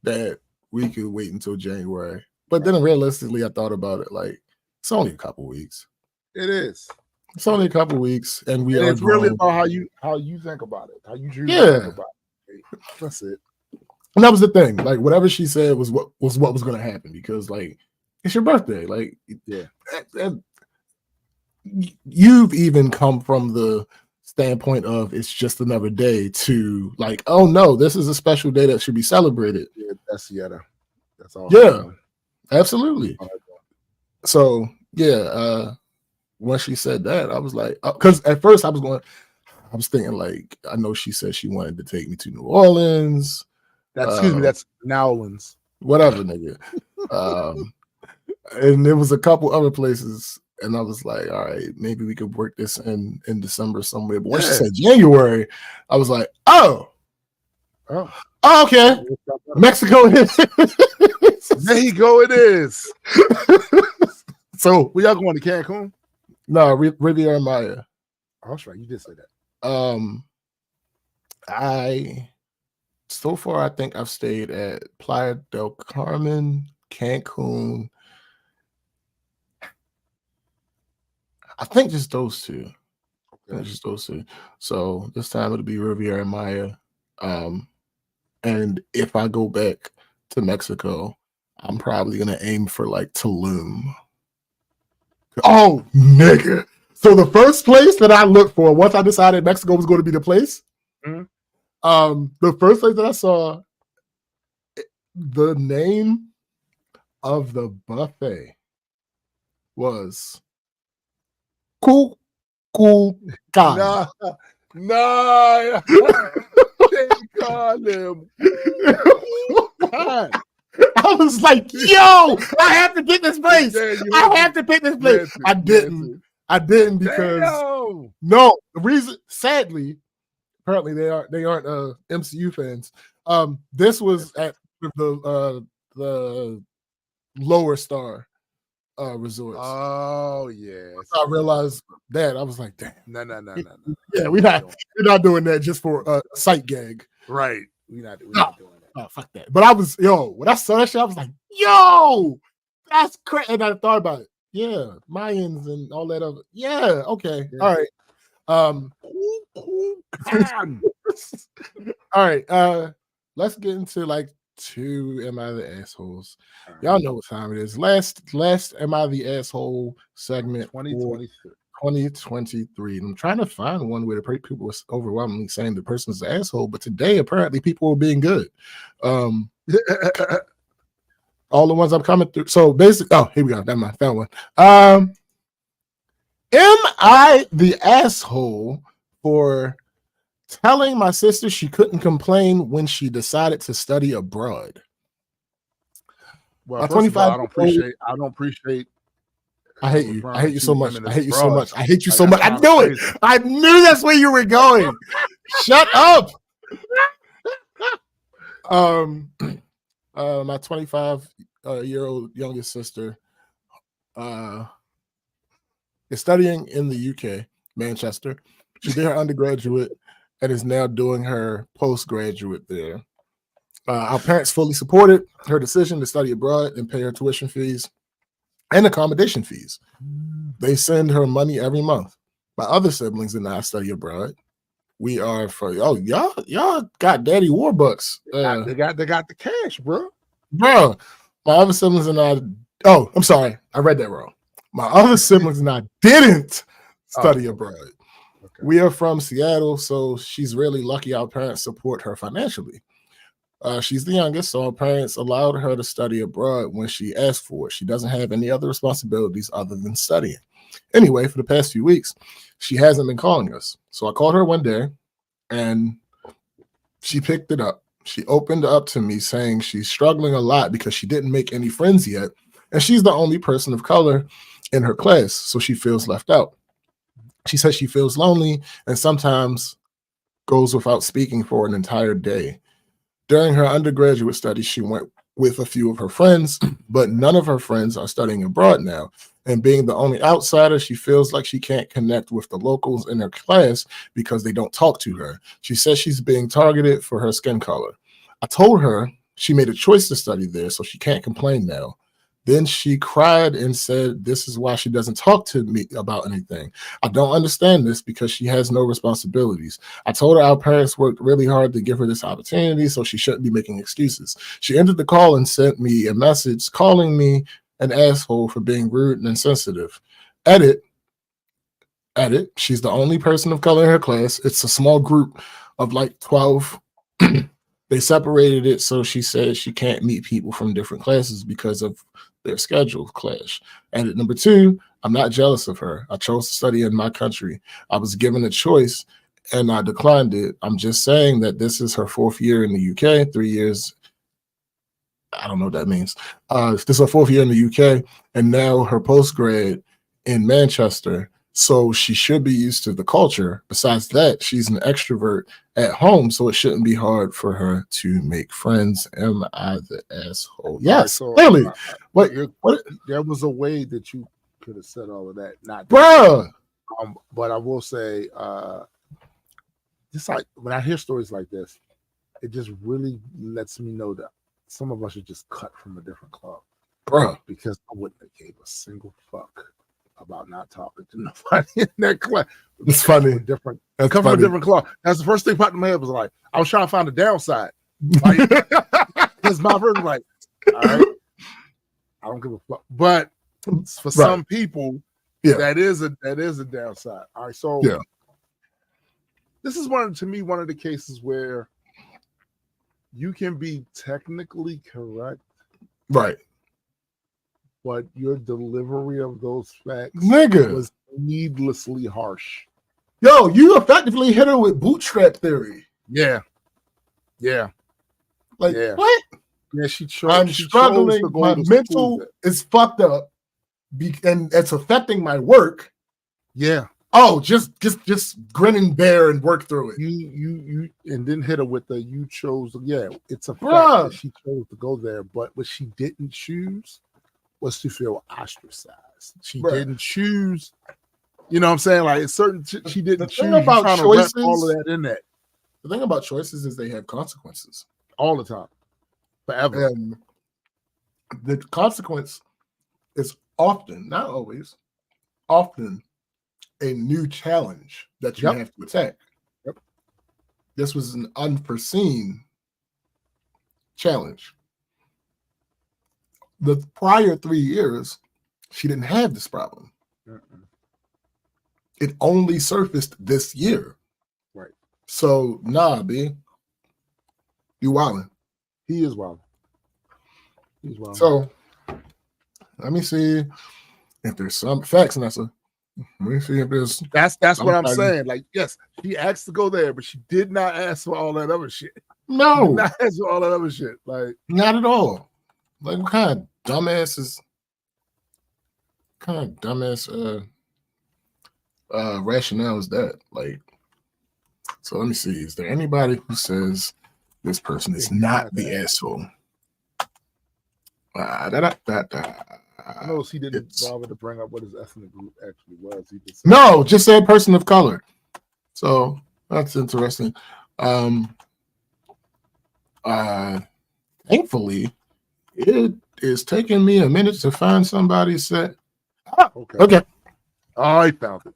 that we could wait until January. But then realistically, I thought about it like, it's only a couple weeks. It is. It's only a couple weeks, and it's really about how you think about it, how you think about it. That's it. And that was the thing. Like whatever she said was what was going to happen because like it's your birthday. Like you've even come from the standpoint of it's just another day to like, oh no, this is a special day that should be celebrated. Yeah, that's all. Yeah, absolutely. So when she said that, I was like, because at first I was thinking like, I know she said she wanted to take me to New Orleans. Excuse me, that's Nowlands. Whatever, nigga. And there was a couple other places, and I was like, all right, maybe we could work this in December somewhere. But when she said January, I was like, oh, okay, Mexico. There you go. It is. So, we y'all going to Cancun? No, Riviera Maya. Oh, that's right. You did say that. I So far, I think I've stayed at Playa del Carmen, Cancun. I think just those two. Okay. Just those two. So this time it'll be Riviera Maya. And if I go back to Mexico, I'm probably gonna aim for like Tulum. Oh, nigga. So the first place that I looked for once I decided Mexico was going to be the place, the first place that I saw, the name of the buffet was Cool Nah. They call him. I was like, yo, I have to pick this place. I have to pick this place. I didn't because no, the reason, sadly, apparently they aren't MCU fans. This was at the lower star resorts. Oh yeah. I realized that. I was like, damn. No. Yeah, we're not doing that just for a sight gag. Right. We're not doing that. Oh, fuck that. But I was, when I saw that shit, I was like, yo, that's crazy. And I thought about it. Yeah, Mayans and all that other. Yeah, okay. Yeah. All right. All right. Let's get into like two Am I the Assholes? Y'all know what time it is. Last Am I the Asshole segment 2023. And I'm trying to find one where the people were overwhelmingly saying the person's an asshole, but today apparently people were being good. All the ones I'm coming through. So basically, here we go. Never mind. Found one. Am I the asshole for telling my sister she couldn't complain when she decided to study abroad? Well, 25. I don't appreciate. I hate you. I hate you so much. I hate you so much. I hate you so much. I knew it. I knew that's where you were going. Shut up. My 25-year-old youngest sister is studying in the UK, Manchester. She did her undergraduate and is now doing her postgraduate there. Our parents fully supported her decision to study abroad and pay her tuition fees and accommodation fees. They send her money every month. My other siblings and I study abroad. We are y'all got daddy warbucks. They got the cash, bro. My other siblings and I. Oh, I'm sorry, I read that wrong. My other siblings and I didn't study abroad. Okay. We are from Seattle, so she's really lucky our parents support her financially. She's the youngest, so her parents allowed her to study abroad when she asked for it. She doesn't have any other responsibilities other than studying. Anyway, for the past few weeks, she hasn't been calling us. So I called her one day, and she picked it up. She opened up to me saying she's struggling a lot because she didn't make any friends yet, and she's the only person of color in her class, so she feels left out. She says she feels lonely and sometimes goes without speaking for an entire day. During her undergraduate studies, she went with a few of her friends, but none of her friends are studying abroad now. And being the only outsider, she feels like she can't connect with the locals in her class because they don't talk to her. She says she's being targeted for her skin color. I told her she made a choice to study there, so she can't complain now. Then she cried and said this is why she doesn't talk to me about anything. I don't understand this because she has no responsibilities. I told her our parents worked really hard to give her this opportunity, so she shouldn't be making excuses. She ended the call and sent me a message calling me an asshole for being rude and insensitive. Edit. She's the only person of color in her class. It's a small group of like 12. They separated it, so she said she can't meet people from different classes because of their schedule clash. And at number 2, I'm not jealous of her. I chose to study in my country. I was given a choice and I declined it. I'm just saying that this is her 4th year in the UK, 3 years. I don't know what that means. This is her 4th year in the UK, and now her postgrad in Manchester. So she should be used to the culture. Besides that, she's an extrovert at home, so it shouldn't be hard for her to make friends. Am I the asshole? Yes, so, clearly. What there was a way that you could have said all of that, not bruh. But I will say, just like when I hear stories like this, it just really lets me know that some of us are just cut from a different club, bro. Because I wouldn't have gave a single fuck about not talking to nobody in that club. It's funny. Different. Come from a different club. That's the first thing popped in my head was like, I was trying to find the downside. Like, because my version like, all right, I don't give a fuck. But for some people, that is a downside. All right, so this is one of the cases where you can be technically correct, right? But your delivery of those facts, was needlessly harsh. Yo, you effectively hit her with bootstrap theory. Yeah. Like what? Yeah, she I'm struggling. My mental is fucked up, and it's affecting my work. Yeah. Oh, just grin and bear and work through it. You and then hit her with the you chose. Yeah, it's a fact that she chose to go there, but what she didn't choose was to feel ostracized. She didn't choose. You know what I'm saying? Like it's certain she didn't choose. About choices, all of that in that. The thing about choices is they have consequences all the time, forever. And the consequence is often, not always, often a new challenge that you have to attack. This was an unforeseen challenge. The prior 3 years, she didn't have this problem. It only surfaced this year. Right. So, nah, B. You wildin'. He is wildin'. He's wildin'. So, let me see if there's some facts, Nessa. Let me see if there's. That's what I'm saying. Like, yes, she asked to go there, but she did not ask for all that other shit. No. She did not ask for all that other shit. Like, not at all. Like, what kind of dumbass rationale is that? Like, so let me see. Is there anybody who says this person is not the asshole? I noticed he didn't bother to bring up what his ethnic group actually was. He just said person of color. So that's interesting. Thankfully, it is taking me a minute to find somebody said. Okay. Oh, I found it.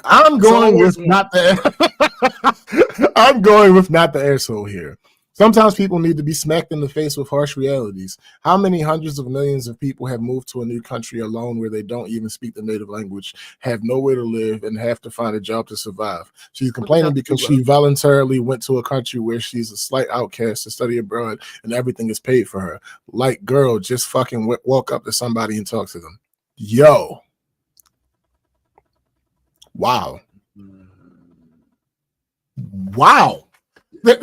I'm going with not the. I'm going with not the asshole here. Sometimes people need to be smacked in the face with harsh realities. How many hundreds of millions of people have moved to a new country alone where they don't even speak the native language, have nowhere to live, and have to find a job to survive? She's complaining because she voluntarily went to a country where she's a slight outcast to study abroad and everything is paid for her. Like, girl, just fucking walk up to somebody and talk to them. Yo. Wow. Wow. Listen,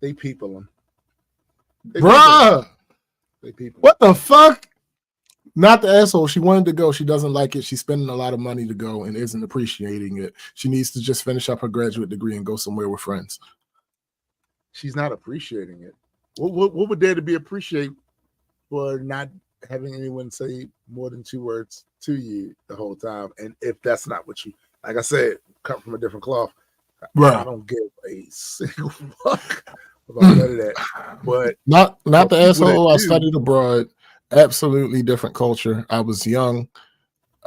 they people them. Bruh. They people. What the fuck? Not the asshole. She wanted to go. She doesn't like it. She's spending a lot of money to go and isn't appreciating it. She needs to just finish up her graduate degree and go somewhere with friends. She's not appreciating it. What would there to be appreciate for not having anyone say more than 2 words to you the whole time? And if that's not what you, like I said, cut from a different cloth, I don't give a single fuck about none of that. But not the asshole. I studied abroad. Absolutely different culture. I was young,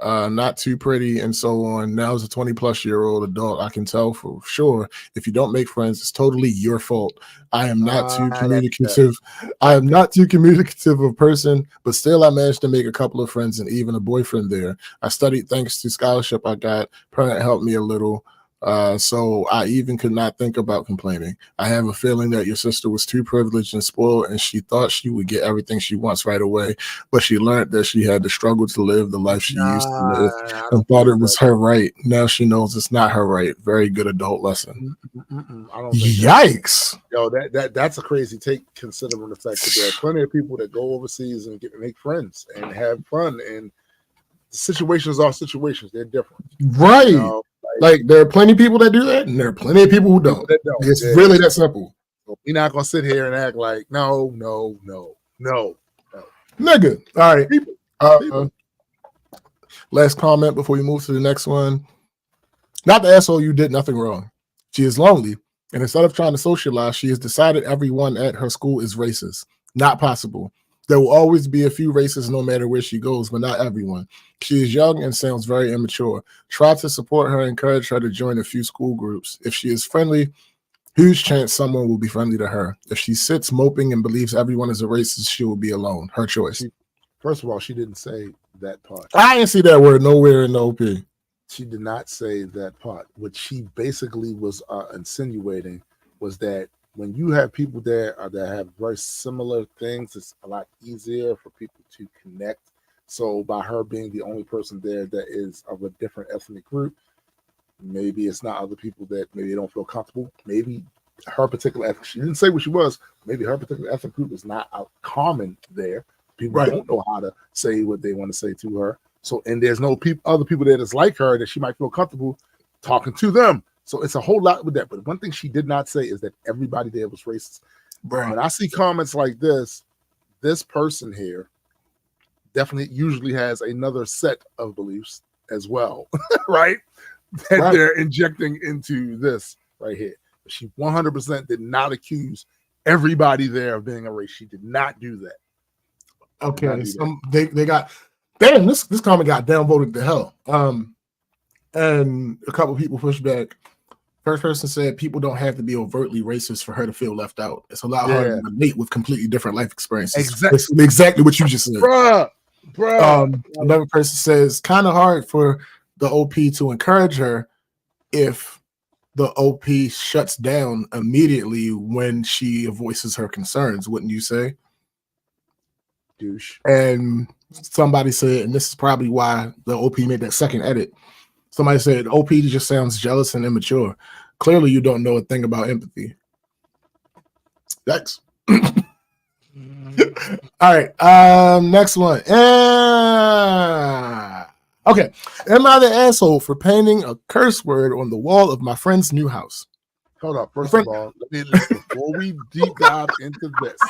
not too pretty, and so on. Now as a 20-plus-year-old adult, I can tell for sure if you don't make friends, it's totally your fault. I am not too communicative. I am not too communicative of a person, but still I managed to make a couple of friends and even a boyfriend there. I studied thanks to scholarship I got. Parent helped me a little. So I even could not think about complaining. I have a feeling that your sister was too privileged and spoiled, and she thought she would get everything she wants right away, but she learned that she had to struggle to live the life she used to live and thought it was her right. Now she knows it's not her right. Very good adult lesson. Yikes. Yo, that's a crazy take, considering the fact that there are plenty of people that go overseas and make friends and have fun, and situations are situations. They're different. Right. You know? Like there are plenty of people that do that, and there are plenty of people who don't. It's really that simple. We're not gonna sit here and act like no. Nigga. All right. People. Last comment before we move to the next one. Not the asshole, you did nothing wrong. She is lonely, and instead of trying to socialize, she has decided everyone at her school is racist. Not possible. There will always be a few racists no matter where she goes, but not everyone. She is young and sounds very immature. Try to support her, encourage her to join a few school groups. If she is friendly, huge chance someone will be friendly to her. If she sits moping and believes everyone is a racist, she will be alone. Her choice. First of all, she didn't say that part. I didn't see that word nowhere in the OP. She did not say that part. What she basically was insinuating was that when you have people there that have very similar things, it's a lot easier for people to connect. So by her being the only person there that is of a different ethnic group, maybe it's not other people that maybe don't feel comfortable. Maybe her particular ethnic, she didn't say what she was. Maybe her particular ethnic group is not common there. People don't know how to say what they want to say to her. So, and there's no other people there that's like her that she might feel comfortable talking to them. So it's a whole lot with that. But one thing she did not say is that everybody there was racist. Bro. When I see comments like this person here definitely usually has another set of beliefs as well, right? That they're injecting into this right here. But she 100% did not accuse everybody there of being a race. She did not do that. Okay, they got this comment got downvoted to hell. And a couple of people pushed back. First person said people don't have to be overtly racist for her to feel left out. It's a lot harder to relate with completely different life experiences. Exactly what you just said. Bruh. Another person says kind of hard for the OP to encourage her if the OP shuts down immediately when she voices her concerns, wouldn't you say? Douche. And somebody said, and this is probably why the OP made that second edit. Somebody said OP just sounds jealous and immature. Clearly, you don't know a thing about empathy. Thanks. All right. Next one. Okay. Am I the asshole for painting a curse word on the wall of my friend's new house? Hold up. First of all, before we deep dive into this,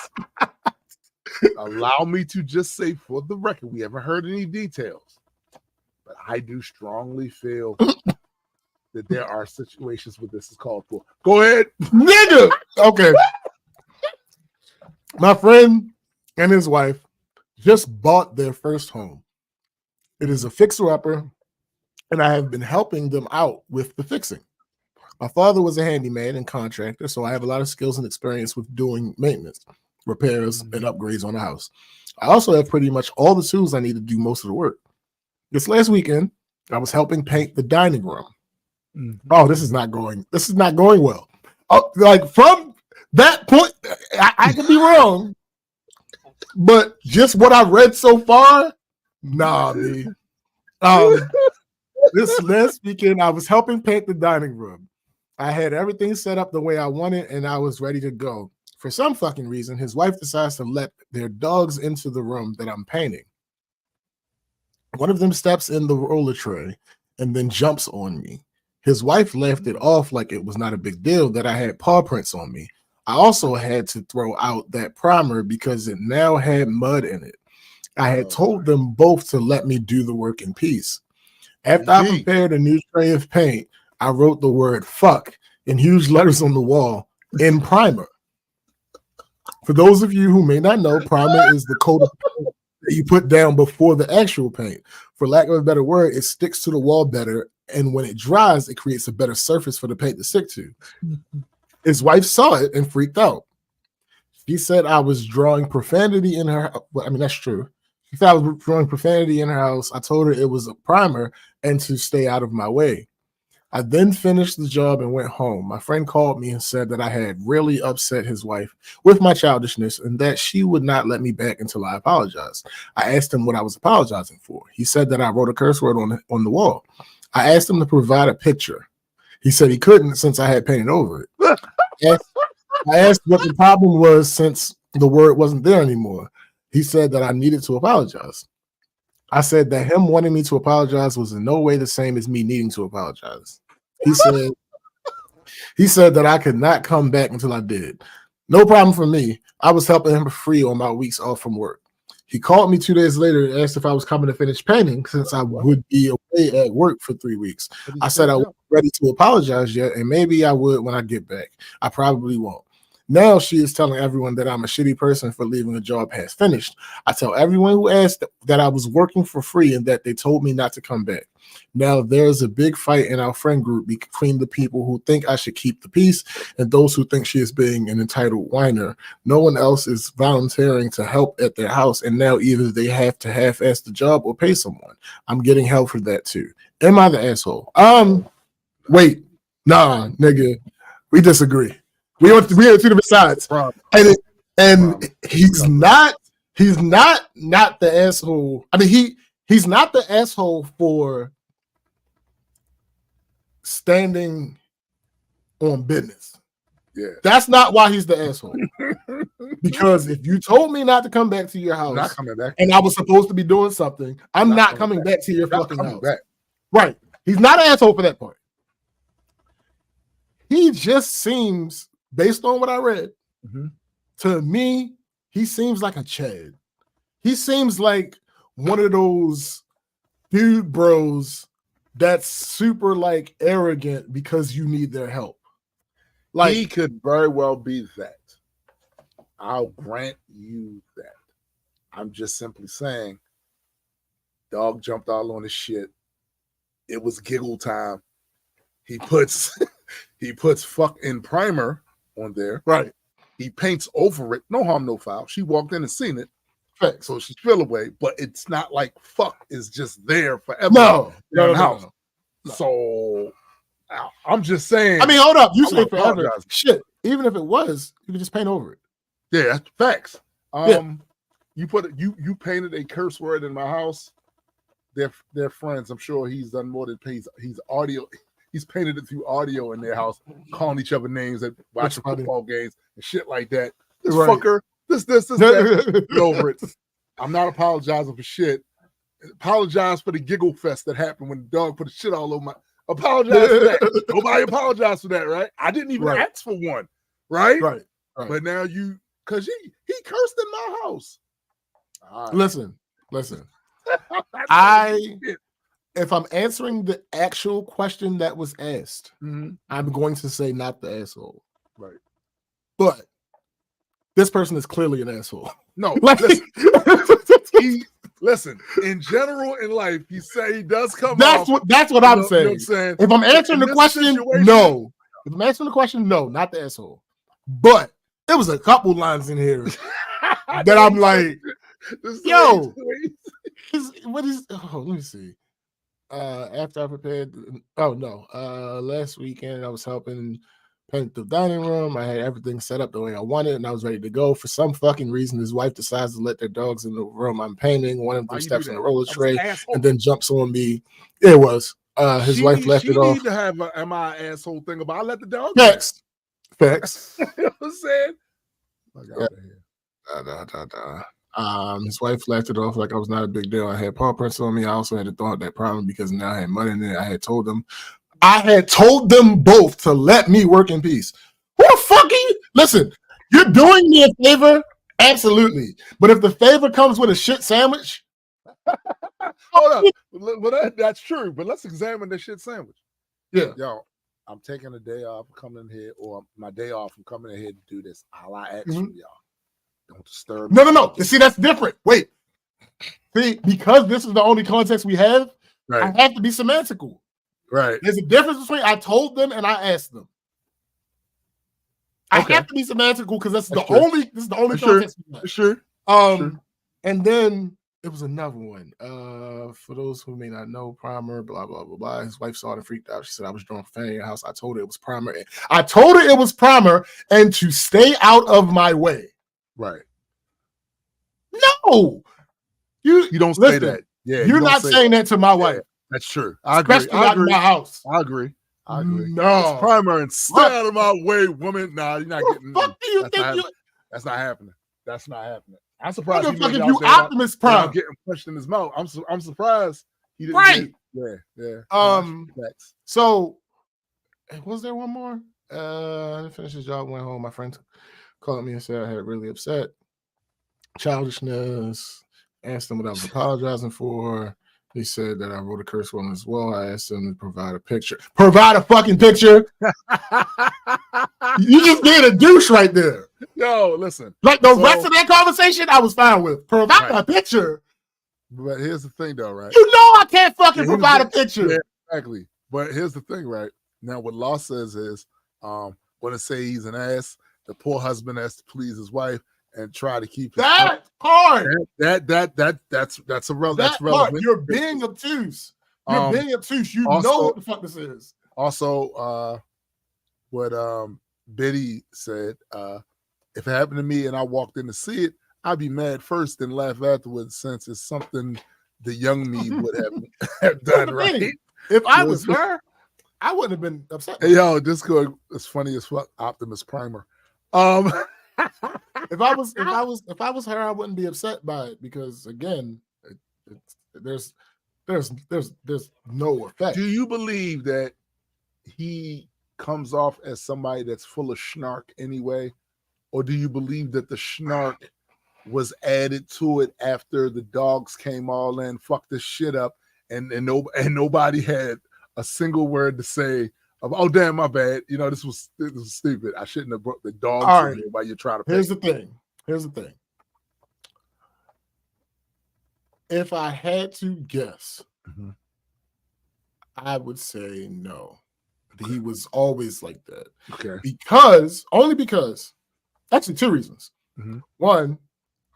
allow me to just say for the record, we haven't heard any details, but I do strongly feel that there are situations where this is called for. Go ahead. Nigga. Okay. My friend and his wife just bought their first home. It is a fixer-upper, and I have been helping them out with the fixing. My father was a handyman and contractor, so I have a lot of skills and experience with doing maintenance, repairs, and upgrades on the house. I also have pretty much all the tools I need to do most of the work. This last weekend, I was helping paint the dining room. Oh, this is not going well. Oh, like from that point, I could be wrong, but just what I read so far, nah, man. This last weekend, I was helping paint the dining room. I had everything set up the way I wanted, and I was ready to go. For some fucking reason, his wife decides to let their dogs into the room that I'm painting. One of them steps in the roller tray and then jumps on me. His wife laughed it off like it was not a big deal that I had paw prints on me. I also had to throw out that primer because it now had mud in it. I had told them both to let me do the work in peace. After I prepared a new tray of paint, I wrote the word fuck in huge letters on the wall in primer. For those of you who may not know, primer is the coat of paint that you put down before the actual paint. For lack of a better word, it sticks to the wall better, and when it dries, it creates a better surface for the paint to stick to. His wife saw it and freaked out. She said I was drawing profanity in her. Well, I mean, that's true. She thought I was drawing profanity in her house. I told her it was a primer and to stay out of my way. I then finished the job and went home. My friend called me and said that I had really upset his wife with my childishness and that she would not let me back until I apologized. I asked him what I was apologizing for. He said that I wrote a curse word on the wall. I asked him to provide a picture. He said he couldn't since I had painted over it. I asked what the problem was since the word wasn't there anymore. He said that I needed to apologize. I said that him wanting me to apologize was in no way the same as me needing to apologize. He said that I could not come back until I did. No problem for me. I was helping him for free on my weeks off from work. He called me 2 days later and asked if I was coming to finish painting since I would be away at work for 3 weeks. I said I wasn't ready to apologize yet, and maybe I would when I get back. I probably won't. Now she is telling everyone that I'm a shitty person for leaving a job half finished. I tell everyone who asked that I was working for free and that they told me not to come back. Now there's a big fight in our friend group between the people who think I should keep the peace and those who think she is being an entitled whiner. No one else is volunteering to help at their house, and now either they have to half-ass the job or pay someone. I'm getting help for that too. Am I the asshole? Wait, nah, nigga, we disagree. We have two different sides, and he's not the asshole. I mean, he's not the asshole for standing on business. Yeah, that's not why he's the asshole. Because if you told me not to come back to your house, not coming back, and I was supposed to be doing something, I'm not coming back to your fucking house. Back. Right? He's not an asshole for that part. He just seems, based on what I read, to me, he seems like a Chad. He seems like one of those dude bros that's super like arrogant because you need their help. Like he could very well be that. I'll grant you that. I'm just simply saying, dog jumped all on his shit. It was giggle time. He puts fuck in primer on there. Right. He paints over it. No harm, no foul. She walked in and seen it. Right. So she's feel away, but it's not like fuck is just there forever. No. So I'm just saying. I mean, hold up. You say forever. Shit. Even if it was, you could just paint over it. Yeah, that's facts. You painted a curse word in my house. They're friends. I'm sure he's done more than he's audio. He's painted it through audio in their house, calling each other names and watching football games and shit like that. This fucker, this, that. Get over it. I'm not apologizing for shit. Apologize for the giggle fest that happened when the dog put the shit all over my. Apologize for that. Nobody apologized for that, right? I didn't even ask for one, right? Right. But now because he cursed in my house. Right. Listen. If I'm answering the actual question that was asked, I'm going to say not the asshole. Right. But this person is clearly an asshole. No, listen, in general in life, he say he does come That's what I'm saying. You know what I'm saying. If I'm answering the question, no. If I'm answering the question, no, not the asshole. But there was a couple lines in here that I'm like, yo, let me see. After I prepared, last weekend I was helping paint the dining room. I had everything set up the way I wanted, and I was ready to go. For some fucking reason, his wife decides to let their dogs in the room I'm painting. One of them steps on the roller tray and then jumps on me. It was his wife left it off. She need to have an "am I an asshole" thing about. I let the dog. Facts. You know what I'm saying? His wife laughed it off like I was not a big deal. I had paw prints on me. I also had to throw out that problem because now I had money in it. I had told them both to let me work in peace. Who the fuck are you? Listen, you're doing me a favor, absolutely. But if the favor comes with a shit sandwich, hold up. Well, that's true. But let's examine the shit sandwich. Yeah, yo, I'm taking a day off, coming in here, or my day off, I'm coming in here to do this. All I ask from y'all. Don't disturb me. No. See, that's different. Wait. See, because this is the only context we have, I have to be semantical. Right. There's a difference between I told them and I asked them. I have to be semantical because this is the only context we have. Sure. And then it was another one. For those who may not know, primer, blah, blah, blah, blah. His wife saw it and freaked out. She said I was drunk for fanning your house. I told her it was primer. And to stay out of my way. Right. No, you don't say that. Yeah, you're not saying that to my wife. That's true. I agree. In my house. I agree. No, it's primer and stay out of my way, woman. Nah, you're not getting. What do you think? That's not happening. That's not happening. I'm surprised. If you Optimus Prime getting punched in his mouth. I'm surprised he didn't. Right. Yeah. So, was there one more? I finished his job, went home. My friend called me and said I had really upset. Childishness. Asked him what I was apologizing for. He said that I wrote a curse word as well. I asked him to provide a picture. Provide a fucking picture. You just being a douche right there. Yo, listen. Like the rest of that conversation, I was fine with. Provide a picture. But here's the thing, though, right? You know I can't fucking provide a picture. Yeah, exactly. But here's the thing, right? Now, what Law says is, when it say he's an ass, the poor husband has to please his wife and try to keep that part. That's relevant. You're being obtuse. You're being obtuse. You also, know what the fuck this is. Also, what Biddy said, if it happened to me and I walked in to see it, I'd be mad first and laugh afterwards, since it's something the young me would have done right. If I was her, I wouldn't have been upset. Hey, yo, this good. It's funny as fuck. Optimus Primer. If I was her, I wouldn't be upset by it, because again, there's no effect. Do you believe that he comes off as somebody that's full of snark anyway, or do you believe that the snark was added to it after the dogs came all in, fucked this shit up, and nobody had a single word to say of, oh damn, my bad, you know, this was stupid, I shouldn't have brought the dogs in here while you're trying to Here's the thing. If I had to guess, I would say no. He was always like that. Okay. Because actually, two reasons. One,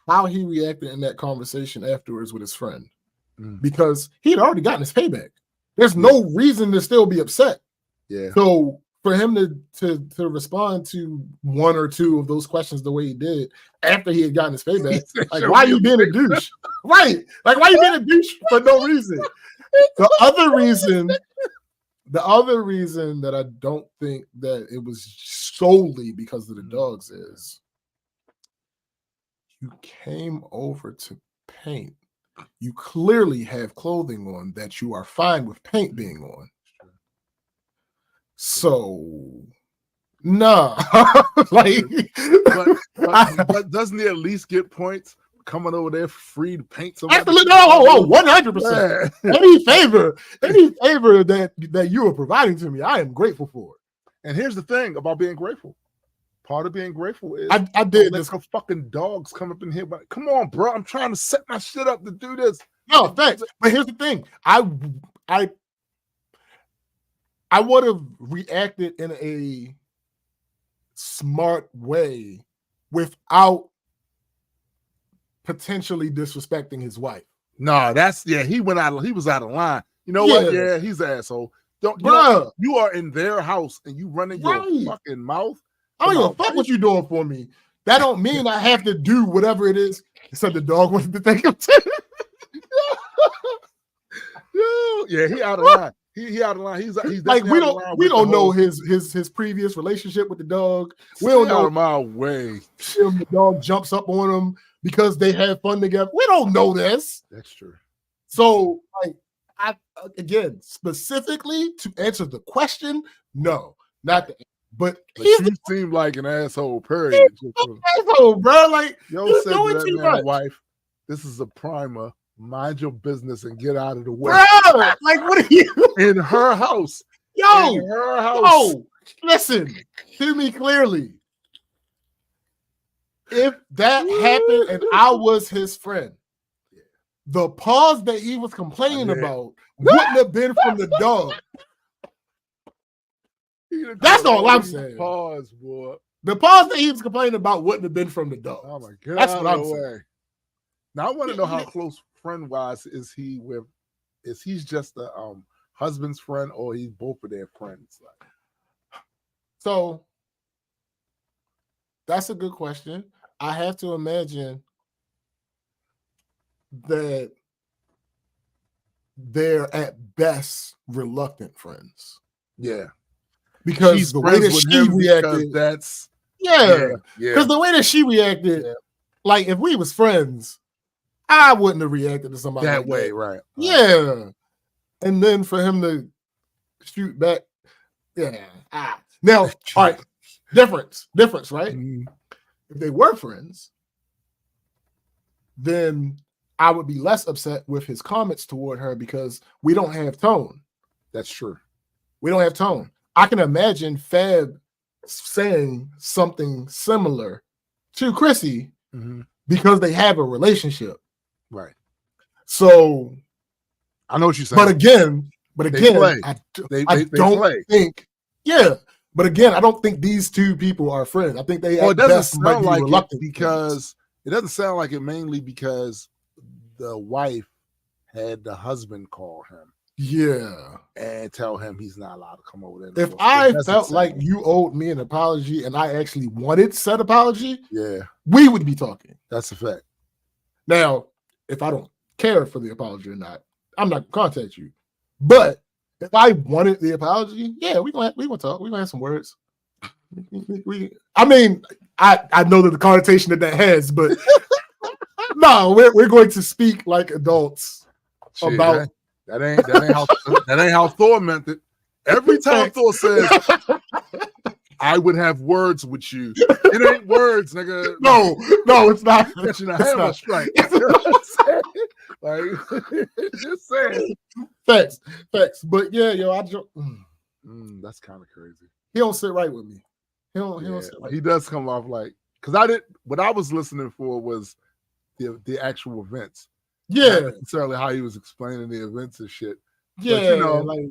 how he reacted in that conversation afterwards with his friend. Because he had already gotten his payback. There's no reason to still be upset. Yeah. So for him to respond to one or two of those questions the way he did after he had gotten his payback, like, why are you being a douche? Right. Like, why are you being a douche for no reason? The other reason that I don't think that it was solely because of the dogs is you came over to paint. You clearly have clothing on that you are fine with paint being on. So, nah. Like, but doesn't he at least get points coming over there free to paint something? Absolutely. No, 100%. Any favor that you are providing to me, I am grateful for it. And here's the thing about being grateful. Part of being grateful is I did this. Fucking dogs come up in here, but come on, bro. I'm trying to set my shit up to do this. No, thanks. But here's the thing. I would have reacted in a smart way without potentially disrespecting his wife. No, he was out of line. You know what? Yeah, he's an asshole. You are in their house and you running your fucking mouth. I don't give a fuck what you doing for me. That don't mean I have to do whatever it is. So the dog wanted to take him to. Yeah, he out of line. He out of line. He's like, we don't know his previous relationship with the dog. We don't know. Out of my way. The dog jumps up on him because they had fun together. We don't know this. That's true. So, like, again, specifically to answer the question, no, not the. But you seem like an asshole, period. Asshole, bro. Like, yo said to that man's wife, this is a primer. Mind your business and get out of the way. Bro, like, what are you in her house? In her house. Listen to me clearly. If that happened and I was his friend, the pause that he was complaining about wouldn't have been from the dog. That's all I'm saying. Pause, boy. The pause that he was complaining about wouldn't have been from the dog. Oh my god! That's what I'm saying. Now I want to know how close friend-wise is he with? Is he just a husband's friend, or he's both of their friends? Like, so that's a good question. I have to imagine that they're at best reluctant friends. Yeah. Because she's the way that she reacted, that's because the way that she reacted, like, if we was friends, I wouldn't have reacted to somebody that like way, that. right? Yeah, and then for him to shoot back, Now, all right, difference, right? Mm-hmm. If they were friends, then I would be less upset with his comments toward her because we don't have tone. That's true. We don't have tone. I can imagine Fab saying something similar to Chrissy because they have a relationship. Right. So I know what you're saying. But again, I don't think. Yeah. But again, I don't think these two people are friends. I think they it doesn't sound like reluctant because it doesn't sound like it mainly because the wife had the husband call him. Yeah. And tell him he's not allowed to come over there. If I felt like you owed me an apology and I actually wanted said apology, we would be talking. That's a fact. Now, if I don't care for the apology or not, I'm not gonna contact you. But if I wanted the apology, we're gonna talk. We're gonna have some words. I mean, I know that the connotation that has, but no, we're going to speak like adults about that ain't how Thor meant it. Every time Thor says I would have words with you, it ain't words, nigga. No, it's not. Catching a hammer strike. Like, just saying. Facts. But yeah, I just that's kind of crazy. He don't sit right with me. He don't sit right. He does come off like because what I was listening for was the actual events. Yeah. Not necessarily how he was explaining the events and shit. Yeah, but, like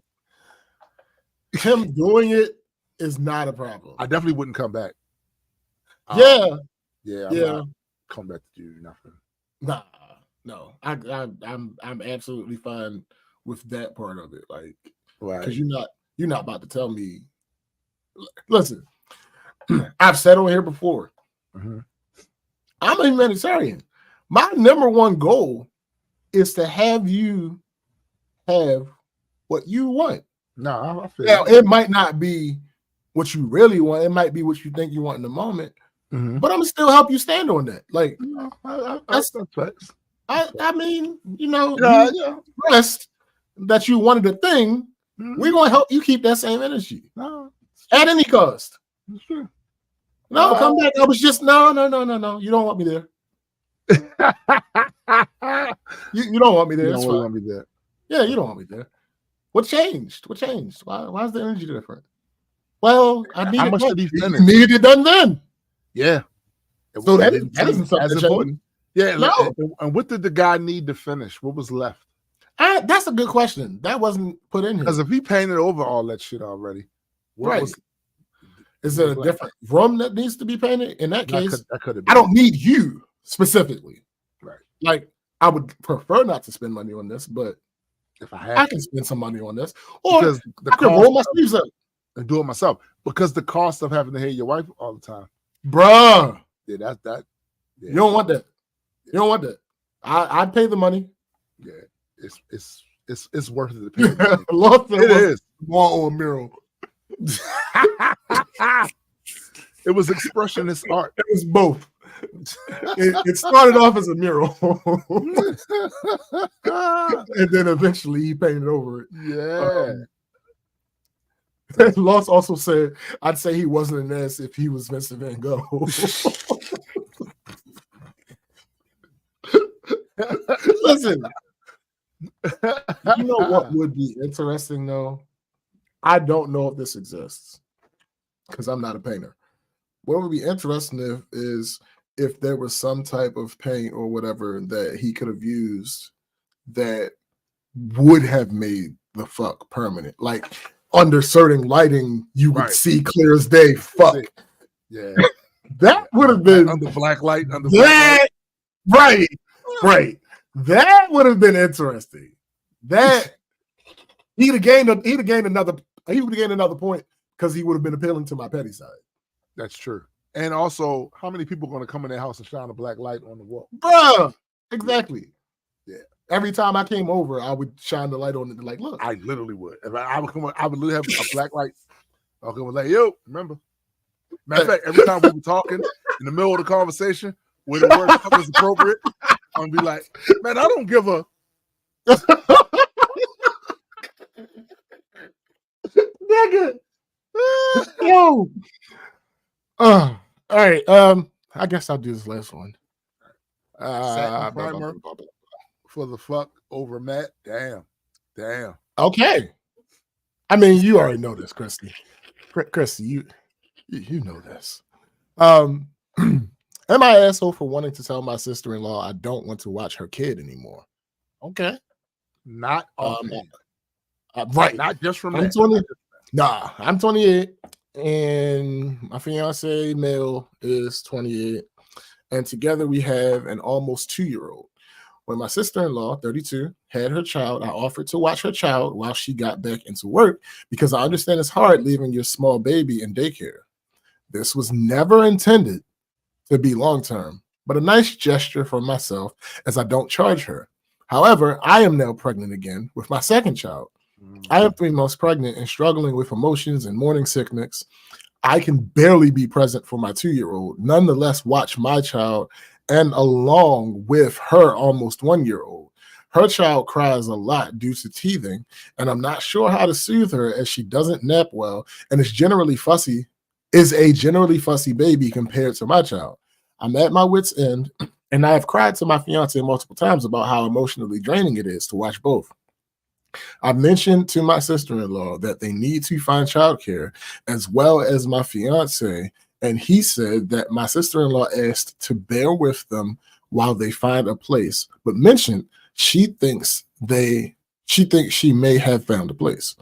him doing it is not a problem. I definitely wouldn't come back. I'm not come back to do nothing. Nah. No, I'm absolutely fine with that part of it. Like, because you're not about to tell me. Listen, I've said on here before. I'm a humanitarian. My number one goal is to have you have what you want. No, I feel now it might not be what you really want. It might be what you think you want in the moment. But I'm gonna still help you stand on that. Like, that's facts. I mean, you rest that you wanted a thing. We're gonna help you keep that same energy at any cost. Sure. No, come back. I was just no. You don't want me there. you don't want me there. You don't want me there. Yeah, you don't want me there. What changed? Why is the energy different? Well, I need it. You needed it done then. Yeah. So that isn't something important. Yeah, no. And what did the guy need to finish? What was left? That's a good question. That wasn't put in here. Because if he painted over all that shit already, is there a different room that needs to be painted? In that case, I don't need you specifically. Right. Like, I would prefer not to spend money on this, but if I can spend some monny on this, or I can roll my sleeves up and do it myself. Because the cost of having to hear your wife all the time, bruh. Yeah, that. Yeah. You don't want that. You don't want that. I'd pay the money. Yeah, it's worth it to pay. It is. Wall or mural. It was expressionist art. It was both. It started off as a mural, and then eventually he painted over it. Yeah. Loss also said, "I'd say he wasn't an ass if he was Vincent Van Gogh." Listen, you know what would be interesting though? I don't know if this exists because I'm not a painter. What would be interesting if there was some type of paint or whatever that he could have used that would have made the fuck permanent. Like under certain lighting, you would see clear as day. Fuck. Yeah. That would have been under black light. Right. That would have been interesting. That he would have gained another point because he would have been appealing to my petty side. That's true. And also, how many people are going to come in their house and shine a black light on the wall? Bruh, exactly. Yeah. Every time I came over, I would shine the light on it. Like, look. I literally would. If I would come on, I would literally have a black light. I'll come like, yo, remember? Matter of fact, every time we were talking in the middle of the conversation, where the word was appropriate, I'm gonna be like, man, I don't give a nigga. Yo. All right. I guess I'll do this last one. for the fuck over Matt. Damn. Okay. I mean, you already know this, Christy. Christy, you know this. Am I an asshole for wanting to tell my sister-in-law I don't want to watch her kid anymore? Okay. Not right. Not just from I'm that. 20. Nah, I'm 28, and my fiance Mel is 28, and together we have an almost 2-year-old. When my sister-in-law, 32, had her child, I offered to watch her child while she got back into work because I understand it's hard leaving your small baby in daycare. This was never intended to be long-term, but a nice gesture for myself as I don't charge her. However, I am now pregnant again with my second child. I am 3 months pregnant and struggling with emotions and morning sickness. I can barely be present for my 2-year-old, nonetheless watch my child and along with her almost 1-year-old. Her child cries a lot due to teething, and I'm not sure how to soothe her as she doesn't nap well and is a generally fussy baby compared to my child. I'm at my wit's end, and I have cried to my fiance multiple times about how emotionally draining it is to watch both. I mentioned to my sister-in-law that they need to find childcare as well as my fiance, and he said that my sister-in-law asked to bear with them while they find a place, but mentioned she thinks she may have found a place.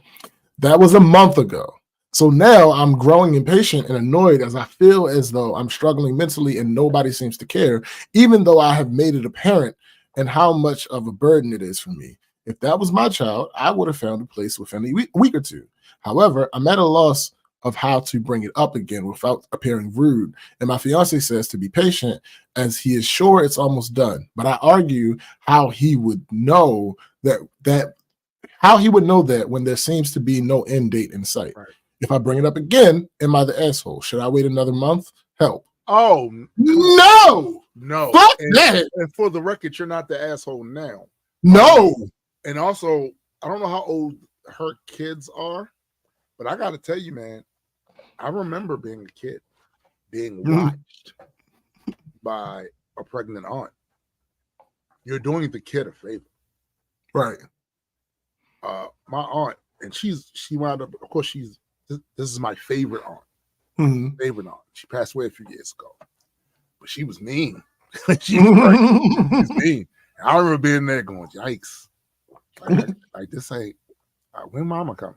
That was a month ago. So now I'm growing impatient and annoyed as I feel as though I'm struggling mentally and nobody seems to care, even though I have made it apparent and how much of a burden it is for me. If that was my child, I would have found a place within a week or two. However, I'm at a loss of how to bring it up again without appearing rude. And my fiance says to be patient as he is sure it's almost done. But I argue how he would know that when there seems to be no end date in sight. Right. If I bring it up again, am I the asshole? Should I wait another month? Help. Oh, no. Fuck that. And for the record, you're not the asshole now. No. And also, I don't know how old her kids are, but I got to tell you, man, I remember being a kid, being watched by a pregnant aunt. You're doing the kid a favor. Right. My aunt, and she wound up, of course, this is my favorite aunt. Favorite aunt. She passed away a few years ago, but she was mean. She was mean. I remember being there going, yikes. Like this ain't, when mama coming?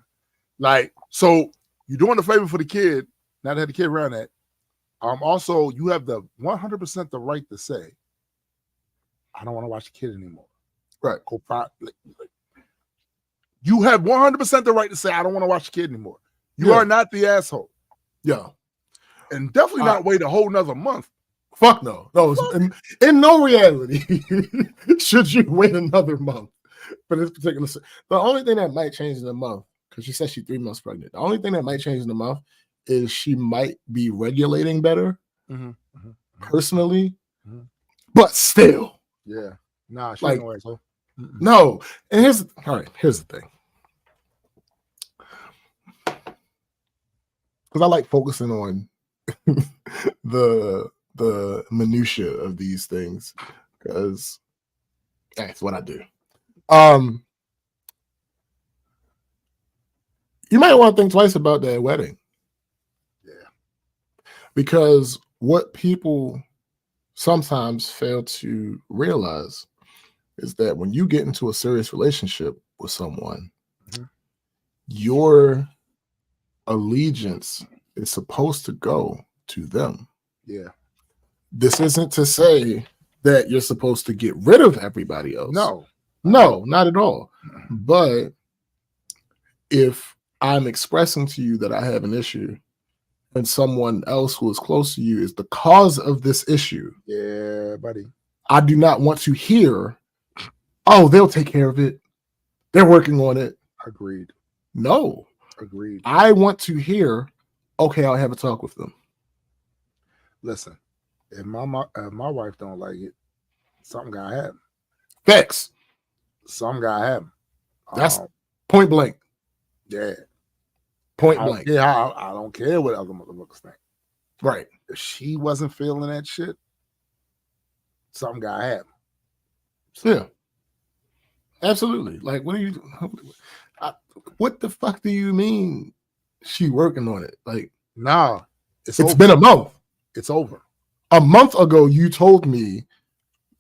Like, so you're doing a favor for the kid, now that the kid around that. Also, you have the 100% the right to say, I don't want to watch the kid anymore. Right. You have 100% the right to say, I don't want to watch the kid anymore. You are not the asshole. Yeah. And definitely not wait a whole nother month. Fuck no. No, in no reality should you wait another month for this particular. The only thing that might change in a month, because she said she's 3 months pregnant, the only thing that might change in a month is she might be regulating better personally, but still. Yeah. Nah, she ain't no asshole. No. And here's the thing. Because I like focusing on the minutia of these things, because that's what I do. You might want to think twice about that wedding. Yeah. Because what people sometimes fail to realize is that when you get into a serious relationship with someone, your allegiance is supposed to go to them. Yeah. This isn't to say that you're supposed to get rid of everybody else. No, not at all. But if I'm expressing to you that I have an issue and someone else who is close to you is the cause of this issue, yeah, buddy, I do not want to hear, oh, they'll take care of it. They're working on it. Agreed. No. Agreed. I want to hear, okay, I'll have a talk with them. Listen, if my wife don't like it, something gotta happen. Facts. Something gotta happen. That's point blank. Yeah. Point blank. Yeah, I don't care what other motherfuckers think. Right. If she wasn't feeling that shit, something gotta happen. Yeah. Absolutely. Like, what are you? What the fuck do you mean? She working on it? Like, nah, it's been a month. It's over. A month ago, you told me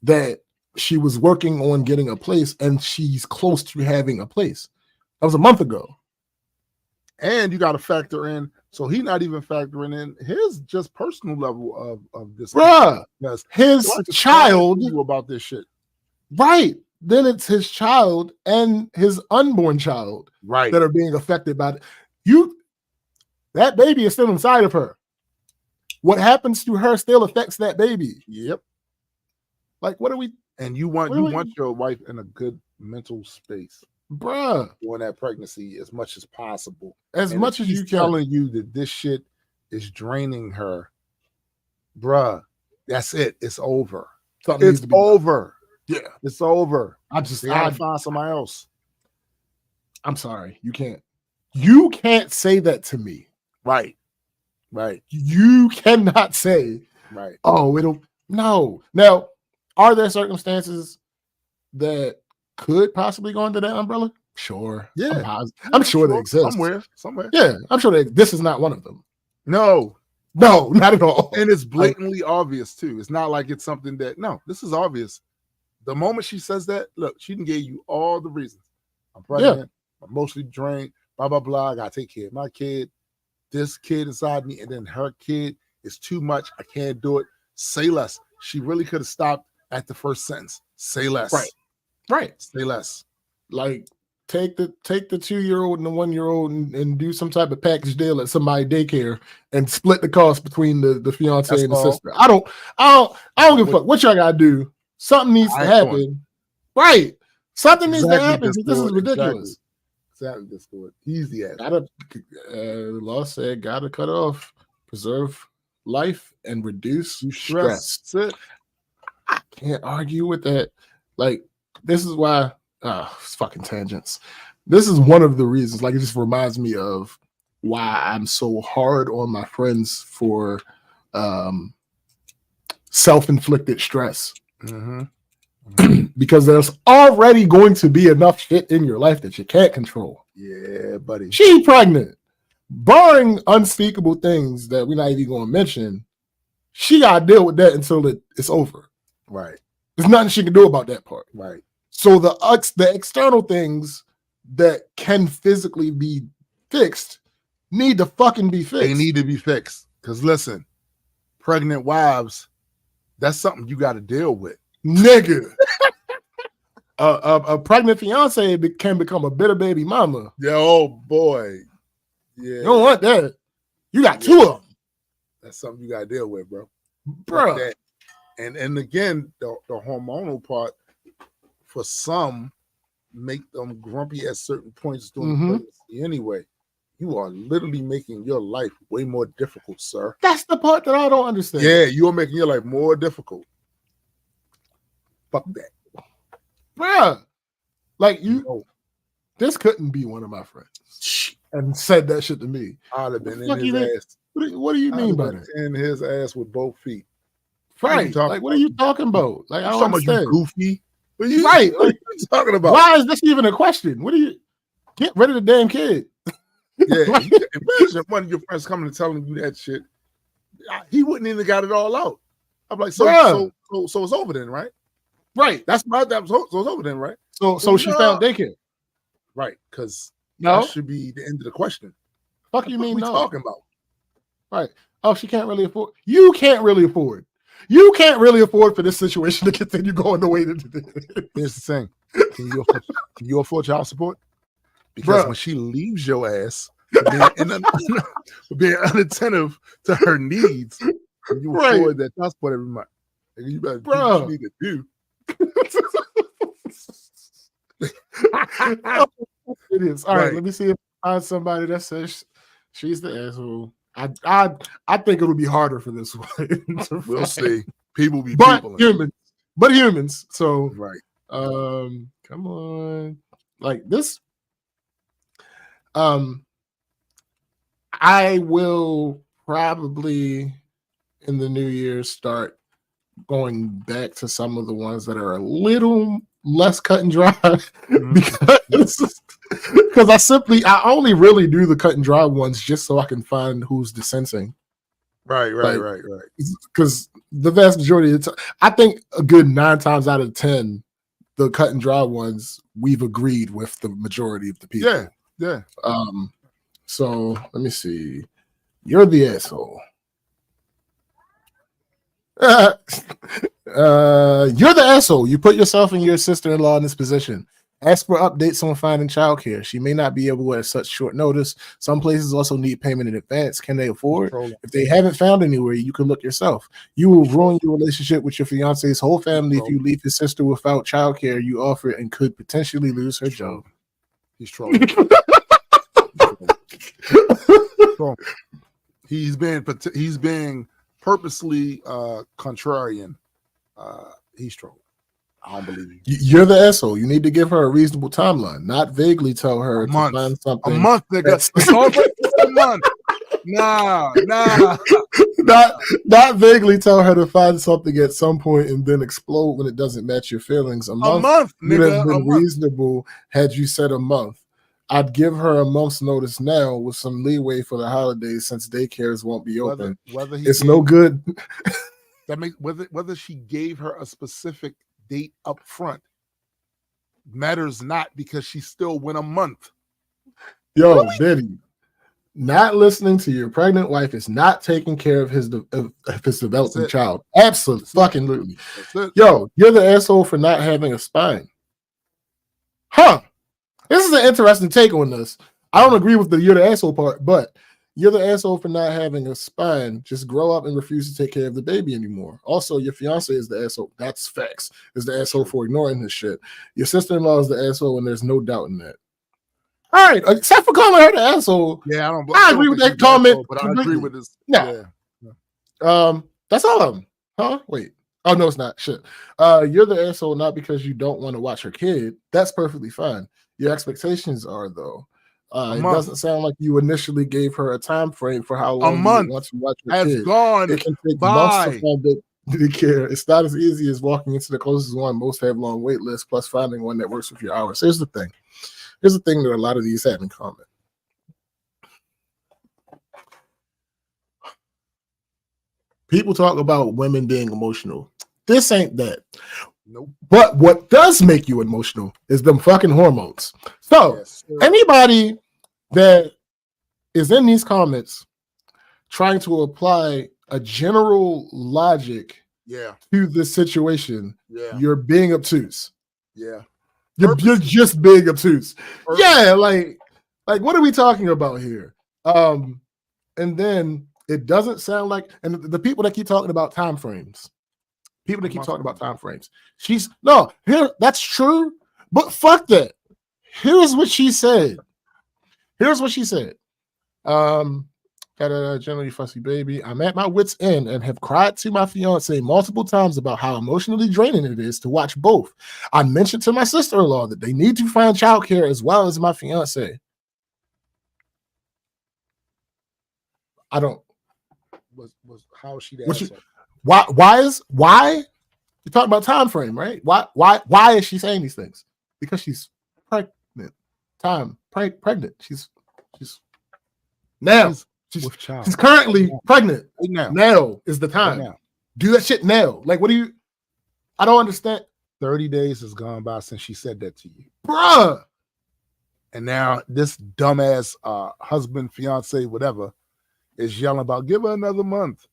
that she was working on getting a place, and she's close to having a place. That was a month ago. And you got to factor in. So he's not even factoring in his just personal level of this. Bruh, his child knew about this shit. Right. Then it's his child and his unborn child that are being affected by it. That baby is still inside of her. What happens to her still affects that baby. Yep. Like, what are we? And you want your wife in a good mental space, bruh, during that pregnancy as much as possible. As much as you can. Telling you that this shit is draining her, bruh. That's it. It's over. It's over. Yeah, it's over. I gotta find somebody else. I'm sorry, you can't. You can't say that to me. Right. You cannot say. Right. Oh, no. Now, are there circumstances that could possibly go under that umbrella? Sure. Yeah. I'm sure they exist. Somewhere. Yeah, I'm sure this is not one of them. No, not at all. And it's blatantly obvious too. It's not like it's something that this is obvious. The moment she says that, look, she done gave you all the reasons. I'm pregnant. I'm emotionally drained. Blah blah blah. I gotta take care of my kid. This kid inside me, and then her kid is too much. I can't do it. Say less. She really could have stopped at the first sentence. Say less. Right. Say less. Like take the 2-year-old and the 1-year-old and do some type of package deal at somebody daycare and split the cost between the fiance and the sister. I don't give a fuck what y'all gotta do. Something needs to happen. Right. Something needs to happen. This is ridiculous. Exactly. This good. Easy ass. Law said gotta cut off, preserve life, and reduce stress. That's it. I can't argue with that. Like, this is why it's fucking tangents. This is one of the reasons, like, it just reminds me of why I'm so hard on my friends for self-inflicted stress. Because there's already going to be enough shit in your life that you can't control. Yeah, buddy. She pregnant. Barring unspeakable things that we're not even going to mention, she got to deal with that until it's over. Right. There's nothing she can do about that part. Right. So the external things that can physically be fixed need to fucking be fixed. They need to be fixed. Because listen, pregnant wives, that's something you got to deal with. Nigga. A pregnant fiance can become a bitter baby mama. Yeah, oh boy. Yeah. You don't want that. You got two of them. That's something you got to deal with, bro. Bro. And again, the hormonal part for some make them grumpy at certain points during pregnancy anyway. You are literally making your life way more difficult, sir. That's the part that I don't understand. Yeah, you are making your life more difficult. Fuck that. Bruh. Like, this couldn't be one of my friends and said that shit to me. I'd have been in his ass. What do you mean by that? In his ass with both feet. Right. Like, what are you talking about? Like, I don't understand. You goofy. What are you, right. What are you talking about? Why is this even a question? What do you get rid of the damn kid? Yeah. Imagine one of your friends coming and telling you that shit. He wouldn't even got it all out. I'm like, so it's over then, right? Right. That's my so it's over then, right? So she found daycare. Right, because that should be the end of the question. Fuck you mean we no? Talking about? Right. Oh, she can't really afford. You can't really afford. You can't really afford for this situation to continue going the way that it is. Here's the thing. Can you afford child support? Because when she leaves your ass for being unattentive to her needs, you afford that child support every month. You better do what you need to do. It is. All right, let me see if I find somebody that says she's the asshole. I think it'll be harder for this one. We'll see. People be humans. So right. Come on. Like this. I will probably in the new year start going back to some of the ones that are a little less cut and dry because I only really do the cut and dry ones just so I can find who's dissenting. Right. Because the vast majority of the time, I think a good 9 times out of 10, the cut and dry ones we've agreed with the majority of the people. Yeah. So let me see. You're the asshole. You're the asshole. You put yourself and your sister-in-law in this position. Ask for updates on finding childcare. She may not be able at such short notice. Some places also need payment in advance. Can they afford? If they haven't found anywhere, you can look yourself. You will ruin your relationship with your fiance's whole family if you leave his sister without childcare you offer and could potentially lose her job. He's trolling. He's being purposely contrarian. He's trolling. I don't believe you. You're the asshole. You need to give her a reasonable timeline, not vaguely tell her to find something. A month, nigga. A month. Nah. Not vaguely tell her to find something at some point and then explode when it doesn't match your feelings. A month would have been reasonable had you said a month. I'd give her a month's notice now with some leeway for the holidays since daycares won't be open. It's no good. That makes whether she gave her a specific date up front matters not because she still went a month. Yo, Diddy, not listening to your pregnant wife is not taking care of his developing child. Absolutely. Yo, you're the asshole for not having a spine. Huh. This is an interesting take on this. I don't agree with the you're the asshole part, but you're the asshole for not having a spine. Just grow up and refuse to take care of the baby anymore. Also, your fiance is the asshole. That's facts. Is the asshole for ignoring this shit. Your sister-in-law is the asshole, and there's no doubt in that. All right, except for calling her the asshole. Yeah, I agree with that comment, but I agree with this. Yeah. That's all of them. Huh? Wait. Oh no, it's not. Shit. You're the asshole not because you don't want to watch her kid. That's perfectly fine. Your expectations are though. It doesn't sound like you initially gave her a time frame for how long you want to watch your kid. Gone. It can take months to find the care. It's not as easy as walking into the closest one. Most have long wait lists, plus finding one that works with your hours. Here's the thing that a lot of these have in common. People talk about women being emotional. This ain't that. Nope. But what does make you emotional is them fucking hormones. So anybody that is in these comments trying to apply a general logic to this situation, you're being obtuse. Yeah. You're just being obtuse. Yeah, like what are we talking about here? And then it doesn't sound like, and the people that keep talking about time frames. People that keep talking about time frames. That's true, but fuck that. Here's what she said. Got a generally fussy baby. I'm at my wit's end and have cried to my fiance multiple times about how emotionally draining it is to watch both. I mentioned to my sister-in-law that they need to find childcare as well as my fiance. I don't. How is she that? Why? You're talking about time frame, right? Why is she saying these things? Because she's pregnant. Pregnant. She's currently pregnant. Now is the time. Right now. Do that shit now. Like, I don't understand. 30 days has gone by since she said that to you, bruh. And now this dumbass husband, fiance, whatever, is yelling about give her another month.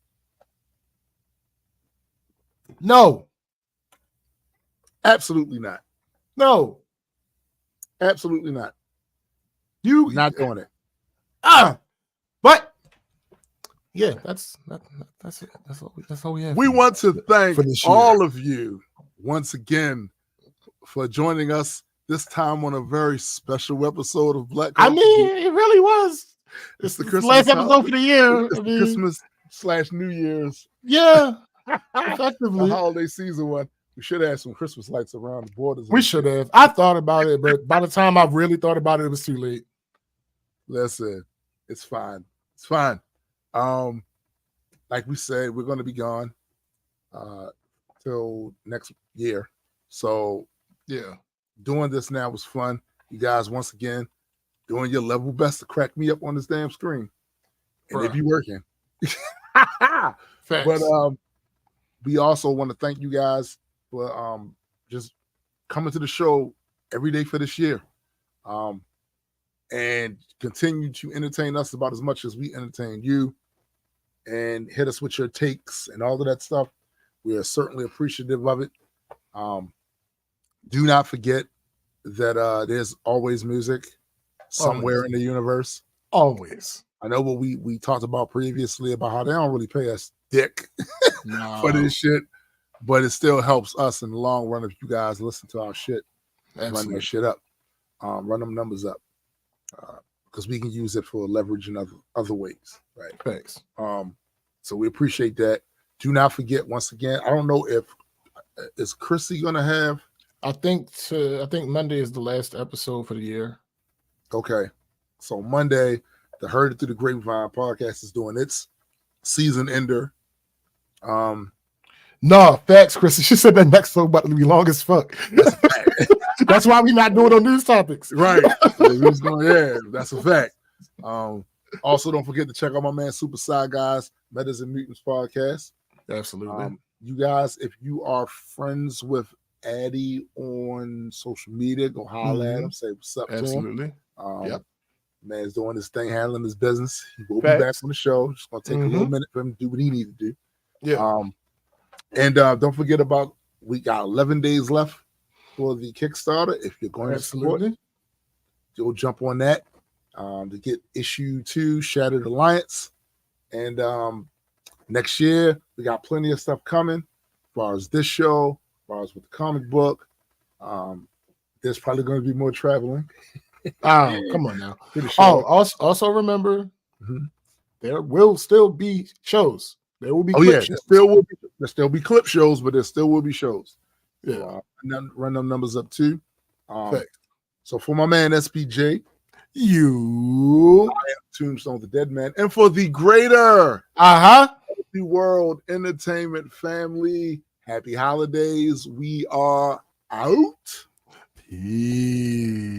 No. Absolutely not. No. Absolutely not. You not doing it. But yeah, that's it. That's all we have. We want to thank all of you once again for joining us this time on a very special episode of Black. I mean, it really was. It's the Christmas last episode for the year. It's Christmas/New Year's. Yeah, effectively. The holiday season one. We should have some Christmas lights around the borders. We should have. I thought about it, but by the time I really thought about it, it was too late. Listen, it's fine. It's fine. Like we said, we're going to be gone till next year. So Yeah. Doing this now was fun. You guys, once again, doing your level best to crack me up on this damn screen. And it be working. But we also want to thank you guys for just coming to the show every day for this year. And continue to entertain us about as much as we entertain you, and hit us with your takes and all of that stuff. We are certainly appreciative of it. Do not forget that there's always music somewhere in the universe. Always. I know what we talked about previously about how they don't really pay us dick for this shit, but it still helps us in the long run if you guys listen to our shit and run that shit up, run them numbers up, because we can use it for leverage in other ways, right? Thanks. So we appreciate that. Do not forget, once again, I don't know if is Chrissy gonna have. I think Monday is the last episode for the year. Okay, so Monday, the Heard It Through the Grapevine podcast is doing its season ender. No, facts, Chris. She said that next one about to be long as fuck. That's why we're not doing on news topics. Right. That's a fact. Also, don't forget to check out my man Super Side Guys, Metas and Mutants podcast. Absolutely. You guys, if you are friends with Addy on social media, go holler at him, say what's up to him. Yep. Man's doing his thing, handling his business. He will be back on the show. Just gonna take a little minute for him to do what he needs to do. Yeah. And don't forget about, we got 11 days left for the Kickstarter. If you're going to support it, you'll jump on that to get issue 2, Shattered Alliance. And next year, we got plenty of stuff coming as far as this show, as far as with the comic book. There's probably going to be more traveling. Come on now. Also remember, there will still be shows. There will be shows. There still be clip shows, but there still will be shows. Yeah. Run them numbers up too. So for my man SPJ, I am Tombstone the Dead Man. And for the greater Happy World Entertainment family, happy holidays. We are out. Peace.